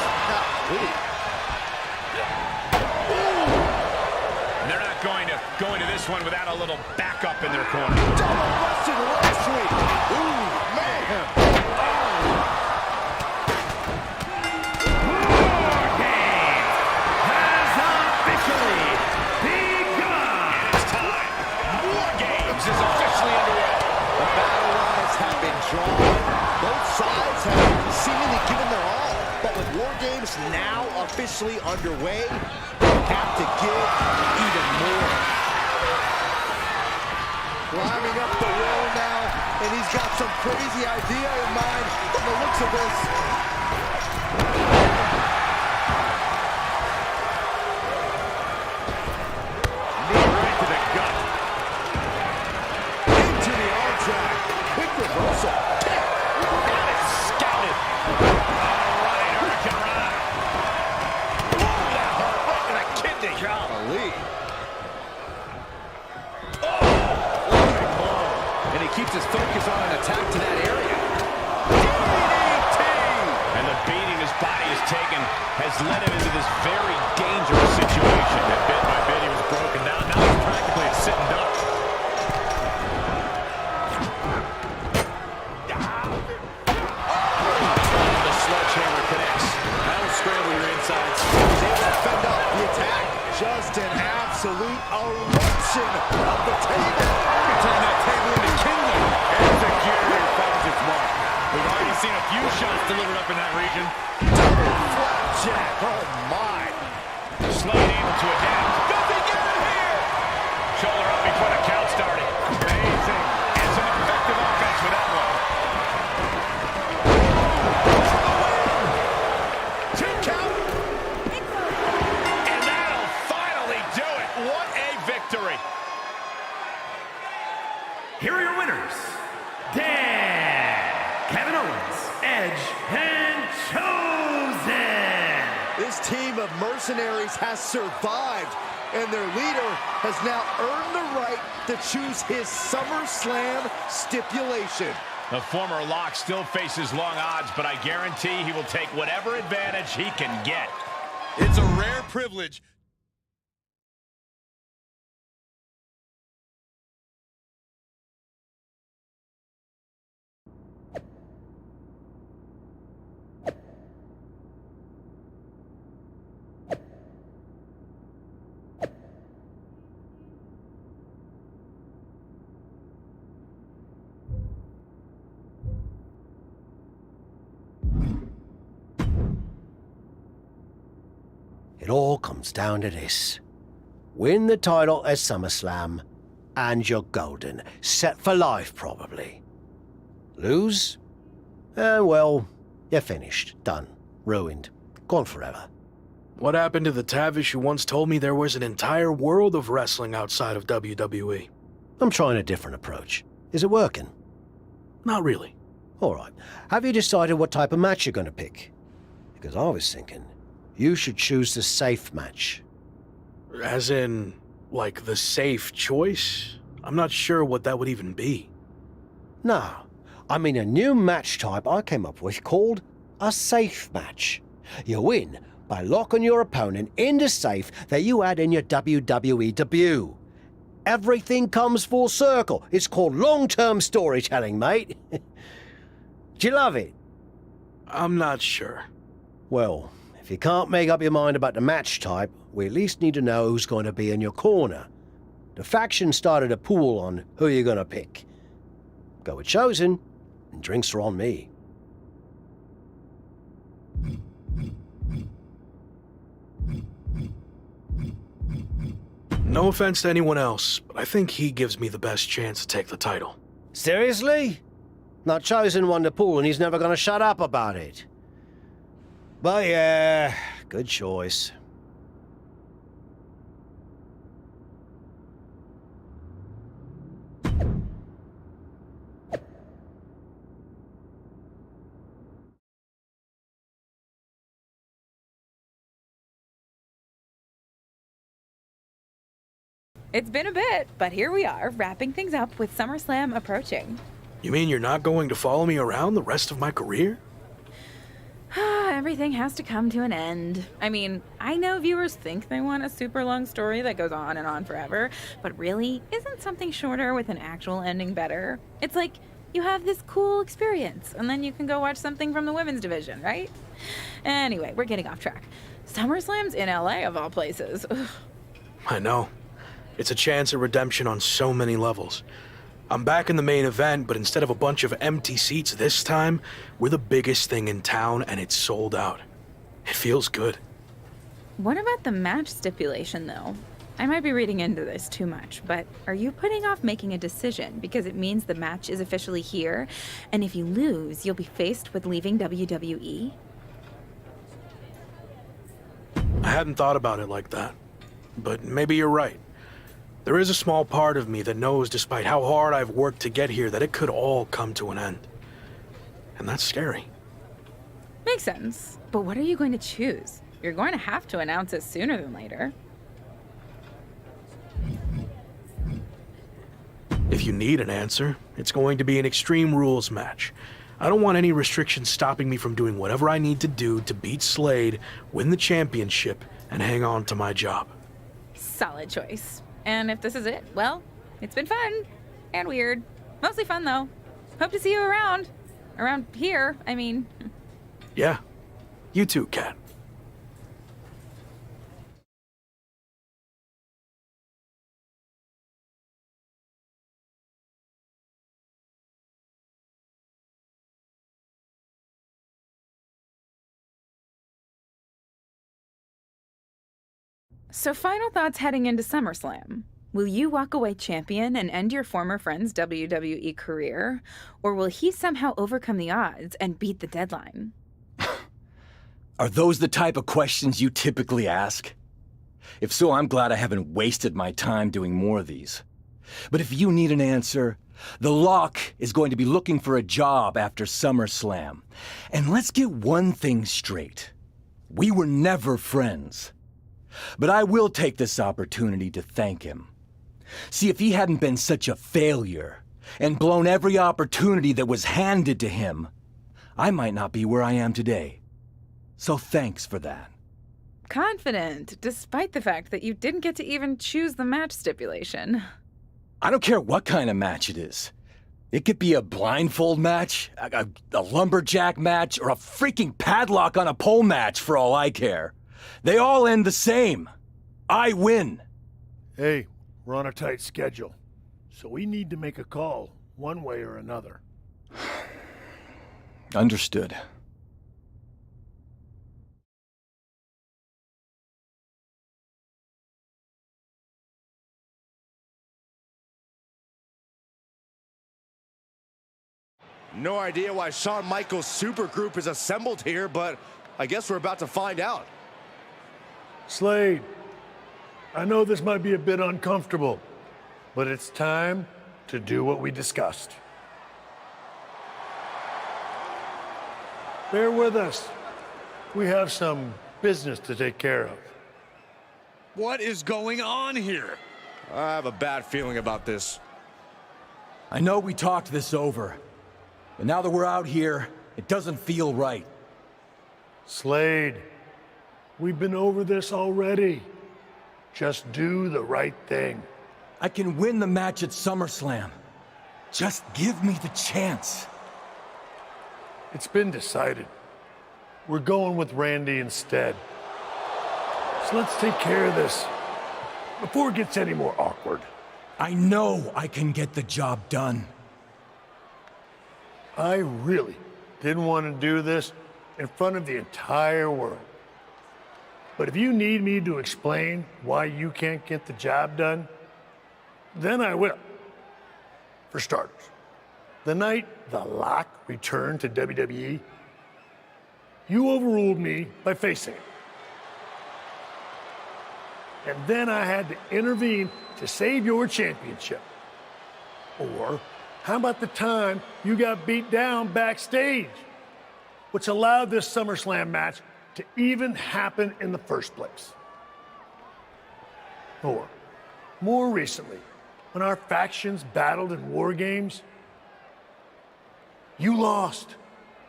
And they're not going to go into this one without a little backup in their corner. Double busted leg sweep. Ooh, mayhem. sides have seemingly given their all, but with War Games now officially underway, they have to give even more. Climbing up the wall now, and he's got some crazy idea in mind from the looks of this. Knee right to the gut. Into the arm drag. Quick reversal. Kick. Got it scouted. All right, Hurricanrana. Ooh, that hurt right to the kidney. Golly. And he keeps his focus on an attack to that area. DDT! And the beating his body has taken has led him into this very dangerous situation. And bit by bit he was broken down. Now he's practically a sitting duck. The sledgehammer connects. That'll scramble your insides. He's able to fend off the attack. Just an absolute eruption of the table. Turn that table into kindling. Executor finds its mark. We've already seen a few shots delivered up in that region. Flapjack. Oh, my. Slade able to adapt. Does he get it here? Shoulder up before the count started. Amazing. And some effective offense with that one. Two count. And that'll finally do it. What a victory. Here are your winners, Dan, Kevin Owens, Edge, and Chosen. This team of mercenaries has survived, and their leader has now earned the right to choose his SummerSlam stipulation. The former Lock still faces long odds, but I guarantee he will take whatever advantage he can get. It's a rare privilege. It all comes down to this. Win the title at SummerSlam, and you're golden. Set for life, probably. Lose? Well, you're finished. Done. Ruined. Gone forever. What happened to the Tavish who once told me there was an entire world of wrestling outside of WWE? I'm trying a different approach. Is it working? Not really. All right. Have you decided what type of match you're going to pick? Because I was thinking you should choose the safe match. As in, like, the safe choice? I'm not sure what that would even be. No. I mean a new match type I came up with called a safe match. You win by locking your opponent in the safe that you had in your WWE debut. Everything comes full circle. It's called long-term storytelling, mate. Do you love it? I'm not sure. Well, if you can't make up your mind about the match type, we at least need to know who's going to be in your corner. The faction started a pool on who you're going to pick. Go with Chosen, and drinks are on me. No offense to anyone else, but I think he gives me the best chance to take the title. Seriously? Not Chosen won the pool and he's never going to shut up about it. But yeah, good choice. It's been a bit, but here we are, wrapping things up with SummerSlam approaching. You mean you're not going to follow me around the rest of my career? Everything has to come to an end. I mean, I know viewers think they want a super long story that goes on and on forever, but really, isn't something shorter with an actual ending better? It's like you have this cool experience, and then you can go watch something from the women's division, right? Anyway, we're getting off track. SummerSlam's in LA, of all places. Ugh. I know. It's a chance at redemption on so many levels. I'm back in the main event, but instead of a bunch of empty seats this time, we're the biggest thing in town and it's sold out. It feels good. What about the match stipulation, though? I might be reading into this too much, but are you putting off making a decision because it means the match is officially here, and if you lose, you'll be faced with leaving WWE? I hadn't thought about it like that, but maybe you're right. There is a small part of me that knows, despite how hard I've worked to get here, that it could all come to an end. And that's scary. Makes sense. But what are you going to choose? You're going to have to announce it sooner than later. If you need an answer, it's going to be an Extreme Rules match. I don't want any restrictions stopping me from doing whatever I need to do to beat Slade, win the championship, and hang on to my job. Solid choice. And if this is it, well, it's been fun. And weird. Mostly fun, though. Hope to see you around. Around here, I mean. Yeah. You too, Kat. So final thoughts heading into SummerSlam. Will you walk away champion and end your former friend's WWE career? Or will he somehow overcome the odds and beat the deadline? Are those the type of questions you typically ask? If so, I'm glad I haven't wasted my time doing more of these. But if you need an answer, the Lock is going to be looking for a job after SummerSlam. And let's get one thing straight. We were never friends. But I will take this opportunity to thank him. See, if he hadn't been such a failure and blown every opportunity that was handed to him, I might not be where I am today. So thanks for that. Confident, despite the fact that you didn't get to even choose the match stipulation. I don't care what kind of match it is. It could be a blindfold match, a lumberjack match, or a freaking padlock on a pole match for all I care. They all end the same. I win. Hey, we're on a tight schedule, so we need to make a call one way or another. Understood. No idea why Shawn Michaels' supergroup is assembled here, but I guess we're about to find out. Slade, I know this might be a bit uncomfortable, but it's time to do what we discussed. Bear with us. We have some business to take care of. What is going on here? I have a bad feeling about this. I know we talked this over, but now that we're out here, it doesn't feel right. Slade, we've been over this already. Just do the right thing. I can win the match at SummerSlam. Just give me the chance. It's been decided. We're going with Randy instead. So let's take care of this before it gets any more awkward. I know I can get the job done. I really didn't want to do this in front of the entire world. But if you need me to explain why you can't get the job done, then I will. For starters, the night The Lock returned to WWE, you overruled me by facing it. And then I had to intervene to save your championship. Or how about the time you got beat down backstage, which allowed this SummerSlam match to even happen in the first place? Or, more recently, when our factions battled in war games, you lost,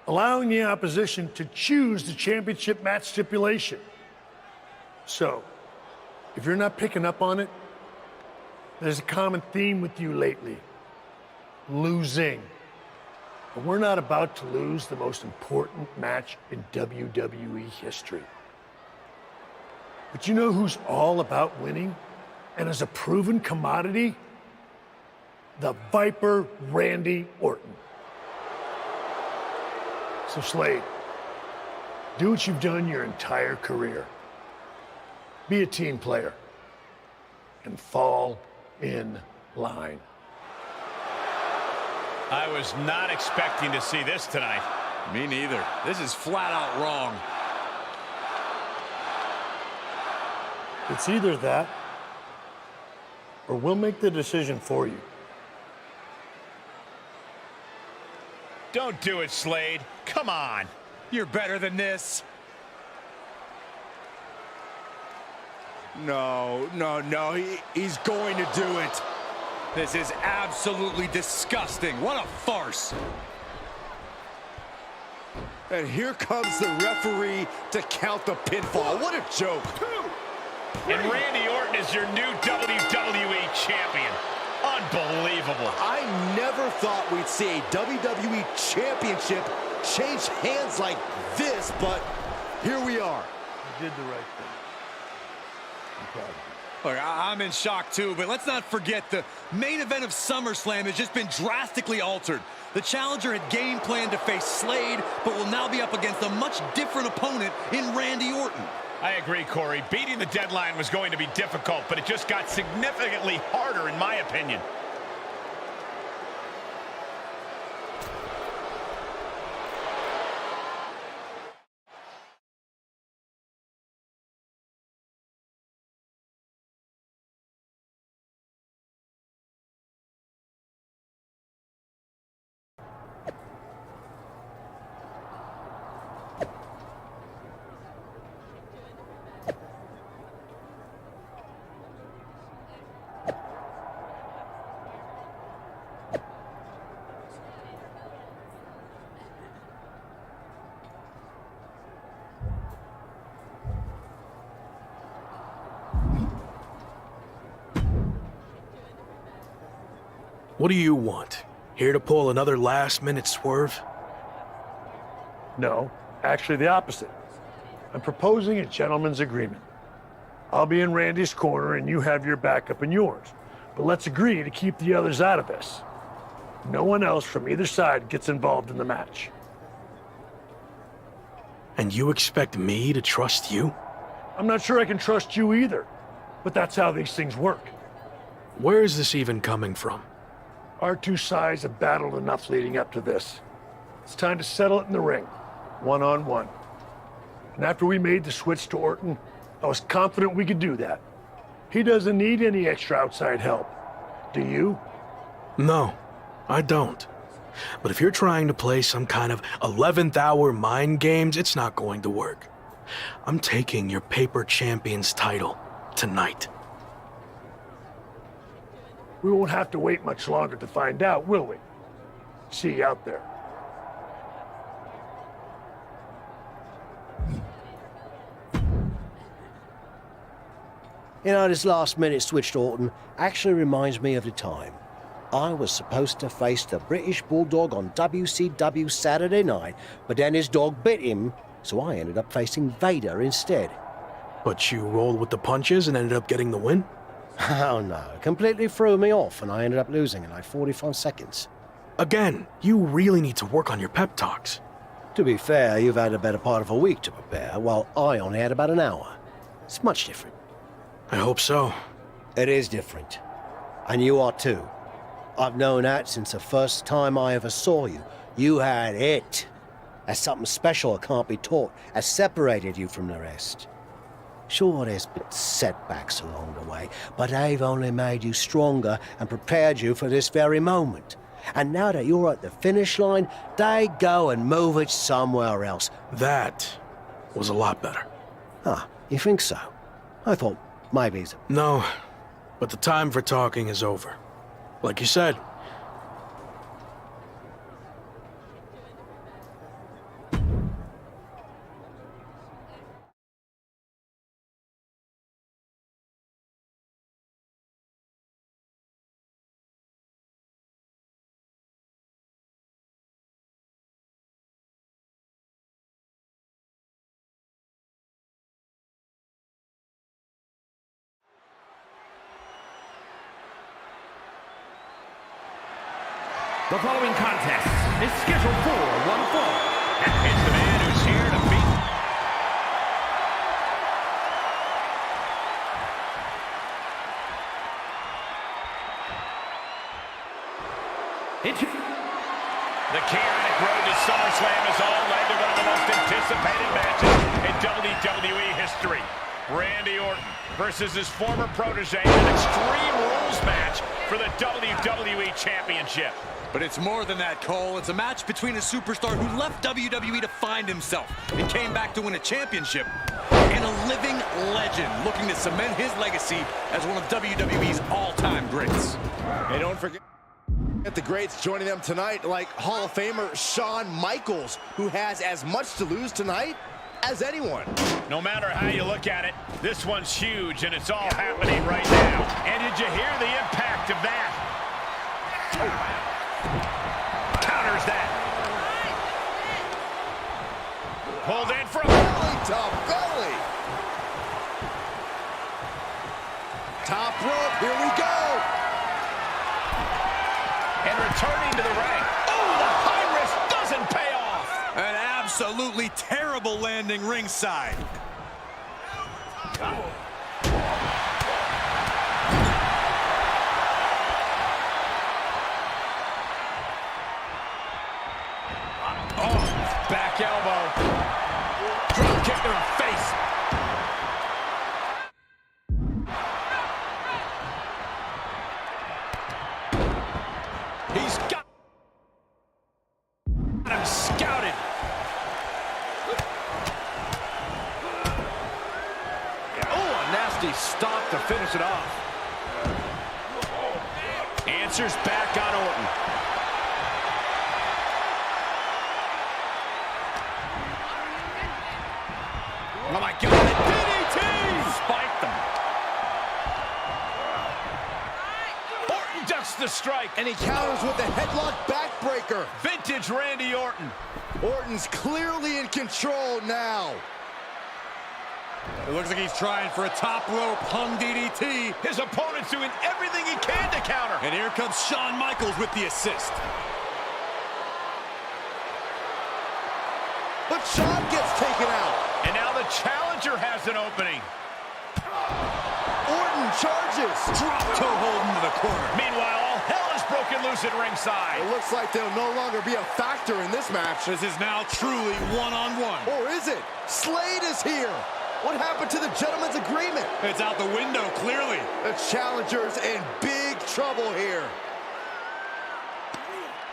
allowing the opposition to choose the championship match stipulation. So, if you're not picking up on it, there's a common theme with you lately: losing. But we're not about to lose the most important match in WWE history. But you know who's all about winning and is a proven commodity? the Viper Randy Orton. So Slade, do what you've done your entire career. Be a team player and fall in line. I was not expecting to see this tonight. Me neither. This is flat out wrong. It's either that, or we'll make the decision for you. Don't do it, Slade. Come on. You're better than this. No, he's going to do it. This is absolutely disgusting. What a farce. And here comes the referee to count the pinfall. What a joke. And Randy Orton is your new WWE champion. Unbelievable. I never thought we'd see a WWE championship change hands like this, but here we are. You did the right thing. I'm proud of you. Look, I'm in shock too, but let's not forget the main event of SummerSlam has just been drastically altered. The challenger had game planned to face Slade, but will now be up against a much different opponent in Randy Orton. I agree, Corey. Beating the deadline was going to be difficult, but it just got significantly harder, in my opinion. What do you want? Here to pull another last-minute swerve? No, actually the opposite. I'm proposing a gentleman's agreement. I'll be in Randy's corner and you have your backup in yours. But let's agree to keep the others out of this. No one else from either side gets involved in the match. And you expect me to trust you? I'm not sure I can trust you either, but that's how these things work. Where is this even coming from? Our two sides have battled enough leading up to this. It's time to settle it in the ring, one-on-one. And after we made the switch to Orton, I was confident we could do that. He doesn't need any extra outside help. Do you? No, I don't. But if you're trying to play some kind of 11th hour mind games, it's not going to work. I'm taking your paper champion's title tonight. We won't have to wait much longer to find out, will we? See you out there. You know, this last-minute switch to Orton actually reminds me of the time I was supposed to face the British Bulldog on WCW Saturday night, but then his dog bit him, so I ended up facing Vader instead. But you rolled with the punches and ended up getting the win? Oh no, it completely threw me off and I ended up losing in like 45 seconds. Again, you really need to work on your pep talks. To be fair, you've had a better part of a week to prepare, while I only had about an hour. It's much different. I hope so. It is different. And you are too. I've known that since the first time I ever saw you. You had it. That's something special that can't be taught, has separated you from the rest. Sure, there's been setbacks along the way, but they've only made you stronger and prepared you for this very moment. And now that you're at the finish line, they go and move it somewhere else. That was a lot better. Ah, you think so? I thought maybe it's... No, but the time for talking is over. Like you said. The following contest is scheduled for one fall. It's the man who's here to beat. The chaotic road to SummerSlam has all led to one of the most anticipated matches in WWE history. Randy Orton versus his former protege in an Extreme Rules match for the WWE Championship. But it's more than that, Cole. It's a match between a superstar who left WWE to find himself and came back to win a championship, and a living legend looking to cement his legacy as one of WWE's all-time greats. And don't forget the greats joining them tonight, like Hall of Famer Shawn Michaels, who has as much to lose tonight as anyone. No matter how you look at it, this one's huge, and it's all happening right now. And did you hear the impact of that? Counters that. Pulled in from belly to belly. Top rope, here we go. And returning to the ring. Oh, the high risk doesn't pay off. An absolutely terrible landing ringside. Oh, back elbow. Drop kick to the face. He's got him scouted. Oh, a nasty stop to finish it off. Answers back on Orton. Oh my God, a DDT! Spiked them. Orton ducks the strike. And he counters with a headlock backbreaker. Vintage Randy Orton. Orton's clearly in control now. It looks like he's trying for a top rope hung DDT. His opponent's doing everything he can to counter. And here comes Shawn Michaels with the assist. But Shawn gets taken out. And now the challenger has an opening. Orton charges. Drop toe hold into the corner. Meanwhile, all hell is broken loose at ringside. It looks like they'll no longer be a factor in this match. This is now truly one-on-one. Or is it? Slade is here. What happened to the gentleman's agreement? It's out the window, clearly. The challenger's in big trouble here.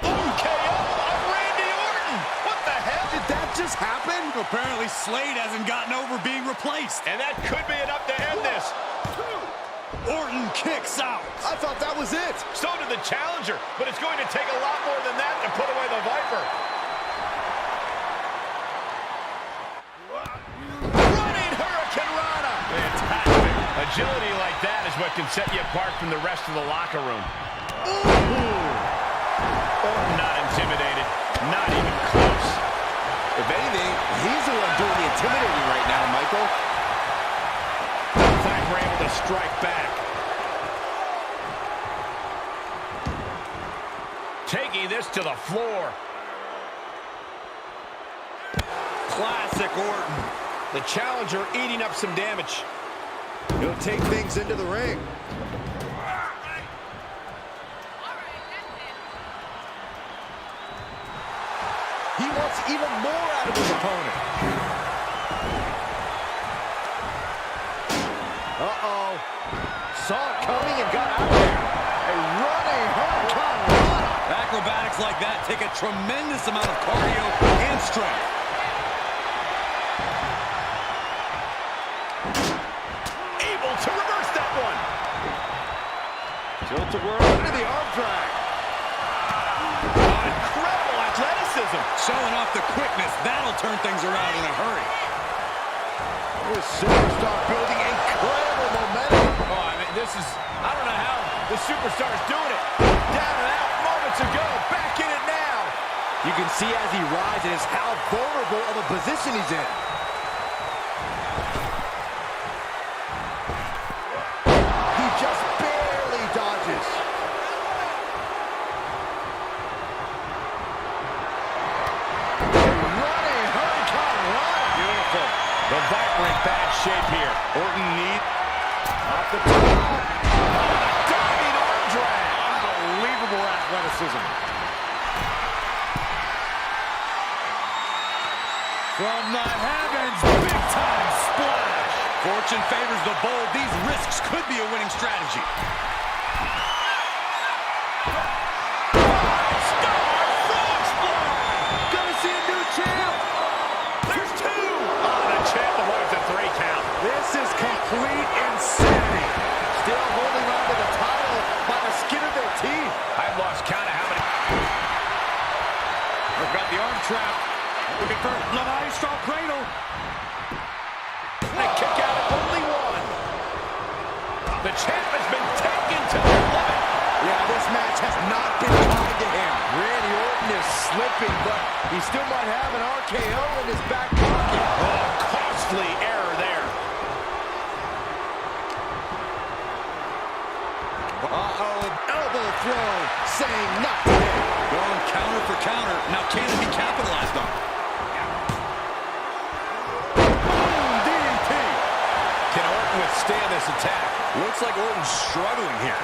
KO of Randy Orton. What the hell? Did that just happen? Apparently Slade hasn't gotten over being replaced. And that could be enough to end this. Orton kicks out. I thought that was it. So did the challenger, but it's going to take a lot more than that to put away the Viper. Running Hurricane Rana. Fantastic. Agility like that is what can set you apart from the rest of the locker room. Orton not intimidated, not even close. If anything, he's the one doing the intimidating right now, Michael. Zack were able to strike back. Taking this to the floor. Classic Orton. The challenger eating up some damage. He'll take things into the ring. He wants even more out of his opponent. Uh-oh. Saw it coming and got out there. A running Hurricane Rana. Acrobatics like that take a tremendous amount of cardio and strength. Able to reverse that one. Tilt-a-whirl into the arm drag. Incredible athleticism. Showing off the quickness, that'll turn things around in a hurry. This superstar building incredible momentum. Oh, I mean, this is, I don't know how the superstar is doing it. Down and out moments ago, back in it now. You can see as he rises how vulnerable of a position he's in. He just barely dodges. The Viper in bad shape here. Orton need off the top. Diving arm drag. Unbelievable athleticism. From the heavens, big time splash. Fortune favors the bold. These risks could be a winning strategy. Gonna see a new champ. There's two. Oh, the champ avoids a 3 count. This is complete insanity. Still holding on to the title by the skin of their teeth. I've lost count of how many. We've got the arm trap. Looking for the Maestro cradle. A kick out of only one. The champ has been taken to the limit. Yeah, this match has not been kind to him. Randy Orton is slipping, but he still might have an RKO in his back pocket. Oh, costly error there. Uh-oh, elbow throw, saying not today. Going counter for counter. Now can it be capitalized on? Withstand this attack. Looks like Orton's struggling here.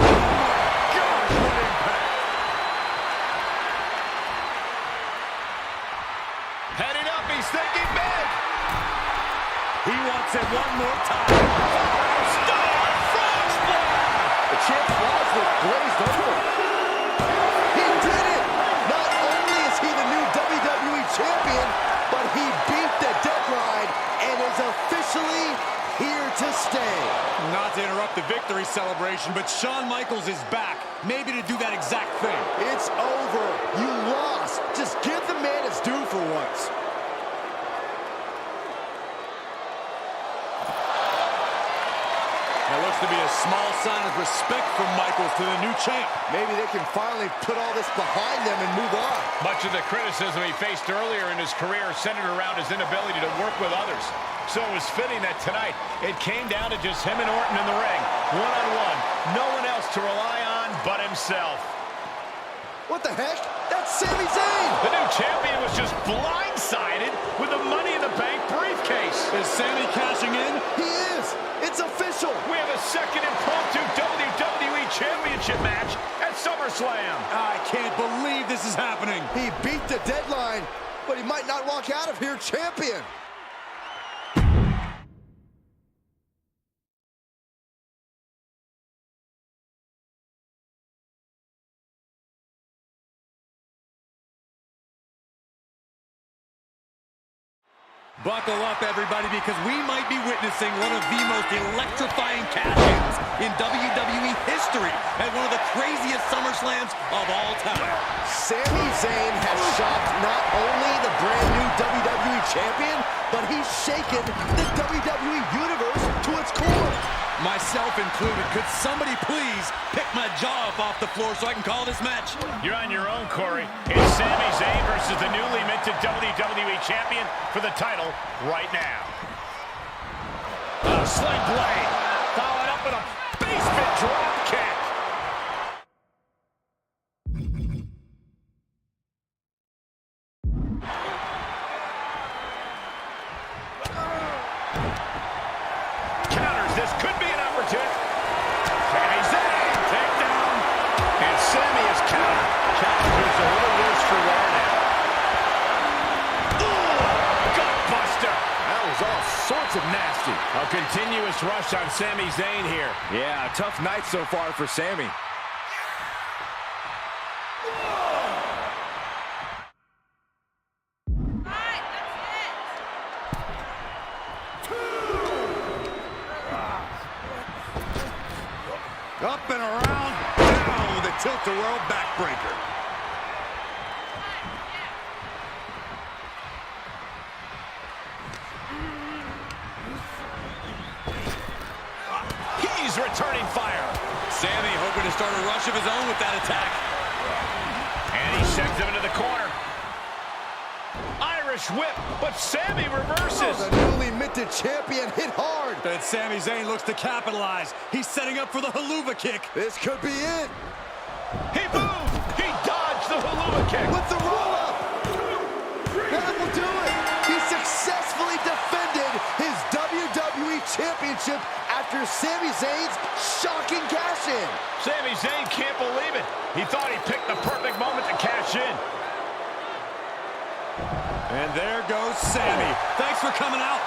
Oh my gosh, what impact. Heading up, he's thinking big. He wants it one more time. Five-star frog splash. The champ's eyes look glazed over. He did it. Not only is he the new WWE champion, but he beat the deadline and is officially here to stay. Not to interrupt the victory celebration, but Shawn Michaels is back. Maybe to do that exact thing. It's over. You lost. Just give the man his due for once. That looks to be a small sign of respect from Michaels to the new champ. Maybe they can finally put all this behind them and move on. Much of the criticism he faced earlier in his career centered around his inability to work with others. So it was fitting that tonight it came down to just him and Orton in the ring, one-on-one. No one else to rely on but himself. What the heck? That's Sami Zayn! The new champion was just blindsided with the Money in the Bank briefcase. Is Sami cashing in? He is! It's official! We have a second impromptu WWE Championship match at SummerSlam. I can't believe this is happening. He beat the deadline, but he might not walk out of here champion. Buckle up, everybody, because we might be witnessing one of the most electrifying cash-ins in WWE history at one of the craziest SummerSlams of all time. Sami Zayn has shocked not only the brand new WWE Champion, but he's shaken the WWE Universe to its core. Myself included. Could somebody please pick my jaw up off the floor so I can call this match? You're on your own, Corey. It's Sami Zayn versus the newly minted WWE Champion for the title right now. A sling blade, followed up with a basement drop kick. Counters, this could be an opportunity. Sami Zayn, takedown. And Sami is countered. Challenger's a little worse for wear now. Ooh, gutbuster. That was all sorts of nasty. A continuous rush on Sami Zayn here. Yeah, a tough night so far for Sami. Up and around, down with a tilt-a-whirl backbreaker. He's returning fire. Sami hoping to start a rush of his own with that attack. And he sends him into the corner. Irish whip, but Sami reverses. Oh, the newly minted champion hit hard. But Sami Zayn looks to capitalize. He's setting up for the haluva kick. This could be it. He moved. He dodged the haluva kick. With the roll-up. That will do it. He Championship after Sami Zayn's shocking cash-in. Sami Zayn can't believe it. He thought he picked the perfect moment to cash in. And there goes Sami. Thanks for coming out.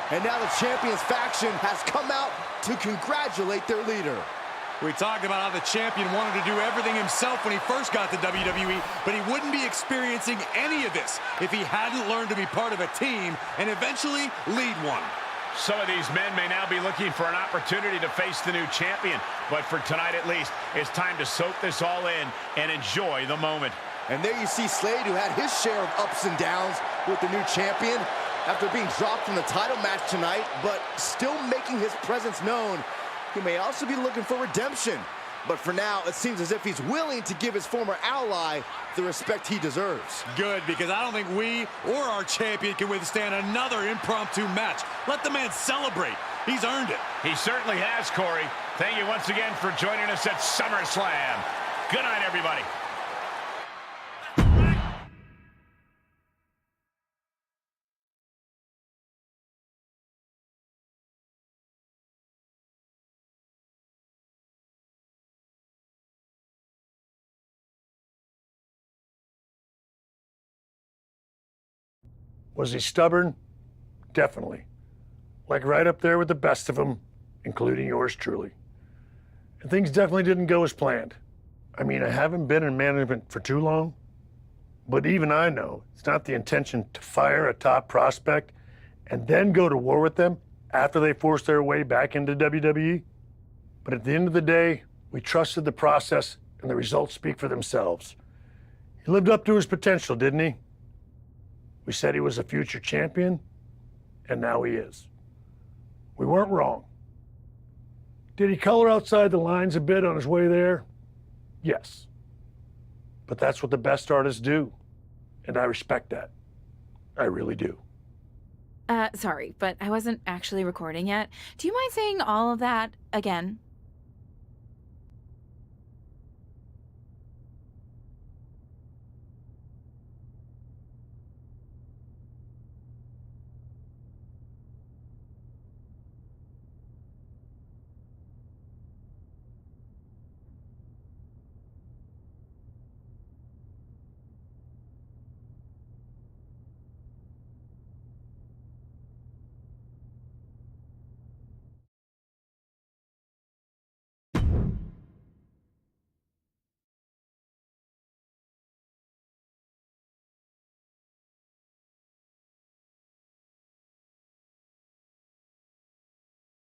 And now the Champions faction has come out to congratulate their leader. We talked about how the champion wanted to do everything himself when he first got to WWE, but he wouldn't be experiencing any of this if he hadn't learned to be part of a team and eventually lead one. Some of these men may now be looking for an opportunity to face the new champion, but for tonight at least, it's time to soak this all in and enjoy the moment. And there you see Slade, who had his share of ups and downs with the new champion after being dropped from the title match tonight, but still making his presence known. He may also be looking for redemption, but for now, it seems as if he's willing to give his former ally the respect he deserves. Good, because I don't think we or our champion can withstand another impromptu match. Let the man celebrate. He's earned it. He certainly has, Corey. Thank you once again for joining us at SummerSlam. Good night, everybody. Was he stubborn? Definitely. Like right up there with the best of them, including yours truly. And things definitely didn't go as planned. I mean, I haven't been in management for too long, but even I know it's not the intention to fire a top prospect and then go to war with them after they force their way back into WWE. But at the end of the day, we trusted the process and the results speak for themselves. He lived up to his potential, didn't he? We said he was a future champion, and now he is. We weren't wrong. Did he color outside the lines a bit on his way there? Yes. But that's what the best artists do, and I respect that. I really do. Sorry, but I wasn't actually recording yet. Do you mind saying all of that again?